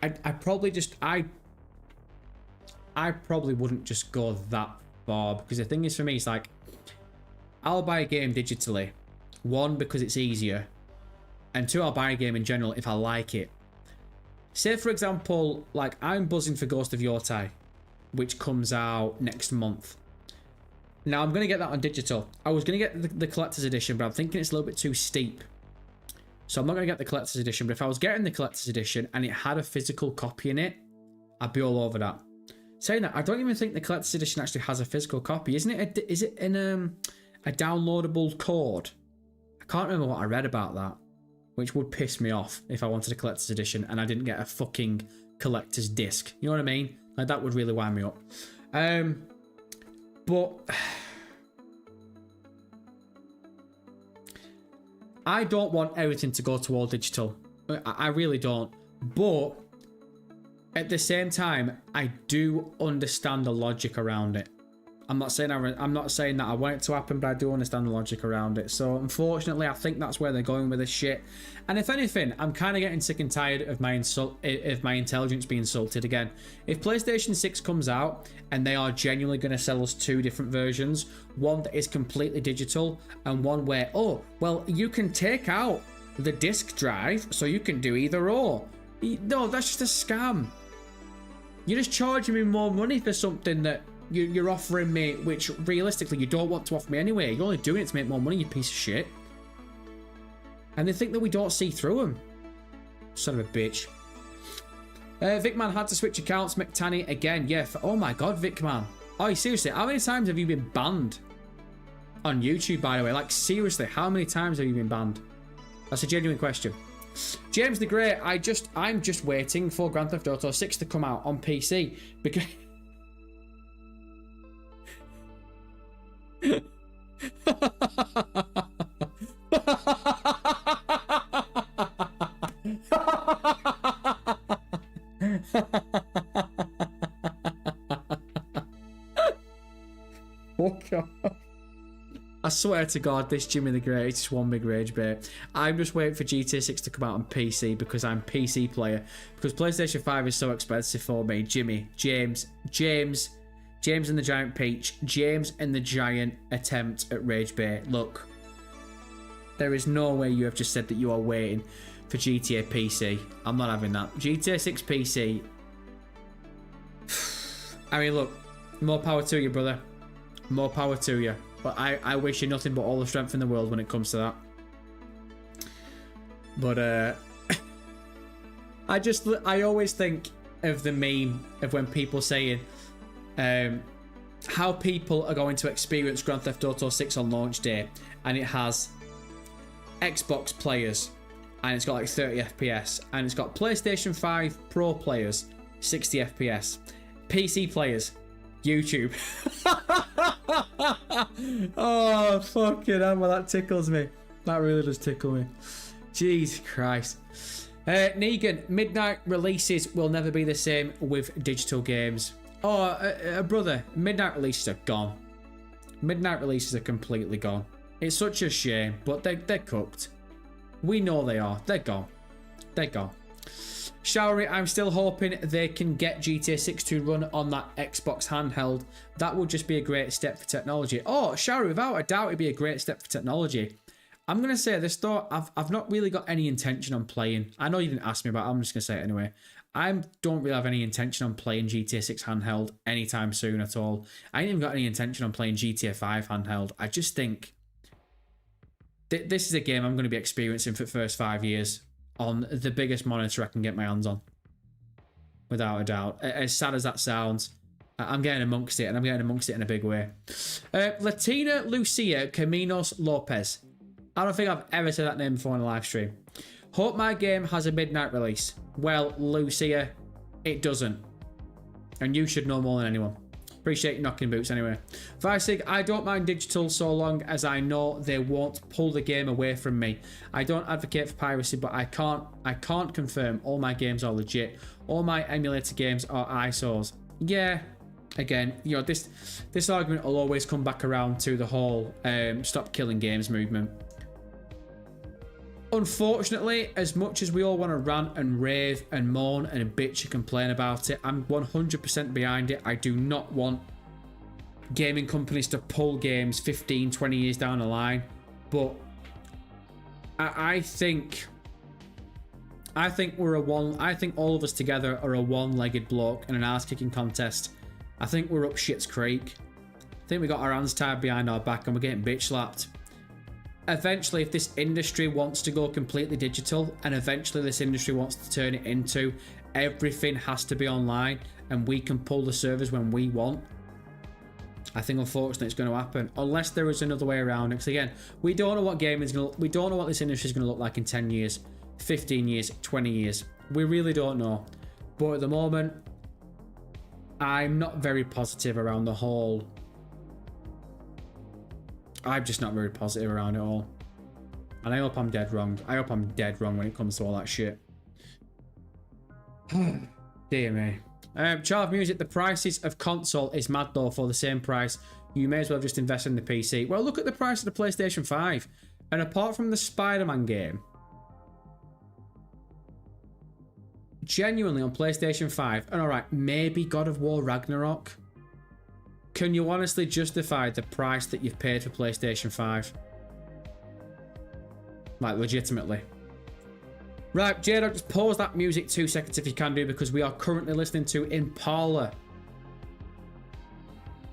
I probably wouldn't just go that far, because the thing is, for me, it's like, I'll buy a game digitally. One, because it's easier. And two, I'll buy a game in general if I like it. Say, for example, like, I'm buzzing for Ghost of Yotei, which comes out next month. Now, I'm going to get that on digital. I was going to get the collector's edition, but I'm thinking it's a little bit too steep. So I'm not going to get the collector's edition, but if I was getting the collector's edition and it had a physical copy in it, I'd be all over that. Saying that, I don't even think the collector's edition actually has a physical copy. Isn't it? Is it in a downloadable code? I can't remember what I read about that, which would piss me off if I wanted a collector's edition and I didn't get a fucking collector's disc. You know what I mean? Like, that would really wind me up. But I don't want everything to go to all digital. I really don't. But at the same time, I do understand the logic around it. I'm not saying that I want it to happen, but I do understand the logic around it. So unfortunately, I think that's where they're going with this shit. And if anything, I'm kind of getting sick and tired of my intelligence being insulted again. If PlayStation 6 comes out and they are genuinely going to sell us two different versions, one that is completely digital and one where, oh, well, you can take out the disc drive so you can do either or. No, that's just a scam. You're just charging me more money for something that you're offering me, which realistically you don't want to offer me anyway. You're only doing it to make more money, you piece of shit. And they think that we don't see through them. Son of a bitch. Vicman had to switch accounts. McTanny again. Yeah. Oh my god, Vicman. Oh, seriously, how many times have you been banned on YouTube, by the way? Like, seriously, how many times have you been banned? That's a genuine question. James the Great, I'm just waiting for Grand Theft Auto 6 to come out on PC because oh God. I swear to God, this Jimmy the Great is just one big rage bait. I'm just waiting for GTA 6 to come out on PC because I'm PC player. Because PlayStation 5 is so expensive for me. James and the Giant Peach. James and the Giant attempt at rage bait. Look, there is no way you have just said that you are waiting for GTA PC. I'm not having that. GTA 6 PC. I mean, look, more power to you, brother. More power to you. But I wish you nothing but all the strength in the world when it comes to that. But I always think of the meme of when people saying how people are going to experience Grand Theft Auto 6 on launch day, and it has Xbox players and it's got like 30 FPS, and it's got PlayStation 5 Pro players 60 FPS, PC players YouTube. Oh, fucking hell, well, that tickles me. That really does tickle me. Jesus Christ. Negan, midnight releases will never be the same with digital games. Oh, brother, midnight releases are gone. Midnight releases are completely gone. It's such a shame, but they're cooked. We know they are. They're gone. They're gone. Showery, I'm still hoping they can get GTA 6 to run on that Xbox handheld. That would just be a great step for technology. Oh, Showery, without a doubt, it'd be a great step for technology. I'm going to say this though, I've not really got any intention on playing. I know you didn't ask me, but I'm just going to say it anyway. I don't really have any intention on playing GTA 6 handheld anytime soon at all. I ain't even got any intention on playing GTA 5 handheld. I just think this is a game I'm going to be experiencing for the first 5 years on the biggest monitor I can get my hands on. Without a doubt. As sad as that sounds, I'm getting amongst it, and I'm getting amongst it in a big way. Latina Lucia Caminos Lopez. I don't think I've ever said that name before on a live stream. Hope my game has a midnight release. Well, Lucia, it doesn't. And you should know more than anyone. Appreciate you knocking boots anyway. Visig, I don't mind digital so long as I know they won't pull the game away from me. I don't advocate for piracy, but I can't confirm all my games are legit. All my emulator games are ISOs. Yeah, again, you know, this argument will always come back around to the whole stop killing games movement. Unfortunately, as much as we all want to rant and rave and moan and bitch and complain about it, I'm 100% behind it. I do not want gaming companies to pull games 15, 20 years down the line. But I think we're I think all of us together are a one-legged bloke in an ass-kicking contest. I think we're up shit's creek. I think we got our hands tied behind our back and we're getting bitch slapped. Eventually, if this industry wants to go completely digital, and eventually this industry wants to turn it into everything has to be online and we can pull the servers when we want, I think unfortunately it's going to happen, unless there is another way around it. Because again, we don't know what we don't know what this industry is going to look like in 10 years, 15 years, 20 years. We really don't know. But at the moment, I'm not very positive around the whole. I'm just not very positive around it all. And I hope I'm dead wrong. I hope I'm dead wrong when it comes to all that shit. Dear me. Child Music, the prices of console is mad though. For the same price, you may as well just invest in the PC. Well, look at the price of the PlayStation 5. And apart from the Spider-Man game, genuinely on PlayStation 5, and alright, maybe God of War Ragnarok, can you honestly justify the price that you've paid for PlayStation 5? Like, legitimately. Right, J-Dog, just pause that music 2 seconds if you can do, because we are currently listening to Impala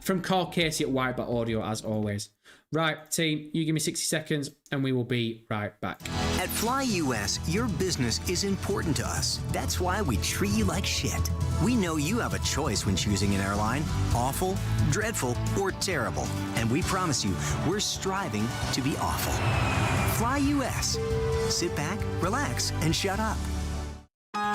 from Karl Casey at White Bat Audio, as always. Right, team, you give me 60 seconds and we will be right back. At Fly US, your business is important to us. That's why we treat you like shit. We know you have a choice when choosing an airline: awful, dreadful, or terrible. And we promise you, we're striving to be awful. Fly US. Sit back, relax, and shut up.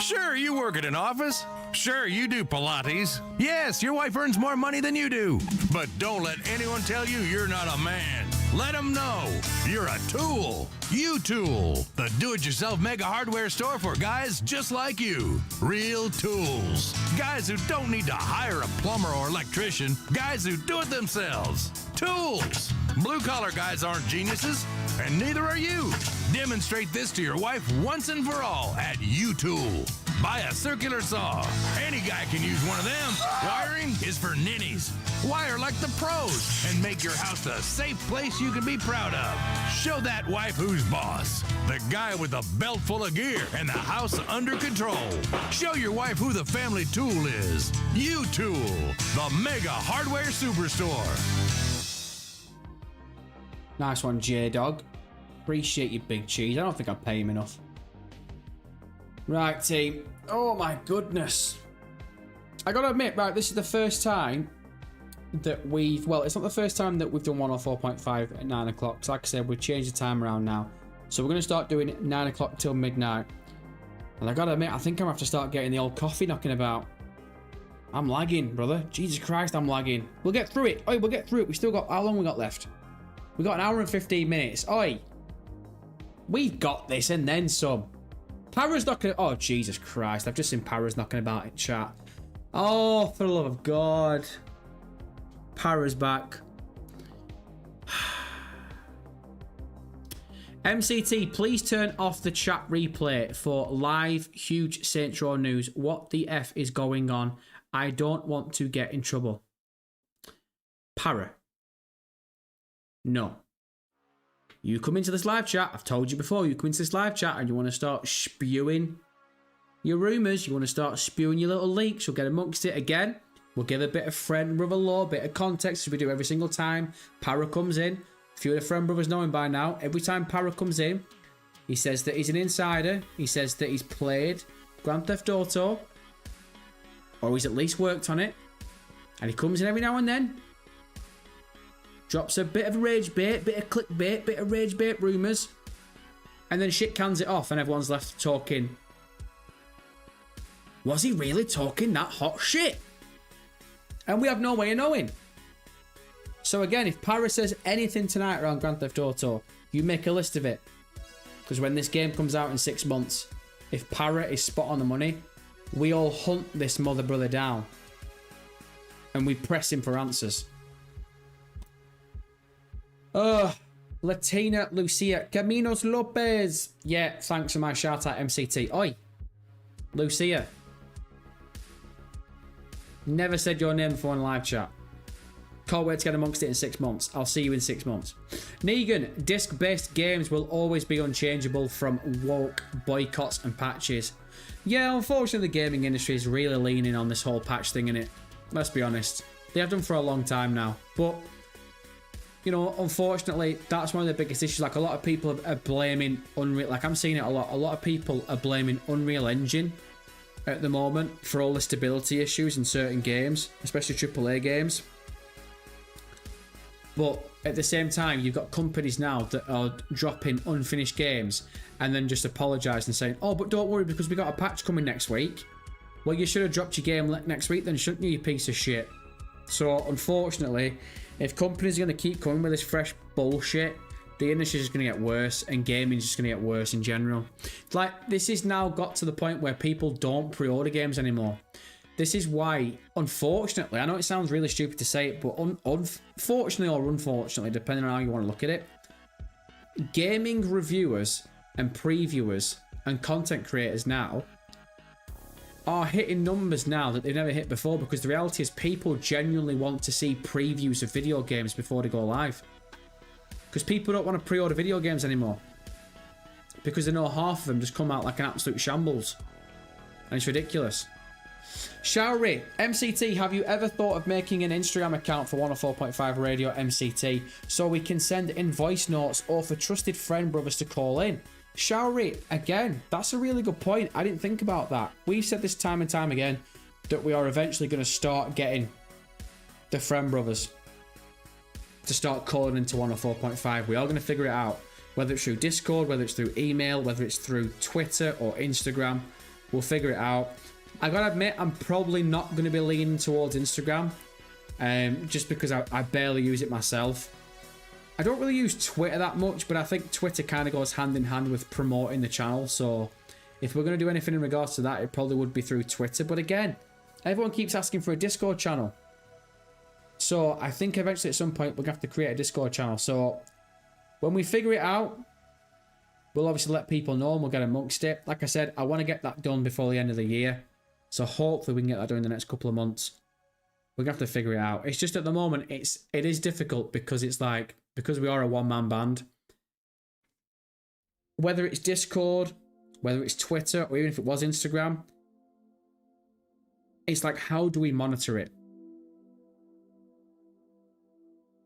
Sure, you work at an office. Sure, you do Pilates. Yes, your wife earns more money than you do. But don't let anyone tell you you're not a man. Let them know you're a tool. U-Tool, the do-it-yourself mega hardware store for guys just like you. Real tools. Guys who don't need to hire a plumber or electrician. Guys who do it themselves. Tools. Blue-collar guys aren't geniuses, and neither are you. Demonstrate this to your wife once and for all at U-Tool. Buy a circular saw. Any guy can use one of them. Wiring is for ninnies. Wire like the pros and make your house a safe place you can be proud of. Show that wife who's boss. The guy with a belt full of gear and the house under control. Show your wife who the family tool is. U-Tool, the mega hardware superstore. Nice one, J-Dog. Appreciate you, big cheese. I don't think I pay him enough. Right, team. Oh my goodness. I gotta admit, right, this is the first time that we've... Well, it's not the first time that we've done 104.5 at 9 o'clock. So like I said, we've changed the time around now. So we're going to start doing it 9 o'clock till midnight. And I gotta admit, I think I'm going to have to start getting the old coffee knocking about. I'm lagging, brother. Jesus Christ, I'm lagging. We'll get through it. Oi, we'll get through it. We still got... How long we got left? We got an hour and 15 minutes. Oi. We've got this and then some. Para's knocking... Oh, Jesus Christ. I've just seen Para's knocking about in chat. Oh, for the love of God. Para's back. MCT, please turn off the chat replay for live huge Saints Row news. What the F is going on? I don't want to get in trouble. Para. No. You come into this live chat, I've told you before, you come into this live chat and you want to start spewing your rumours, you want to start spewing your little leaks, you'll get amongst it again. We'll give a bit of friend brother lore, bit of context as we do every single time Para comes in. A few of the friend brothers know him by now. Every time Para comes in, he says that he's an insider, he says that he's played Grand Theft Auto, or he's at least worked on it, and he comes in every now and then. Drops a bit of rage bait, bit of clickbait, bit of rage bait rumours. And then shit cans it off and everyone's left talking. Was he really talking that hot shit? And we have no way of knowing. So again, if Para says anything tonight around Grand Theft Auto, you make a list of it. Because when this game comes out in 6 months, if Para is spot on the money, we all hunt this mother brother down. And we press him for answers. Latina Lucia Caminos Lopez. Yeah, thanks for my shout out, MCT. Oi, Lucia. Never said your name before in live chat. Can't wait to get amongst it in 6 months. I'll see you in 6 months. Negan, disc-based games will always be unchangeable from woke boycotts and patches. Yeah, unfortunately the gaming industry is really leaning on this whole patch thing, innit? Let's be honest. They have done for a long time now. But you know, unfortunately, that's one of the biggest issues. Like, a lot of people are blaming Unreal. Like, I'm seeing it a lot. A lot of people are blaming Unreal Engine at the moment for all the stability issues in certain games, especially AAA games. But at the same time, you've got companies now that are dropping unfinished games and then just apologising and saying, oh, but don't worry because we got a patch coming next week. Well, you should have dropped your game next week then, shouldn't you, you piece of shit? So, unfortunately, if companies are going to keep coming with this fresh bullshit, the industry is just going to get worse and gaming is just going to get worse in general. Like, this has now got to the point where people don't pre-order games anymore. This is why, unfortunately, I know it sounds really stupid to say it, but unfortunately or unfortunately, depending on how you want to look at it, gaming reviewers and previewers and content creators now are hitting numbers now that they've never hit before, because the reality is people genuinely want to see previews of video games before they go live. Because people don't want to pre-order video games anymore. Because they know half of them just come out like an absolute shambles. And it's ridiculous. Shaori, MCT, have you ever thought of making an Instagram account for 104.5 Radio MCT so we can send in voice notes or for trusted friend brothers to call in? Shaori, again, that's a really good point. I didn't think about that. We've said this time and time again that we are eventually going to start getting the friend brothers to start calling into 104.5. We are going to figure it out. Whether it's through Discord, whether it's through email, whether it's through Twitter or Instagram, we'll figure it out. I gotta admit, I'm probably not going to be leaning towards Instagram, just because I barely use it myself. I don't really use Twitter that much, but I think Twitter kind of goes hand in hand with promoting the channel, so if we're going to do anything in regards to that, it probably would be through Twitter. But again, everyone keeps asking for a Discord channel. So I think eventually at some point we're going to have to create a Discord channel. So when we figure it out, we'll obviously let people know and we'll get amongst it. Like I said, I want to get that done before the end of the year. So hopefully we can get that done in the next couple of months. We're going to have to figure it out. It's just at the moment, it is difficult because it's like, because we are a one-man band. Whether it's Discord, whether it's Twitter, or even if it was Instagram, it's like, how do we monitor it?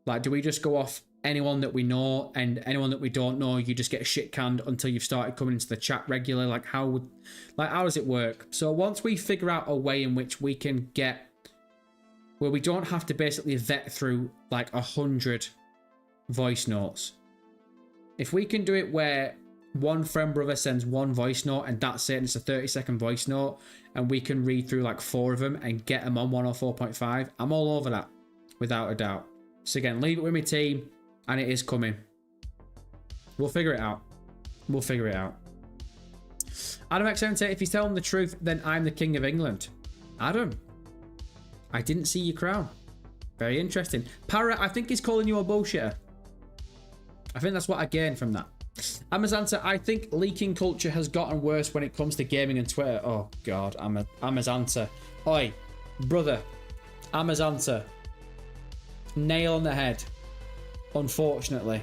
Like, do we just go off anyone that we know, and anyone that we don't know, you just get shit canned until you've started coming into the chat regularly? Like, how does it work? So once we figure out a way in which we can get, where we don't have to basically vet through like 100 voice notes. If we can do it where one friend brother sends one voice note and that's it, and it's a 30-second voice note, and we can read through like 4 of them and get them on 104.5, I'm all over that, without a doubt. So again, leave it with me, team, and it is coming. We'll figure it out. We'll figure it out. Adam X78, if he's telling the truth, then I'm the King of England. Adam, I didn't see your crown. Very interesting. Parrot, I think he's calling you a bullshitter. I think that's what I gained from that. Amazanta, I think leaking culture has gotten worse when it comes to gaming and Twitter. Oh, God. Amazanta. Oi, brother. Amazanta. Nail on the head. Unfortunately.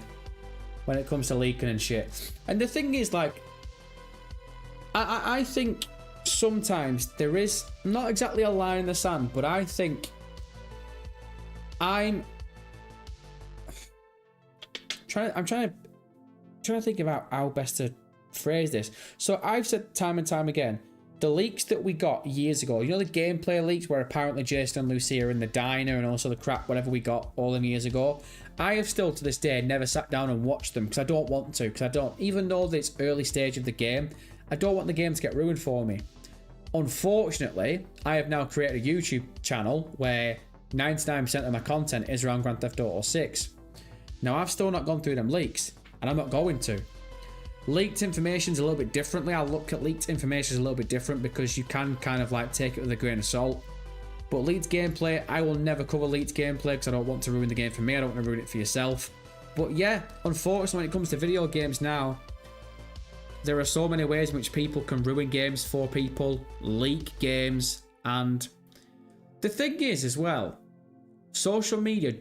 When it comes to leaking and shit. And the thing is, like, I think sometimes there is not exactly a line in the sand, but I think I'm trying to think about how best to phrase this. So I've said time and time again, the leaks that we got years ago, you know, the gameplay leaks where apparently Jason and Lucy are in the diner and also the crap, whatever we got all them years ago, I have still to this day never sat down and watched them because I don't want to, because I don't, even though it's early stage of the game, I don't want the game to get ruined for me. Unfortunately, I have now created a YouTube channel where 99% of my content is around Grand Theft Auto 6. Now, I've still not gone through them leaks, and I'm not going to. Leaked information is a little bit differently. I look at leaked information as a little bit different because you can kind of like take it with a grain of salt. But leaked gameplay, I will never cover leaked gameplay because I don't want to ruin the game for me. I don't want to ruin it for yourself. But yeah, unfortunately, when it comes to video games now, there are so many ways in which people can ruin games for people, leak games, and the thing is as well, social media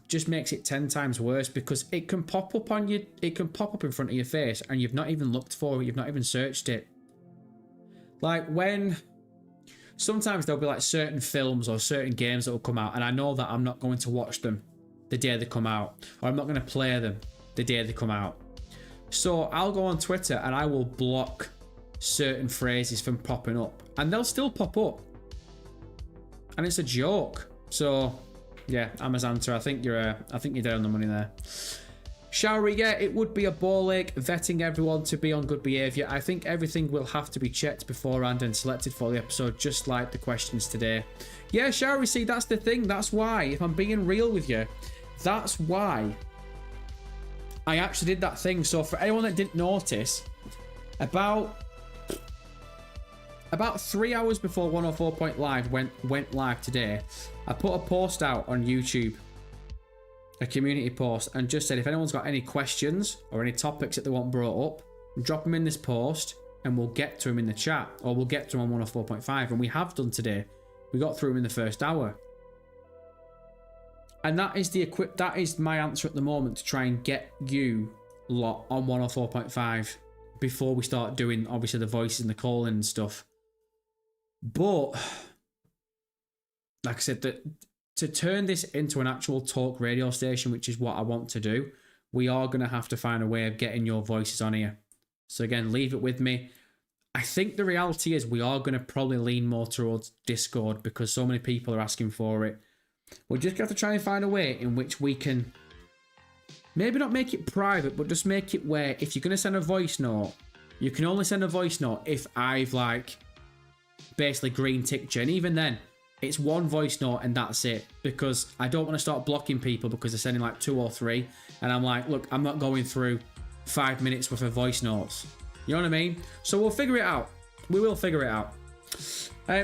just makes it 10 times worse because it can pop up on you, it can pop up in front of your face and you've not even looked for it, you've not even searched it. Like when sometimes there'll be like certain films or certain games that will come out and I know that I'm not going to watch them the day they come out, or I'm not going to play them the day they come out. So I'll go on Twitter and I will block certain phrases from popping up, and they'll still pop up, and it's a joke. So yeah, Amazanta, I think you're dead on the money there. Shall we get? It would be a ball ache vetting everyone to be on good behaviour. I think everything will have to be checked beforehand and selected for the episode, just like the questions today. Yeah, shall we see? That's the thing. That's why, if I'm being real with you, that's why I actually did that thing. So for anyone that didn't notice, about 3 hours before 104.live went live today, I put a post out on YouTube, a community post, and just said if anyone's got any questions or any topics that they want brought up, drop them in this post and we'll get to them in the chat, or we'll get to them on 104.5, and we have done today. We got through them in the first hour. And that is my answer at the moment, to try and get you lot on 104.5 before we start doing obviously the voices and the calling and stuff. But like I said, to turn this into an actual talk radio station, which is what I want to do, we are going to have to find a way of getting your voices on here. So again, leave it with me. I think the reality is we are going to probably lean more towards Discord because so many people are asking for it. We're just going to have to try and find a way in which we can maybe not make it private, but just make it where if you're going to send a voice note, you can only send a voice note if I've like basically green ticked you. And even then, it's one voice note and that's it. Because I don't want to start blocking people because they're sending like 2 or 3. And I'm like, look, I'm not going through 5 minutes worth of voice notes. You know what I mean? So we'll figure it out. We will figure it out.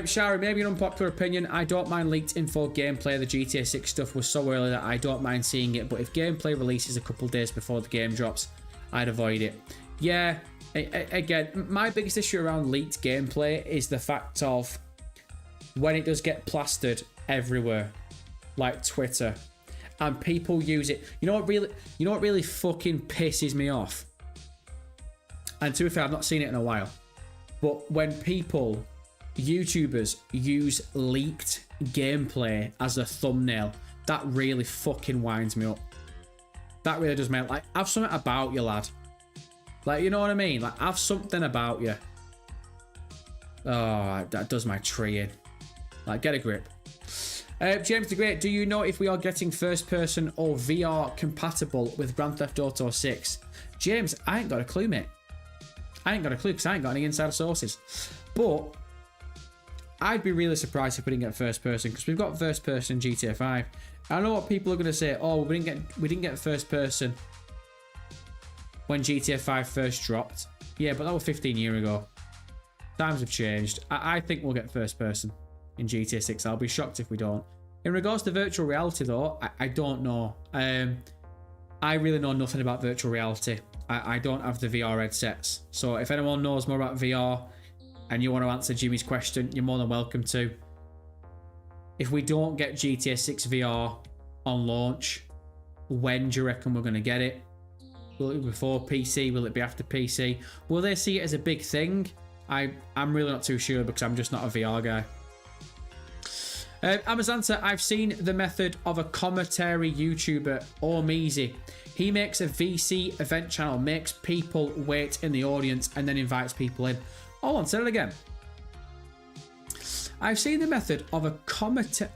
Shari, maybe an unpopular opinion. I don't mind leaked info gameplay. The GTA 6 stuff was so early that I don't mind seeing it. But if gameplay releases a couple days before the game drops, I'd avoid it. Yeah, again, my biggest issue around leaked gameplay is the fact of when it does get plastered everywhere, like Twitter, and people use it. You know what really fucking pisses me off? And to be fair, I've not seen it in a while. But when people, YouTubers, use leaked gameplay as a thumbnail, that really fucking winds me up. That really does me like, have something about you, lad. Like, you know what I mean? Like, have something about you. Oh, that does my tree in. Like, get a grip. James the Great, do you know if we are getting first person or VR compatible with Grand Theft Auto 6? James, I ain't got a clue, mate. I ain't got a clue because I ain't got any insider sources. But I'd be really surprised if we didn't get first person because we've got first person in GTA 5. I know what people are going to say. Oh, we didn't get first person when GTA 5 first dropped. Yeah, but that was 15 years ago. Times have changed. I think we'll get first person in GTA 6. I'll be shocked if we don't. In regards to virtual reality, though, I don't know. I really know nothing about virtual reality. I don't have the VR headsets. So if anyone knows more about VR and you want to answer Jimmy's question, you're more than welcome to. If we don't get GTA 6 VR on launch, when do you reckon we're going to get it? Will it be before PC? Will it be after PC? Will they see it as a big thing? I'm really not too sure because I'm just not a VR guy. Amazanta, I've seen the method of a commentary YouTuber, Ormeezy. He makes a VC event channel, makes people wait in the audience and then invites people in. Hold on, say it again. I've seen the method of a commentary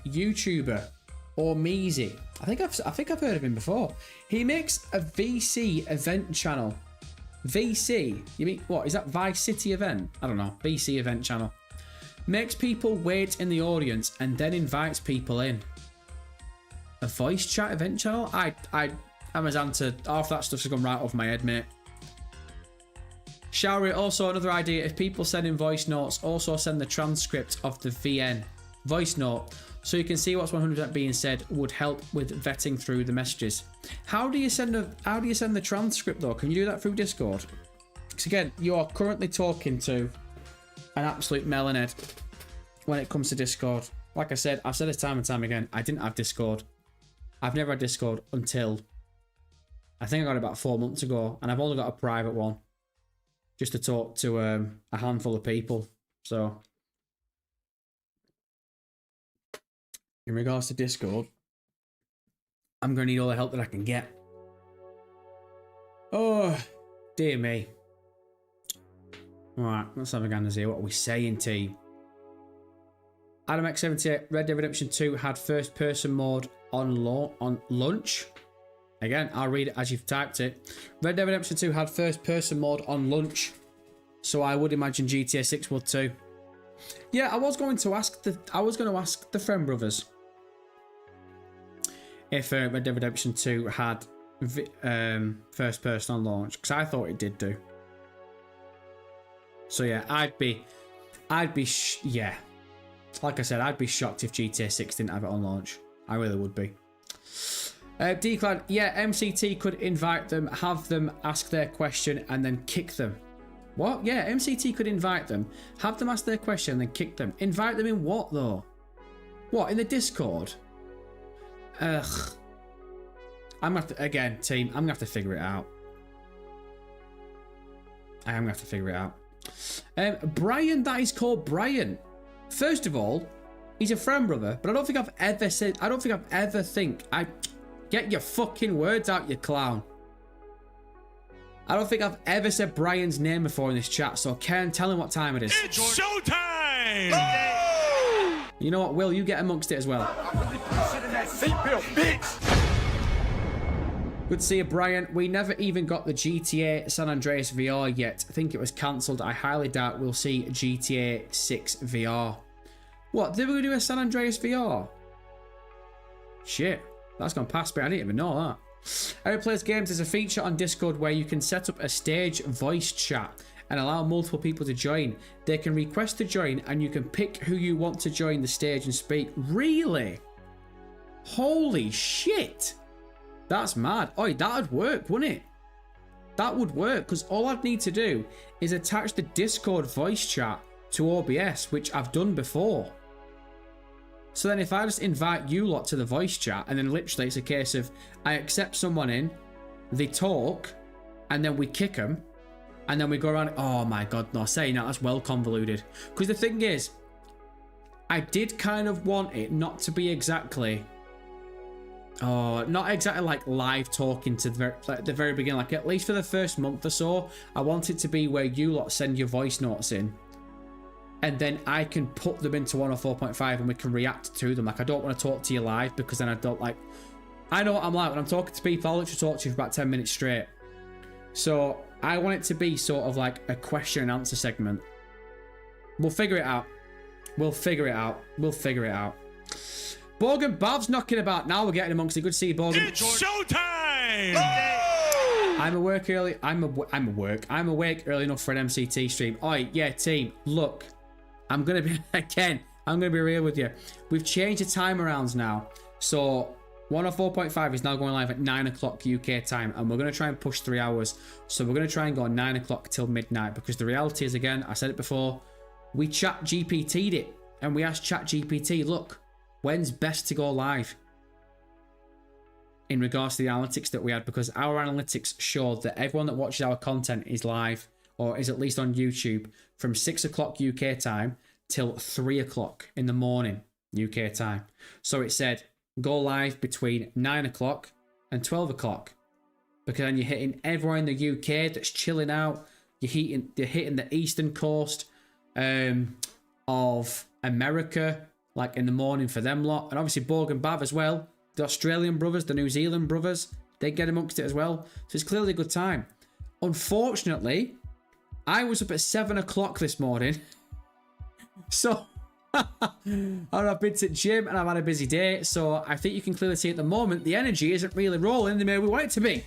YouTuber, Ormeezy. I think I've heard of him before. He makes a VC event channel. VC? You mean what? Is that Vice City event? I don't know. VC event channel. Makes people wait in the audience and then invites people in. A voice chat event channel? Amazanta, half that stuff's gone right off my head, mate. Showery, also another idea. If people send in voice notes, also send the transcript of the VN voice note so you can see what's 100% being said. Would help with vetting through the messages. How do you send the transcript though? Can you do that through Discord? Because again, you are currently talking to an absolute melonhead when it comes to Discord. Like I said, I've said it time and time again, I didn't have Discord. I've never had Discord until I think I got it about 4 months ago, and I've only got a private one just to talk to a handful of people. So in regards to Discord, I'm going to need all the help that I can get. Oh, dear me. Alright, let's have a gander here. What are we saying, team? Adam X78, Red Dead Redemption 2 had first person mode on launch. Again, I'll read it as you've typed it. Red Dead Redemption 2 had first person mode on launch. So I would imagine GTA 6 would too. Yeah, I was going to ask the Friend Brothers if Red Dead Redemption 2 had first person on launch, because I thought it did do. So yeah, yeah. Like I said, I'd be shocked if GTA 6 didn't have it on launch. I really would be. D-Clan, yeah, MCT could invite them, have them ask their question, and then kick them. What? Yeah, MCT could invite them, have them ask their question, and then kick them. Invite them in what, though? What, in the Discord? Ugh. I'm gonna have to, again, team, I'm gonna have to figure it out. I am gonna have to figure it out. Brian, that is called Brian. First of all, he's a friend brother, but I don't think I've ever said, get your fucking words out, you clown. I don't think I've ever said Brian's name before in this chat, so Ken, tell him what time it is. It's showtime! Oh! You know what, Will, you get amongst it as well. Sit in that seatbelt, bitch! Good to see you, Brian. We never even got the GTA San Andreas VR yet. I think it was cancelled. I highly doubt we'll see GTA 6 VR. What? Did we do a San Andreas VR? Shit. That's gone past me. I didn't even know that. Eric Plays Games is a feature on Discord where you can set up a stage voice chat and allow multiple people to join. They can request to join and you can pick who you want to join the stage and speak. Really? Holy shit. That's mad. Oh, that'd work, wouldn't it? That would work, because all I'd need to do is attach the Discord voice chat to OBS, which I've done before. So then if I just invite you lot to the voice chat, and then literally it's a case of I accept someone in, they talk, and then we kick them, and then we go around. Oh my god, no, saying that, that's well convoluted. Because the thing is, I did kind of want it not to be exactly... Oh, not exactly like live talking to the very beginning. Like at least for the first month or so, I want it to be where you lot send your voice notes in, and then I can put them into 104.5 and we can react to them. Like I don't want to talk to you live because then I don't like. I know what I'm like when I'm talking to people. I'll literally talk to you for about 10 minutes straight. So I want it to be sort of like a question and answer segment. We'll figure it out. We'll figure it out. We'll figure it out. Borgen Bav's knocking about. Now we're getting amongst it. Good to see you, Borgen. It's showtime! Oh! I'm awake early. I'm awake early enough for an MCT stream. Oi, yeah, team. Look, I'm gonna be again. I'm gonna be real with you. We've changed the time arounds now. So 104.5 is now going live at 9 o'clock UK time, and we're gonna try and push 3 hours. So we're gonna try and go 9 o'clock till midnight, because the reality is, again, I said it before, we chat GPT'd it, and we asked Chat GPT, look, when's best to go live in regards to the analytics that we had, because our analytics showed that everyone that watches our content is live, or is at least on YouTube, from 6 o'clock UK time till 3 o'clock in the morning UK time. So it said go live between 9 o'clock and 12 o'clock, because then you're hitting everyone in the UK that's chilling out. You're hitting the eastern coast of America, like in the morning for them lot. And obviously Borg and Bav as well. The Australian brothers, the New Zealand brothers, they get amongst it as well. So it's clearly a good time. Unfortunately, I was up at 7 o'clock this morning. So I've been to the gym and I've had a busy day. So I think you can clearly see at the moment, the energy isn't really rolling the way we want it to be.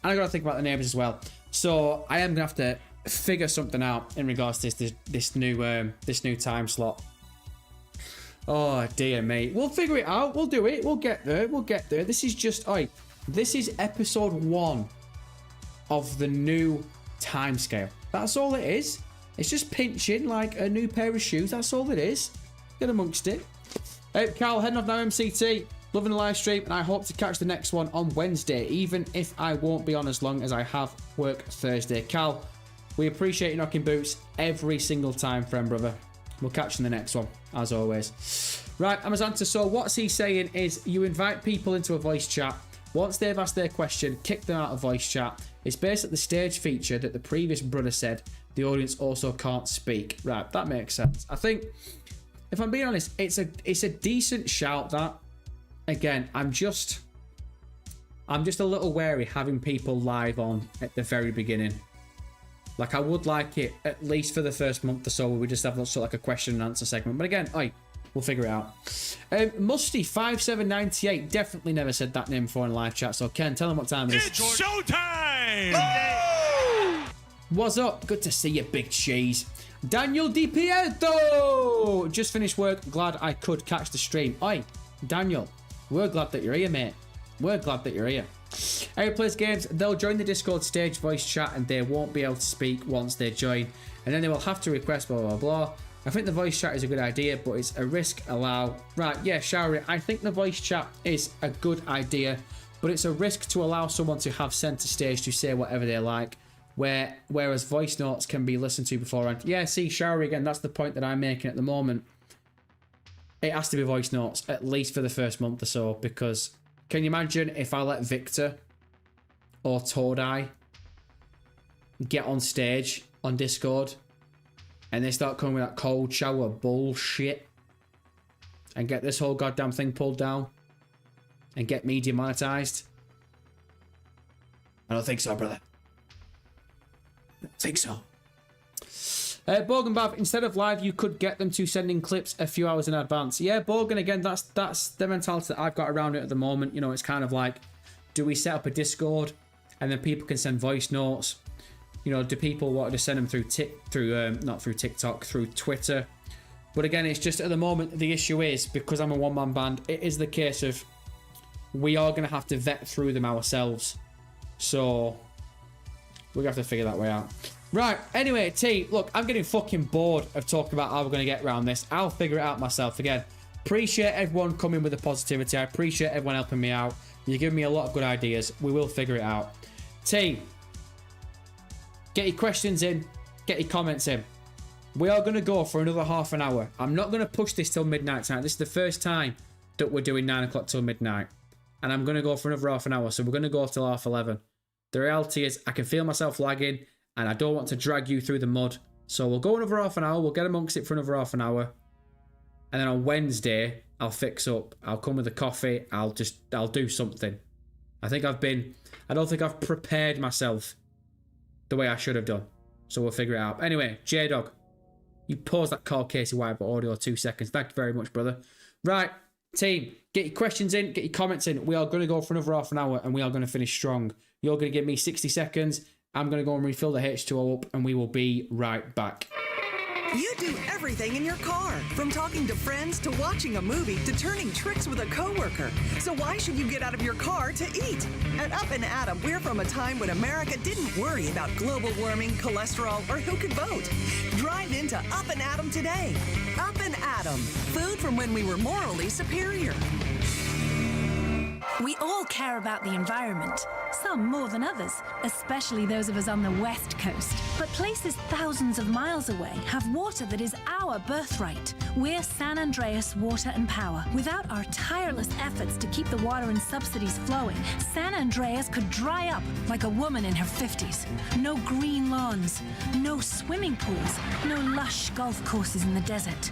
And I got to think about the neighbours as well. So I am going to have to figure something out in regards to this new time slot. Oh dear me. We'll figure it out. We'll do it. We'll get there. We'll get there. This is just, this is episode 1 of the new timescale. That's all it is. It's just pinching like a new pair of shoes. That's all it is. Get amongst it. Hey, Karl, heading off now, MCT. Loving the live stream, and I hope to catch the next one on Wednesday, even if I won't be on as long as I have work Thursday. Karl, we appreciate you knocking boots every single time, friend, brother. We'll catch you in the next one, as always. Right, Amazanta, so what's he saying is you invite people into a voice chat. Once they've asked their question, kick them out of voice chat. It's based at the stage feature that the previous brother said the audience also can't speak. Right, that makes sense. I think, if I'm being honest, it's a decent shout, that. Again, I'm just a little wary having people live on at the very beginning. Like, I would like it at least for the first month or so where we just have sort of like a question and answer segment. But again, we'll figure it out. Musty5798 definitely never said that name before in live chat. So Ken, tell him what time it is. It's showtime! Oh! What's up? Good to see you, big cheese. Daniel Di Pietro! Just finished work. Glad I could catch the stream. Daniel, we're glad that you're here, mate. We're glad that you're here. Eric Plays Games, they'll join the Discord stage voice chat and they won't be able to speak once they join. And then they will have to request blah, blah, blah. I think the voice chat is a good idea, but it's a risk allow. Right, yeah, Showery, I think the voice chat is a good idea, but it's a risk to allow someone to have center stage to say whatever they like, whereas voice notes can be listened to beforehand. Yeah, see, Showery, again, that's the point that I'm making at the moment. It has to be voice notes, at least for the first month or so, because can you imagine if I let Victor or Todai get on stage on Discord and they start coming with that cold shower bullshit and get this whole goddamn thing pulled down and get me demonetized? I don't think so, brother. I don't think so. Borgen Bav, instead of live, you could get them to send in clips a few hours in advance. Yeah, Borgen, again, that's the mentality that I've got around it at the moment. You know, it's kind of like, do we set up a Discord and then people can send voice notes? You know, do people want to send them not through TikTok, through Twitter? But again, it's just at the moment, the issue is, because I'm a one-man band, it is the case of we are going to have to vet through them ourselves. So we're going to have to figure that way out. Right, anyway, T, look, I'm getting fucking bored of talking about how we're going to get around this. I'll figure it out myself. Again, appreciate everyone coming with the positivity. I appreciate everyone helping me out. You're giving me a lot of good ideas. We will figure it out. T, get your questions in. Get your comments in. We are going to go for another half an hour. I'm not going to push this till midnight tonight. This is the first time that we're doing 9 o'clock till midnight. And I'm going to go for another half an hour. So we're going to go till 11:30. The reality is I can feel myself lagging. And I don't want to drag you through the mud. So we'll go another half an hour. We'll get amongst it for another half an hour. And then on Wednesday, I'll fix up. I'll come with a coffee. I'll do something. I don't think I've prepared myself the way I should have done. So we'll figure it out. Anyway, J-Dog, you pause that Karl Casey whiteboard audio 2 seconds. Thank you very much, brother. Right, team, get your questions in. Get your comments in. We are going to go for another half an hour and we are going to finish strong. You're going to give me 60 seconds. I'm going to go and refill the H2O up and we will be right back. You do everything in your car, from talking to friends to watching a movie to turning tricks with a coworker. So why should you get out of your car to eat? At Up and Atom, we're from a time when America didn't worry about global warming, cholesterol, or who could vote. Drive into Up and Atom today. Up and Atom, food from when we were morally superior. We all care about the environment, some more than others, especially those of us on the West Coast. But places thousands of miles away have water that is our birthright. We're San Andreas Water and Power. Without our tireless efforts to keep the water and subsidies flowing, San Andreas could dry up like a woman in her 50s. No green lawns, no swimming pools, no lush golf courses in the desert.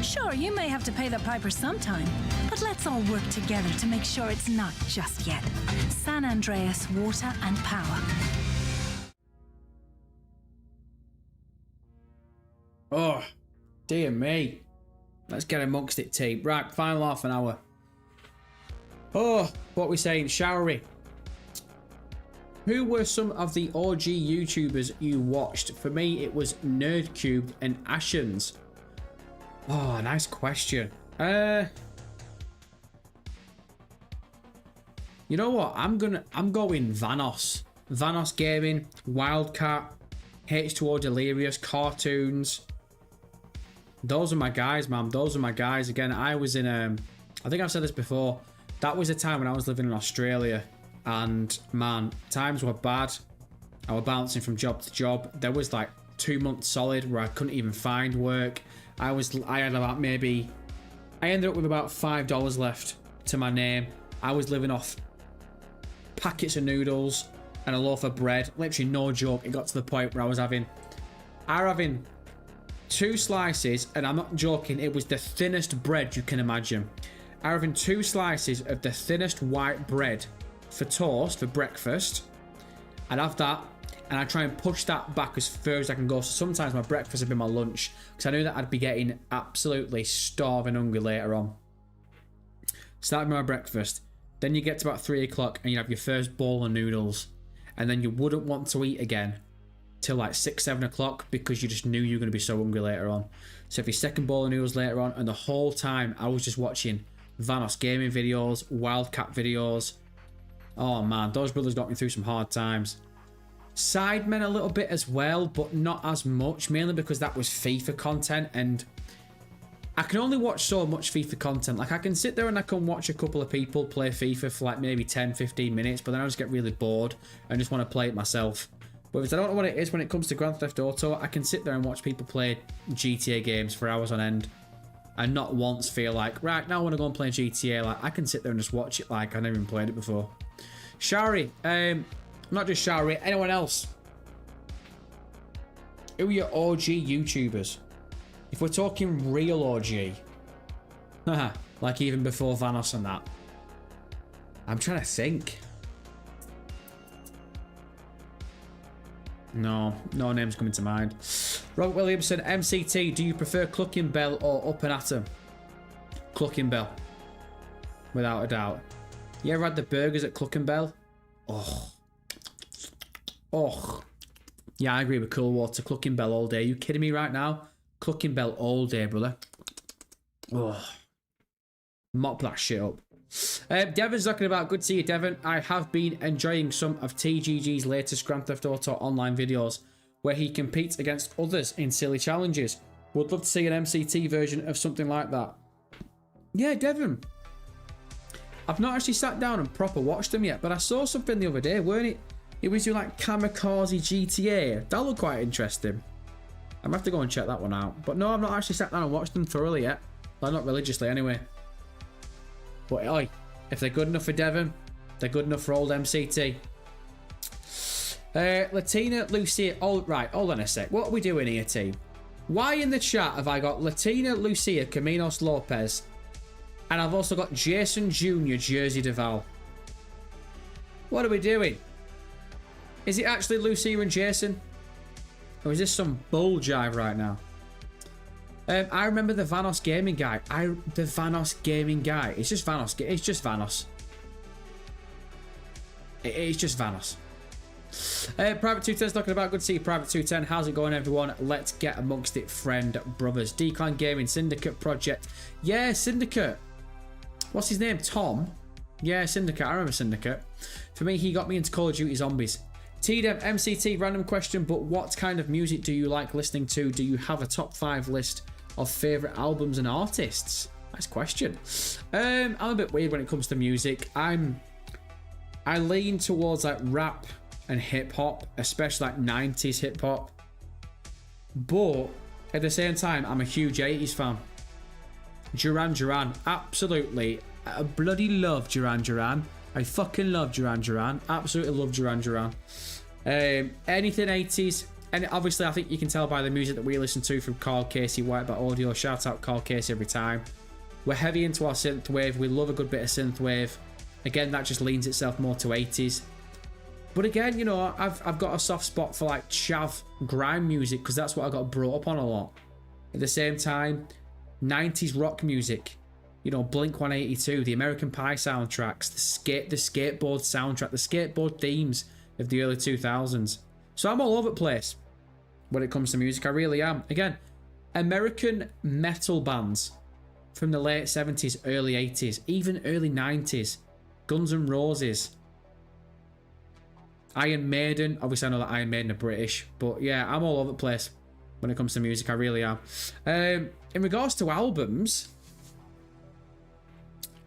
Sure, you may have to pay the piper sometime, but let's all work together to make sure it's not just yet. San Andreas Water and Power. Oh, dear me. Let's get amongst it, team. Right, final half an hour. Oh, what we're saying, Showery. Who were some of the OG YouTubers you watched? For me, it was Nerdcubed and Ashens. Oh, nice question. You know what? I'm going Vanos. Vanos Gaming, Wildcat, H2O Delirious, Cartoons. Those are my guys, man. Those are my guys. Again, I was in I think I've said this before. That was a time when I was living in Australia. And man, times were bad. I was bouncing from job to job. There was like 2 months solid where I couldn't even find work. I ended up with about $5 left to my name. I was living off packets of noodles and a loaf of bread. Literally no joke. It got to the point where I was having 2 slices, and I'm not joking, it was the thinnest bread you can imagine. I'm having 2 slices of the thinnest white bread for toast for breakfast. I'd have that, and I try and push that back as far as I can go. So sometimes my breakfast would be my lunch, because I knew that I'd be getting absolutely starving hungry later on. So that'd be my breakfast. Then you get to about 3 o'clock and you have your first bowl of noodles, and then you wouldn't want to eat again till like 6, 7 o'clock because you just knew you were going to be so hungry later on. So if your second bowl of noodles later on, and the whole time I was just watching Vanos Gaming videos, Wildcat videos. Oh man, those brothers got me through some hard times. Sidemen a little bit as well, but not as much, mainly because that was FIFA content, and I can only watch so much FIFA content. Like, I can sit there and I can watch a couple of people play FIFA for like maybe 10-15 minutes, but then I just get really bored and just want to play it myself. But if I don't know what it is when it comes to Grand Theft Auto, I can sit there and watch people play GTA games for hours on end and not once feel like, right, now I want to go and play GTA. Like, I can sit there and just watch it like I never even played it before. Shari, not just Shari, anyone else? Who are your OG YouTubers? If we're talking real OG, like even before Vanos and that, I'm trying to think. No names coming to mind. Robert Williamson, MCT, do you prefer Clucking Bell or Up and Atom? Clucking Bell. Without a doubt. You ever had the burgers at Clucking Bell? Oh. Oh. Yeah, I agree with Cool Water. Clucking Bell all day. Are you kidding me right now? Clucking Bell all day, brother. Oh. Mop that shit up. Devon's talking about, good to see you, Devon. I have been enjoying some of TGG's latest Grand Theft Auto online videos where he competes against others in silly challenges. Would love to see an MCT version of something like that. Yeah, Devon. I've not actually sat down and proper watched them yet, but I saw something the other day, weren't it? It was doing like Kamikaze GTA. That looked quite interesting. I'm gonna have to go and check that one out. But no, I've not actually sat down and watched them thoroughly yet. Well, not religiously anyway. But oi, if they're good enough for Devon, they're good enough for old MCT. Latina, Lucia. Oh, right, hold on a sec. What are we doing here, team? Why in the chat have I got Latina, Lucia, Caminos Lopez, and I've also got Jason Jr., Jersey Duval? What are we doing? Is it actually Lucia and Jason? Or is this some bull jive right now? I remember the Vanos Gaming guy. The Vanos Gaming guy. It's just Vanos. It's just Vanos. It's just Vanos. Private 210's talking about, good to see you, Private 210. How's it going, everyone? Let's get amongst it, friend brothers. Decline Gaming, Syndicate Project. Yeah, Syndicate. What's his name? Tom? Yeah, Syndicate. I remember Syndicate. For me, he got me into Call of Duty Zombies. TDM MCT, random question, but what kind of music do you like listening to? Do you have a top 5 list of favourite albums and artists? Nice question. I'm a bit weird when it comes to music. I lean towards like rap and hip hop, especially like 90s hip hop. But at the same time, I'm a huge 80s fan. Duran Duran, absolutely. I bloody love Duran Duran. I fucking love Duran Duran. Absolutely love Duran Duran. Anything 80s. And obviously, I think you can tell by the music that we listen to from Karl Casey, White Bat Audio. Shout out Karl Casey every time. We're heavy into our synthwave. We love a good bit of synthwave. Again, that just leans itself more to 80s. But again, you know, I've got a soft spot for like chav grime music because that's what I got brought up on a lot. At the same time, 90s rock music. You know, Blink-182, the American Pie soundtracks, the skateboard soundtrack, the skateboard themes of the early 2000s. So I'm all over the place when it comes to music. I really am. Again, American metal bands from the late 70s, early 80s, even early 90s. Guns N' Roses. Iron Maiden. Obviously, I know that Iron Maiden are British. But yeah, I'm all over the place when it comes to music. I really am. In regards to albums,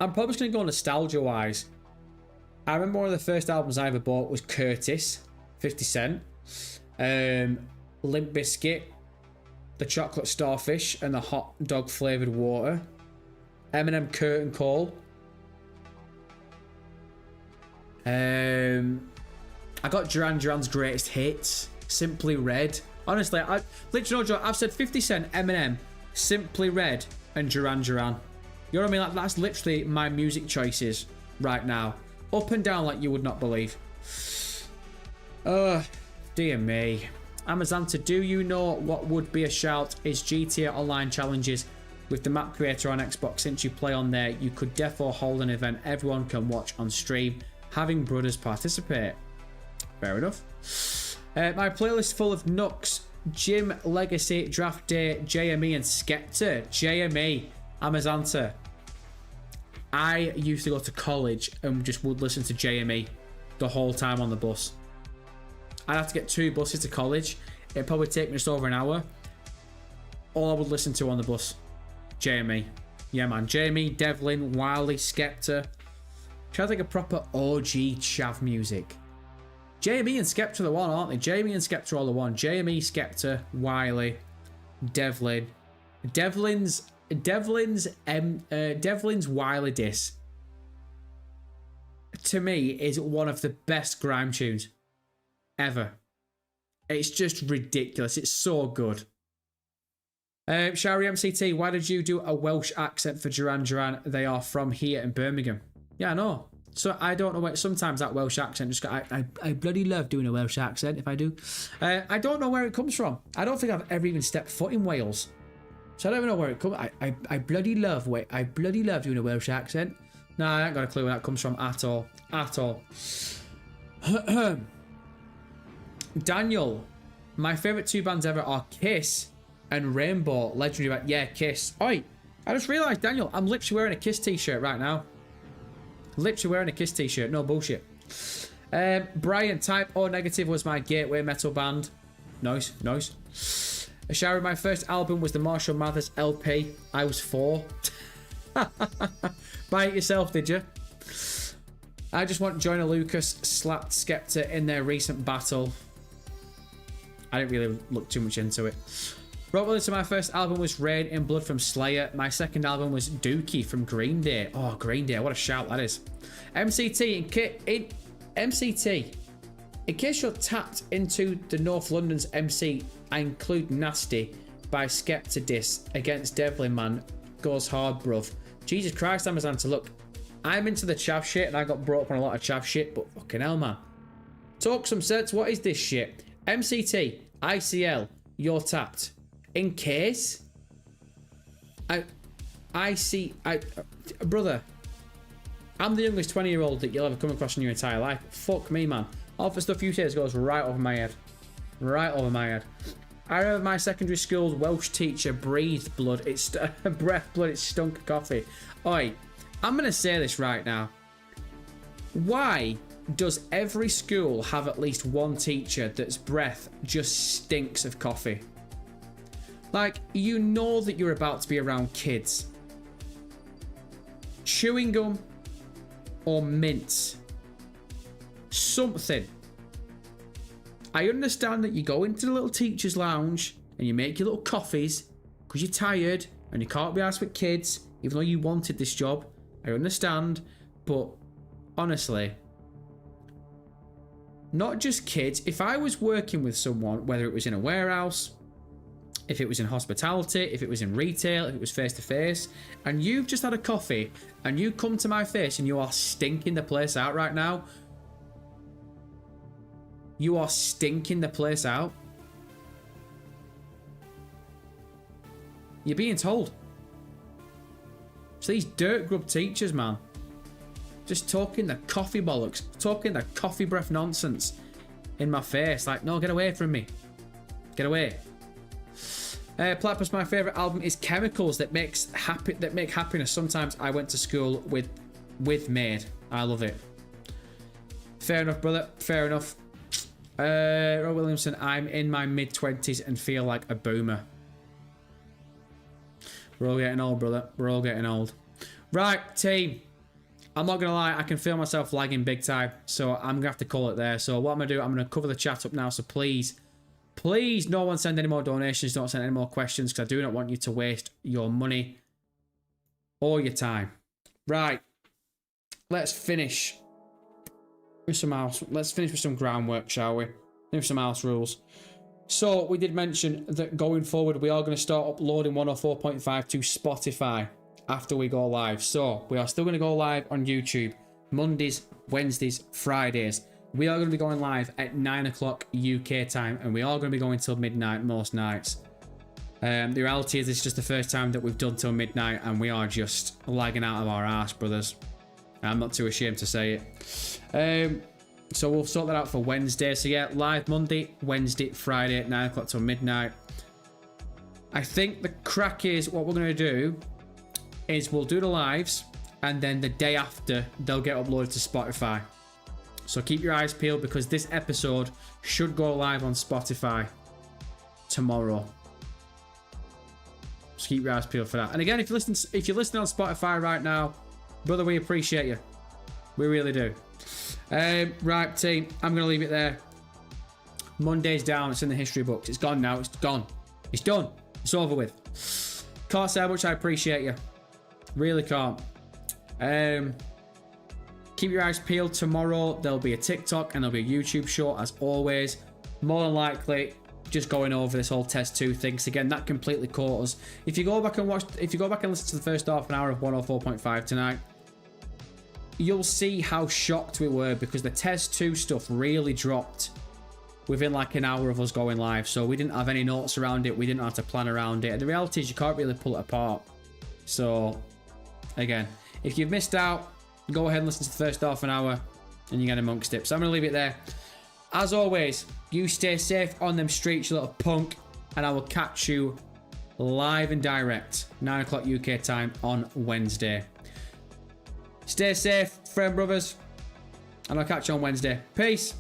I'm probably just going to go nostalgia-wise. I remember one of the first albums I ever bought was Curtis, 50 Cent. Limp Bizkit, the Chocolate Starfish, and the hot dog flavoured water. Eminem, Curtain Call. I got Duran Duran's greatest hits, Simply Red. Honestly, literally no joke, I've said 50 Cent, Eminem, Simply Red, and Duran Duran. You know what I mean? Like, that's literally my music choices right now. Up and down like you would not believe. Dear me. Amazanta, do you know what would be a shout is GTA Online Challenges with the map creator on Xbox? Since you play on there, you could therefore hold an event everyone can watch on stream, having brothers participate. Fair enough. My playlist full of Nux, Jim, Legacy, Draft Day, JME, and Skepta. JME, Amazanta. I used to go to college and just would listen to JME the whole time on the bus. I'd have to get 2 buses to college. It'd probably take me just over an hour. All I would listen to on the bus, JME. Yeah, man. JME, Devlin, Wiley, Skepta. Try to think of proper OG chav music. JME and Skepta are the one, aren't they? JME and Skepta are the one. JME, Skepta, Wiley, Devlin. Devlin's Wiley diss, to me, is one of the best grime tunes ever. It's just ridiculous. It's so good. Shari MCT, why did you do a Welsh accent for Duran Duran? They are from here in Birmingham. Yeah, I know. So I don't know where. Sometimes that Welsh accent just got. I bloody love doing a Welsh accent if I do. I don't know where it comes from. I don't think I've ever even stepped foot in Wales, so I don't even know where it comes. I bloody love doing a Welsh accent. No, I ain't got a clue where that comes from at all. At all. Daniel, my favourite 2 bands ever are Kiss and Rainbow. Legendary band. Yeah, Kiss. Oi, I just realised, Daniel, I'm literally wearing a Kiss t-shirt right now. Literally wearing a Kiss t-shirt. No bullshit. Brian, Type O Negative was my gateway metal band. Nice, nice. Ashara, my first album was the Marshall Mathers LP. I was 4. Buy it yourself, did you? I just want Joyner Lucas slapped Skepta in their recent battle. I didn't really look too much into it. Rob Willis, my first album was Rain in Blood from Slayer. My second album was Dookie from Green Day. Oh, Green Day, what a shout that is. MCT, in case you're tapped into the North London's MC, I include Nasty by Skepta diss against Devlin Man. Goes hard, bruv. Jesus Christ, Amazon, to look. I'm into the chav shit and I got brought up on a lot of chav shit, but fucking hell, man. Talk some sense. What is this shit? MCT, ICL, you're tapped. In case, brother, I'm the youngest 20-year-old that you'll ever come across in your entire life. Fuck me, man. All the stuff you say goes right over my head. Right over my head. I remember my secondary school's Welsh teacher breathed blood. Breath blood. It stunk of coffee. Oi, I'm gonna say this right now. Why does every school have at least one teacher that's breath just stinks of coffee? Like, you know that you're about to be around kids. Chewing gum or mints. Something. I understand that you go into the little teacher's lounge and you make your little coffees because you're tired and you can't be asked with kids, even though you wanted this job. I understand, but honestly, not just kids. If I was working with someone, whether it was in a warehouse, if it was in hospitality, if it was in retail, if it was face-to-face, and you've just had a coffee and you come to my face and you are stinking the place out right now. You are stinking the place out. You're being told. It's these dirt grub teachers, man. Just talking the coffee bollocks. Talking the coffee breath nonsense in my face. Like, no, get away from me. Get away. Platypus, my favourite album is Chemicals that make happiness. Sometimes I went to school with Maid. I love it. Fair enough, brother. Fair enough. Rob Williamson, I'm in my mid-20s and feel like a boomer. We're all getting old, brother. We're all getting old. Right, team. I'm not going to lie. I can feel myself lagging big time. So I'm going to have to call it there. So what I'm going to do, I'm going to cover the chat up now. So please, please, no one send any more donations. Don't send any more questions because I do not want you to waste your money or your time. Right. Let's finish with some house. Let's finish with some groundwork, shall we? Finish some house rules. So we did mention that going forward, we are going to start uploading 104.5 to Spotify after we go live. So we are still going to go live on YouTube Mondays, Wednesdays, Fridays. We are going to be going live at 9 o'clock UK time, and we are going to be going till midnight most nights. The reality is, it's just the first time that we've done till midnight, and we are just lagging out of our arse, brothers. I'm not too ashamed to say it. So we'll sort that out for Wednesday. So yeah, live Monday, Wednesday, Friday at 9 o'clock till midnight. I think the crack is, what we're going to do is we'll do the lives, and then the day after, they'll get uploaded to Spotify. So keep your eyes peeled, because this episode should go live on Spotify tomorrow. So keep your eyes peeled for that. And again, if you're listening on Spotify right now, brother, we appreciate you. We really do. Right, team, I'm going to leave it there. Monday's down. It's in the history books. It's gone now. It's gone. It's done. It's over with. Can't say how much I appreciate you. Really can't. Keep your eyes peeled. Tomorrow there'll be a TikTok and there'll be a YouTube show as always. More than likely, just going over this whole test 2 thing. So again, that completely caught us. If you go back and listen to the first half an hour of 104.5 tonight, you'll see how shocked we were because the Test 2 stuff really dropped within like an hour of us going live. So we didn't have any notes around it. We didn't have to plan around it. And the reality is you can't really pull it apart. So, again, if you've missed out, go ahead and listen to the first half an hour and you get amongst it. So I'm going to leave it there. As always, you stay safe on them streets, you little punk. And I will catch you live and direct, 9 o'clock UK time on Wednesday. Stay safe, friend brothers. And I'll catch you on Wednesday. Peace.